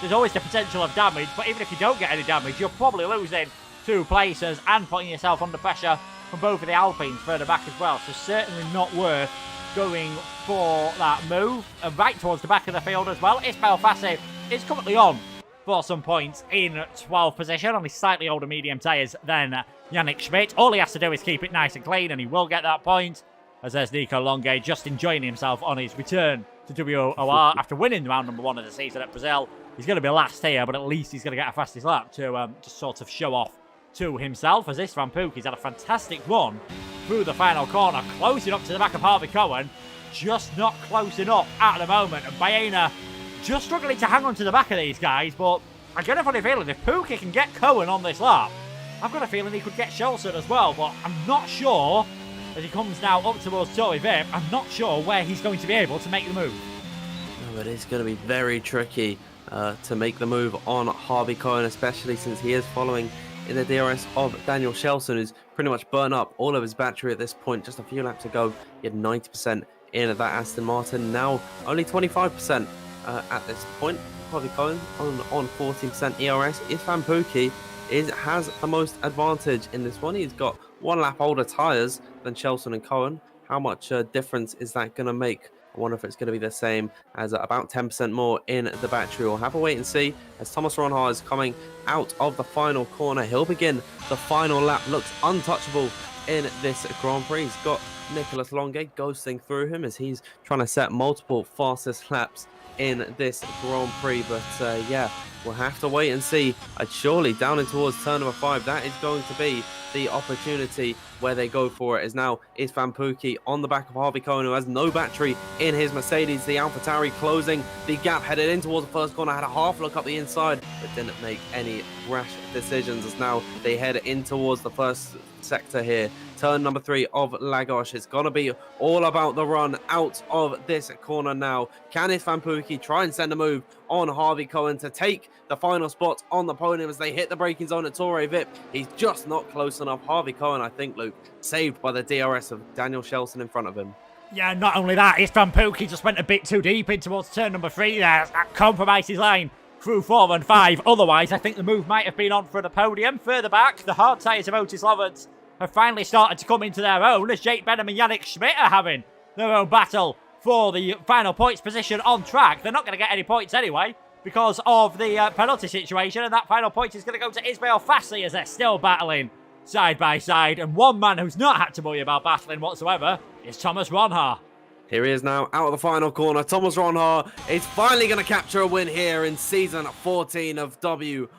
there's always the potential of damage, but even if you don't get any damage, you're probably losing 2 places and putting yourself under pressure from both of the Alpines further back as well. So certainly not worth going for that move. And right towards the back of the field as well, Ismail Fassi is currently on for some points in 12th position on his slightly older medium tyres than Yannick Schmidt. All he has to do is keep it nice and clean and he will get that point, as there's Nico Longue just enjoying himself on his return to WOR after winning round number 1 of the season at Brazil. He's going to be last here, but at least he's going to get a fastest lap to just sort of show off to himself, as Isfan Pookie's had a fantastic run through the final corner, closing up to the back of Harvey Cohen, just not close enough at the moment, and Baena just struggling to hang on to the back of these guys. But I get a funny feeling if Pookie can get Cohen on this lap, I've got a feeling he could get Shelton as well, but I'm not sure, as he comes now up towards Torre Vip, I'm not sure where he's going to be able to make the move. No, it is going to be very tricky to make the move on Harvey Cohen, especially since he is following in the DRS of Daniel Shelton, who's pretty much burnt up all of his battery at this point. Just a few laps ago, he had 90% in that Aston Martin, now only 25% at this point. Harvey Cohen on 14% ERS. Isfan Pookie has the most advantage in this one. He's got 1 lap older tyres than Shelton and Cohen. How much difference is that going to make? I wonder if it's going to be the same as about 10% more in the battery. We'll have a wait and see as Thomas Ronhaar is coming out of the final corner. He'll begin the final lap. Looks untouchable in this Grand Prix. He's got Nicolas Longue ghosting through him as he's trying to set multiple fastest laps in this Grand Prix. But yeah, we'll have to wait and see. Surely down in towards turn number 5, that is going to be the opportunity where they go for it. Is now Istvan Pukki on the back of Harvey Cohen, who has no battery in his Mercedes. The AlphaTauri closing the gap, headed in towards the first corner, had a half look up the inside, but didn't make any rash decisions, as now they head in towards the first sector here. Turn number 3 of Lagos. It's going to be all about the run out of this corner now. Can Istvan Pukki try and send a move on Harvey Cohen to take the final spot on the podium as they hit the braking zone at Torre Vip? He's just not close enough. Harvey Cohen, I think, Luke, saved by the DRS of Daniel Shelson in front of him. Yeah, not only that, Istvan Pukki just went a bit too deep in towards turn number 3 there. That compromised his line through 4 and 5. Otherwise, I think the move might have been on for the podium. Further back, the hard tyres of Otis Lovett's have finally started to come into their own, as Jake Benham and Yannick Schmidt are having their own battle for the final points position on track. They're not going to get any points anyway because of the penalty situation, and that final point is going to go to Ismail Fassi as they're still battling side by side. And one man who's not had to worry about battling whatsoever is Thomas Ronhaar. Here he is now out of the final corner. Thomas Ronhaar is finally going to capture a win here in season 14 of WOR.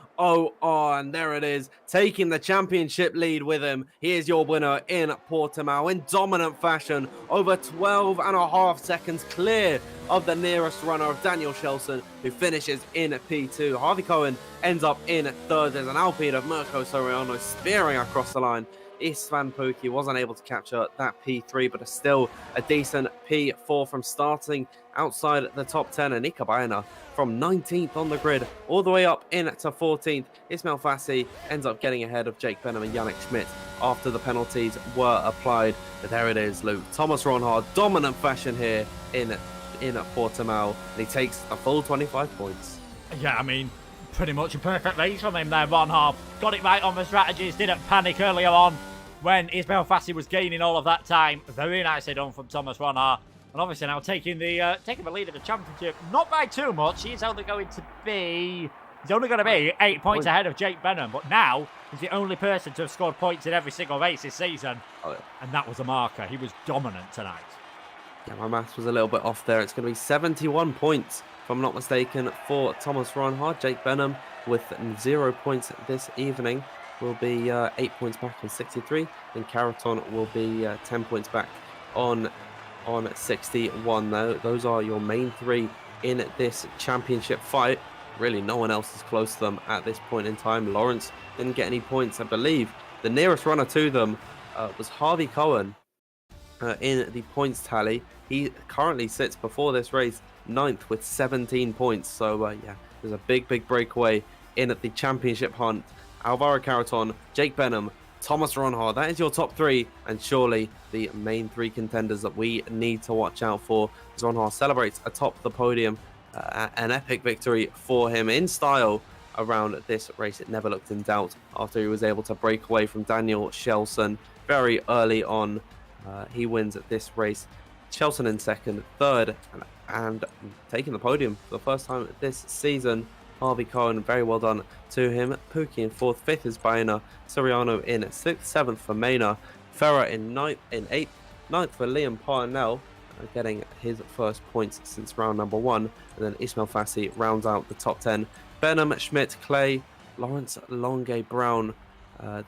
And there it is, taking the championship lead with him. He is your winner in Portimao in dominant fashion, over 12.5 seconds clear of the nearest runner of Daniel Shelson, who finishes in P2. Harvey Cohen ends up in 3rd. There's an Alpine of Mirko Soriano spearing across the line. Istvan Pukki wasn't able to capture that P3, but still a decent P4 from starting outside the top 10. And Nika Baena from 19th on the grid all the way up into 14th. Ismail Fassi ends up getting ahead of Jake Benham and Yannick Schmidt after the penalties were applied. But there it is, Luke. Thomas Ronhaar, dominant fashion here in Portimao. And he takes the full 25 points. Yeah, I mean, pretty much a perfect race from him there, Ronhaar. Got it right on the strategies, didn't panic earlier on when Ismail Fassi was gaining all of that time. Very nicely done from Thomas Ronhaar. And obviously now taking the lead of the championship, not by too much. He's only going to be 8 points ahead of Jake Benham. But now he's the only person to have scored points in every single race this season. And that was a marker. He was dominant tonight. Yeah, my maths was a little bit off there. It's going to be 71 points, if I'm not mistaken, for Thomas Ronhaar. Jake Benham with 0 points this evening will be 8 points back on 63. And Caraton will be 10 points back on 61. Those are your main 3 in this championship fight. Really, no one else is close to them at this point in time. Lawrence didn't get any points, I believe. The nearest runner to them was Harvey Cohen in the points tally. He currently sits before this race 9th with 17 points. So yeah, there's a big breakaway in the championship hunt. Alvaro Caraton, Jake Benham, Thomas Ronhaar, that is your top 3, and surely the main 3 contenders that we need to watch out for. As Ronhaar celebrates atop the podium, an epic victory for him in style around this race. It never looked in doubt after he was able to break away from Daniel Shelson very early on. He wins this race. Shelson in 2nd, 3rd, and taking the podium for the first time this season. Harvey Cohen, very well done to him. Pukki in 4th, 5th is Baena. Soriano in 6th, 7th for Mena. Ferrer in 8th, 9th for Liam Parnell, getting his first points since round number 1. And then Ismail Fassi rounds out the top 10. Benham, Schmidt, Clay, Lawrence, Longue, Brown,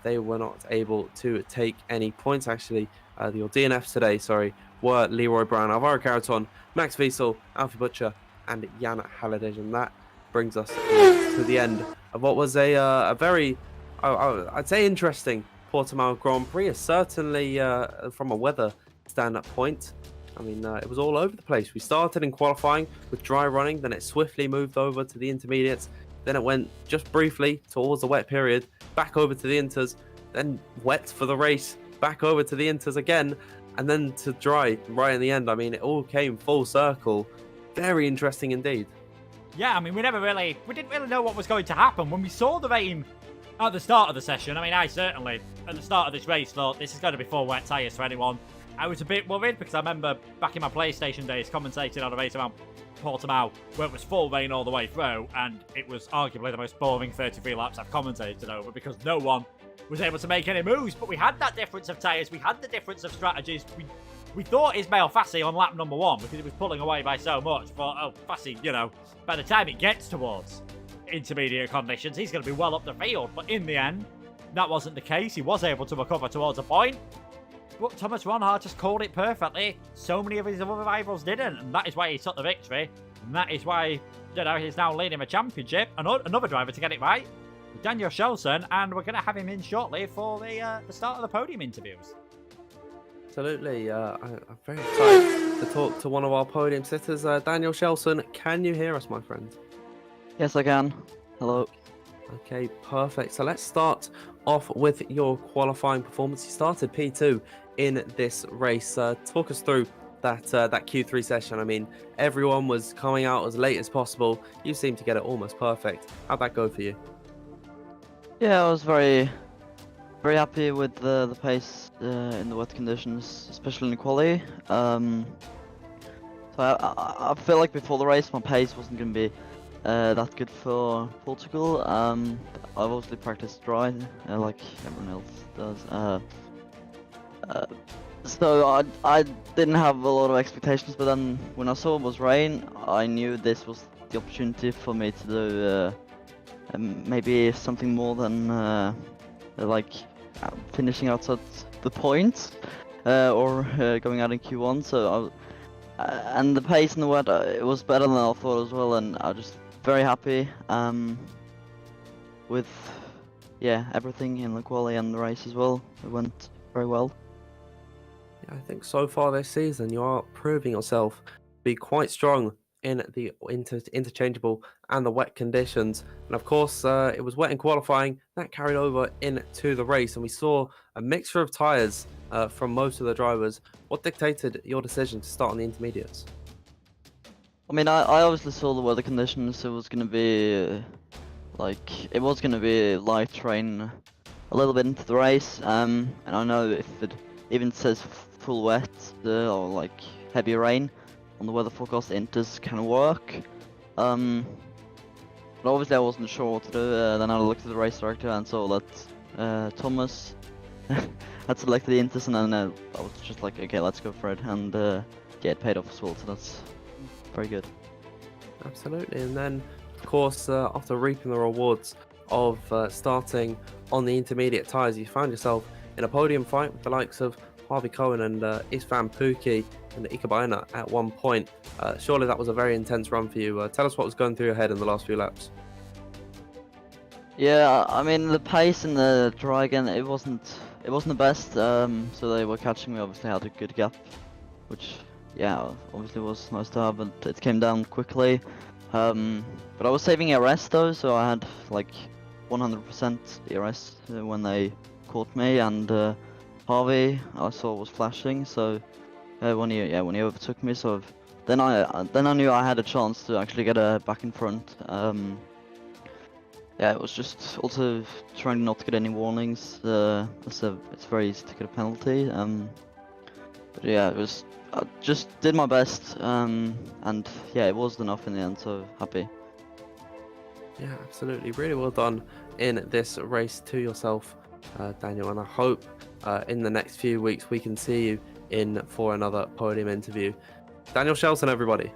they were not able to take any points. Actually, your DNFs today, were Leroy Brown, Alvaro Caraton, Max Wiesel, Alfie Butcher, and Jan Halliday. And that brings us to the end of what was a very, I'd say, interesting Portimao Grand Prix. Certainly from a weather standpoint, I mean, it was all over the place. We started in qualifying with dry running, then it swiftly moved over to the intermediates, then it went just briefly towards the wet period, back over to the inters, then wet for the race, back over to the inters again, and then to dry right in the end. I mean, it all came full circle. Very interesting indeed. Yeah, I mean, we didn't really know what was going to happen. When we saw the rain at the start of the session, I mean, I certainly, at the start of this race, thought this is going to be 4 wet tyres for anyone. I was a bit worried because I remember back in my PlayStation days commentating on a race around Portimao where it was full rain all the way through, and it was arguably the most boring 33 laps I've commentated over because no one was able to make any moves. But we had that difference of tyres, we had the difference of strategies. We thought Ismail Fassi on lap number 1 because he was pulling away by so much. Thought, oh, Fassi, you know, by the time it gets towards intermediate conditions, he's going to be well up the field. But in the end, that wasn't the case. He was able to recover towards a point. But Thomas Ronhard just called it perfectly. So many of his other rivals didn't. And that is why he took the victory. And that is why, you know, he's now leading a championship. Another driver to get it right, Daniel Schelsen. And we're going to have him in shortly for the start of the podium interviews. Absolutely. I'm very excited to talk to one of our podium sitters, Daniel Schelsen. Can you hear us, my friend? Yes, I can. Hello. Okay, perfect. So let's start off with your qualifying performance. You started P2 in this race. Talk us through that Q3 session. I mean, everyone was coming out as late as possible. You seemed to get it almost perfect. How'd that go for you? Yeah, I was very happy with the pace in the wet conditions, especially in the quali. So I feel like before the race, my pace wasn't going to be that good for Portugal. I've obviously practiced dry, like everyone else does. So I didn't have a lot of expectations, but then when I saw it was rain, I knew this was the opportunity for me to do maybe something more than like finishing outside the points or going out in Q1. So and the pace in the wet, it was better than I thought as well, and I was just very happy with everything in the quali and the race as well. It went very well. Yeah, I think so far this season you are proving yourself to be quite strong in the interchangeable and the wet conditions. And of course, it was wet in qualifying. That carried over into the race, and we saw a mixture of tyres from most of the drivers. What dictated your decision to start on the intermediates? I mean, I obviously saw the weather conditions. It was going to be light rain a little bit into the race. And I know if it even says full wet or like heavy rain on the weather forecast, the inters can work. But obviously I wasn't sure what to do. Then I looked at the race director and saw that Thomas had selected the inters, and then I was just like, okay, let's go for it. And it paid off as well. So that's very good. Absolutely. And then, of course, after reaping the rewards of starting on the intermediate tyres, you found yourself in a podium fight with the likes of Harvey Cohen and Isfan Pookie and Ikabaina at one point. Surely that was a very intense run for you. Tell us what was going through your head in the last few laps. Yeah, I mean the pace in the dry again, it wasn't the best. So they were catching me. Obviously had a good gap, which obviously was nice to have, but it came down quickly. But I was saving ERS though, so I had like 100% ERS when they caught me, and Harvey I saw was flashing, so when he overtook me, so then I knew I had a chance to actually get back in front. It was just also trying not to get any warnings. It's very easy to get a penalty. But yeah, I just did my best, and it was enough in the end, so happy. Yeah, absolutely. Really well done in this race to yourself, Daniel, and I hope in the next few weeks we can see you in for another podium interview. Daniel Schelsen, everybody.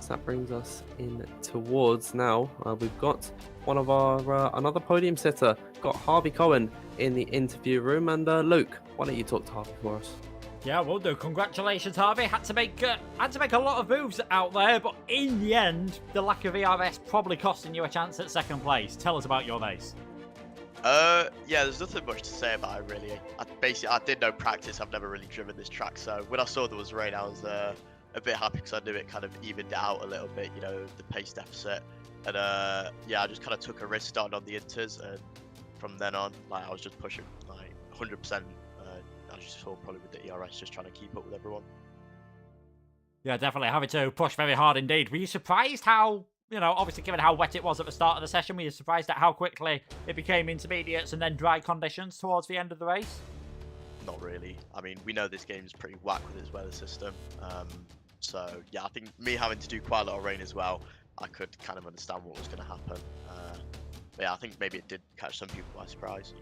So that brings us in towards now. We've got one of our another podium sitter, got Harvey Cohen in the interview room, and Luke, why don't you talk to Harvey for us? Yeah, we'll do. Congratulations, Harvey. Had to make a lot of moves out there, but in the end, the lack of ERS probably costing you a chance at second place. Tell us about your race. There's nothing much to say about it really. I did no practice. I've never really driven this track, so when I saw there was rain, I was a bit happy because I knew it kind of evened it out a little bit, you know, the pace deficit. And I just kind of took a risk starting on the inters, and from then on, like I was just pushing like 100%. I just saw probably with the ERS, just trying to keep up with everyone. Yeah, definitely having to push very hard indeed. Were you surprised how, obviously given how wet it was at the start of the session, were you surprised at how quickly it became intermediates and then dry conditions towards the end of the race? Not really. I mean, we know this game's pretty whack with its weather system. So yeah, I think me having to do quite a lot of rain as well, I could kind of understand what was going to happen. But yeah, I think maybe it did catch some people by surprise.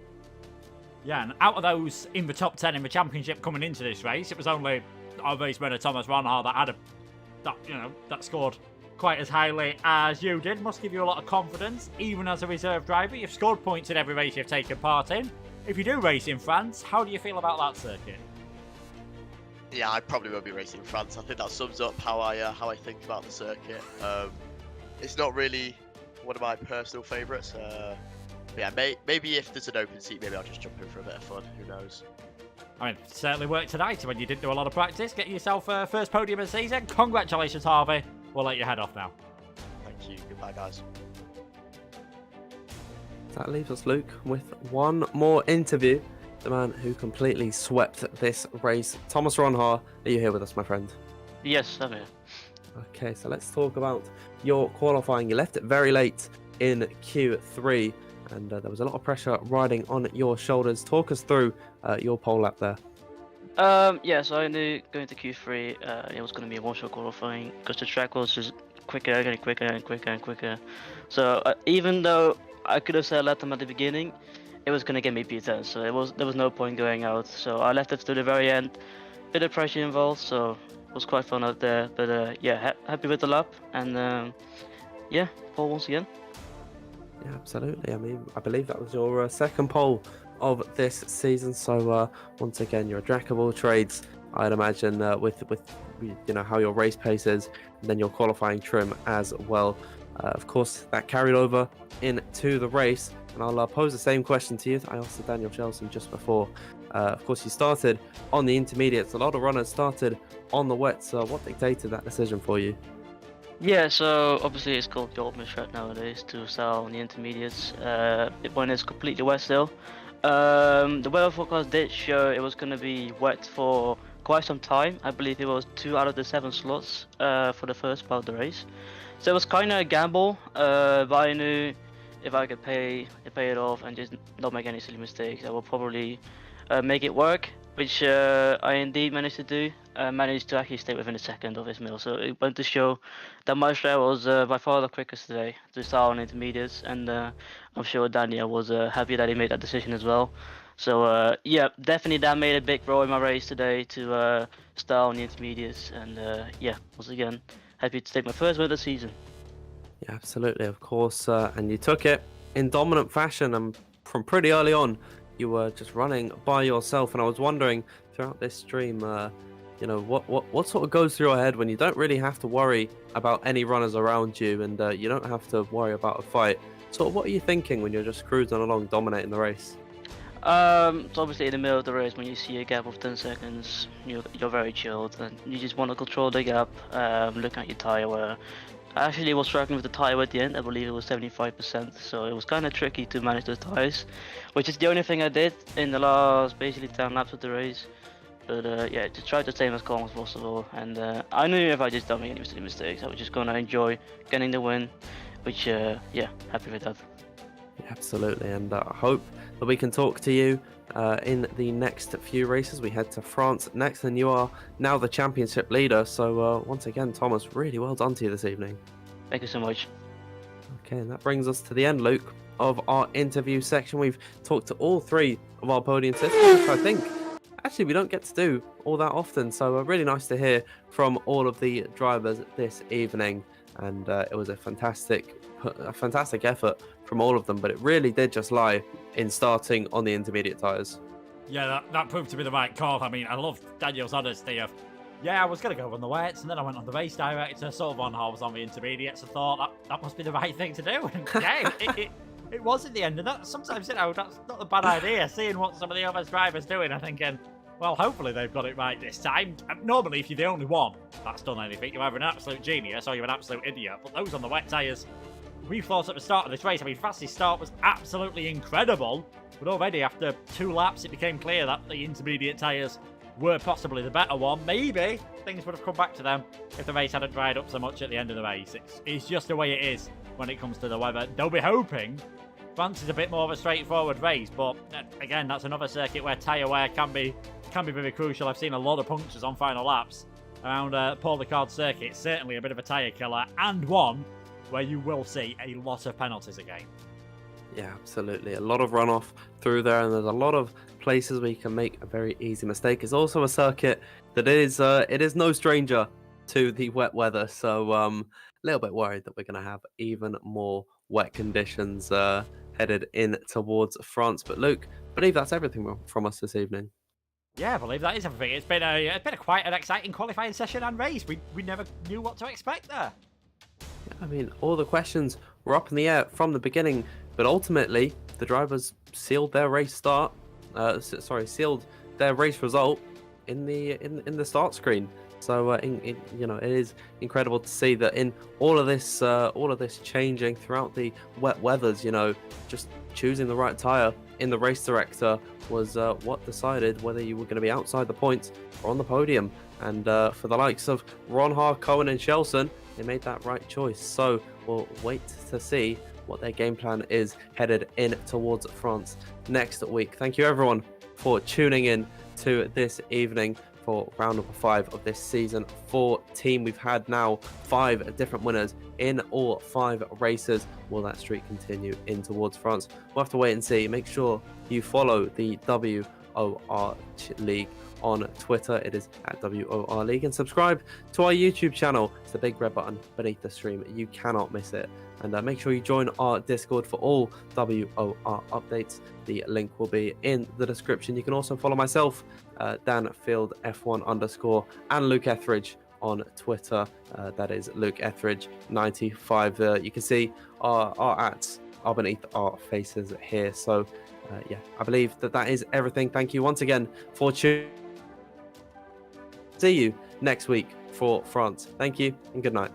Yeah, and out of those in the top 10 in the championship coming into this race, it was only our race winner Thomas Ronhar that scored quite as highly as you did. Must give you a lot of confidence, even as a reserve driver. You've scored points in every race you've taken part in. If you do race in France, how do you feel about that circuit? Yeah, I probably won't be racing in France. I think that sums up how I think about the circuit. It's not really one of my personal favourites. Yeah, maybe if there's an open seat, maybe I'll just jump in for a bit of fun. Who knows? I mean, it certainly worked tonight when you didn't do a lot of practice. Get yourself a first podium of the season. Congratulations, Harvey. We'll let you head off now. Thank you. Goodbye, guys. That leaves us, Luke, with one more interview. The man who completely swept this race. Thomas Ronhar, are you here with us, my friend? Yes, I'm here. Okay, so let's talk about your qualifying. You left it very late in Q3, and there was a lot of pressure riding on your shoulders. Talk us through your pole lap there. Yeah, so I knew going to Q3 it was going to be a one-shot qualifying because the track was just quicker, getting quicker and quicker and quicker. So even though I could have said let them at the beginning, it was going to get me P10, so there was no point going out. So I left it to the very end. Bit of pressure involved, so it was quite fun out there. But yeah, happy with the lap, and yeah, pole once again. Yeah, absolutely. I mean, I believe that was your second pole of this season. So once again, you're a jack of all trades. I'd imagine with how your race pace is, and then your qualifying trim as well. Of course, that carried over into the race, and I'll pose the same question to you that I asked to Daniel Chelsea just before. Of course, you started on the intermediates. A lot of runners started on the wet. So what dictated that decision for you? Yeah, so obviously it's called the ultimate strat nowadays to start on the intermediates when it's completely wet still. The weather forecast did show it was going to be wet for quite some time. I believe it was 2 out of the 7 slots for the first part of the race. So it was kind of a gamble, but I knew if I could pay it off and just not make any silly mistakes, I will probably make it work, which I indeed managed to do. I managed to actually stay within a second of his mill, so it went to show that my strat was by far the quickest today to start on intermediates, and I'm sure Daniel was happy that he made that decision as well. So yeah, definitely that made a big role in my race today to start on the intermediates, and yeah, once again, happy to take my first win of the season. Yeah, absolutely, of course, and you took it in dominant fashion, and from pretty early on, you were just running by yourself. And I was wondering throughout this stream, what sort of goes through your head when you don't really have to worry about any runners around you, and you don't have to worry about a fight. Sort of, what are you thinking when you're just cruising along, dominating the race? So obviously in the middle of the race, when you see a gap of 10 seconds, you're very chilled, and you just want to control the gap, look at your tire wear. I actually was struggling with the tire at the end. I believe it was 75%, so it was kind of tricky to manage those tires, which is the only thing I did in the last basically 10 laps of the race. But yeah, just try to stay as calm as possible, and I knew if I just don't make any silly mistakes, I was just gonna enjoy getting the win, which yeah, happy with that. Yeah, absolutely, and I hope that we can talk to you in the next few races. We head to France next, and you are now the championship leader. So once again, Thomas, really well done to you this evening. Thank you so much. Okay, and that brings us to the end, Luke, of our interview section. We've talked to all 3 of our podium sitters, which I think actually we don't get to do all that often. So really nice to hear from all of the drivers this evening, and it was a fantastic effort from all of them, but it really did just lie in starting on the intermediate tyres. Yeah, that proved to be the right call. I mean, I love Daniel's honesty of, yeah, I was going to go on the wets, and then I went on the race director, sort of on how I was on the intermediates, and thought that must be the right thing to do. And yeah, it was in the end, and that, sometimes, that's not a bad idea, seeing what some of the other drivers doing, I'm thinking, well, hopefully they've got it right this time. Normally, if you're the only one that's done anything, you're either an absolute genius or you're an absolute idiot, but those on the wet tyres, we thought at the start of this race, I mean, Fasty's start was absolutely incredible, but already after 2 laps, it became clear that the intermediate tyres were possibly the better one. Maybe things would have come back to them if the race hadn't dried up so much at the end of the race. It's just the way it is when it comes to the weather. They'll be hoping France is a bit more of a straightforward race, but again, that's another circuit where tyre wear can be very crucial. I've seen a lot of punctures on final laps around Paul Ricard circuit. It's certainly a bit of a tyre killer, and one where you will see a lot of penalties again. Yeah, absolutely. A lot of runoff through there, and there's a lot of places where you can make a very easy mistake. It's also a circuit that is it is no stranger to the wet weather, so a little bit worried that we're going to have even more wet conditions headed in towards France. But Luke, I believe that's everything from us this evening. Yeah, I believe that is everything. It's been a quite an exciting qualifying session and race. We never knew what to expect there. I mean, all the questions were up in the air from the beginning, but ultimately the drivers sealed their race start. Sealed their race result in the start screen. So it is incredible to see that in all of this changing throughout the wet weathers, just choosing the right tire in the race director was what decided whether you were going to be outside the points or on the podium. And for the likes of Ron Haar, Cohen and Shelson, they made that right choice. So we'll wait to see what their game plan is headed in towards France next week. Thank you everyone for tuning in to this evening for round number 5 of this season 4 team. We've had now 5 different winners in all 5 races. Will that streak continue in towards France? We'll have to wait and see. Make sure you follow the WOR League on Twitter. It is at WOR League, and subscribe to our YouTube channel. It's the big red button beneath the stream. You cannot miss it. And make sure you join our Discord for all WOR updates. The link will be in the description. You can also follow myself, DanFieldF1_ and Luke Etheridge on Twitter. That is Luke Etheridge 95. You can see our ads are beneath our faces here. So yeah, I believe that is everything. Thank you once again for tuning. See you next week for France. Thank you and good night.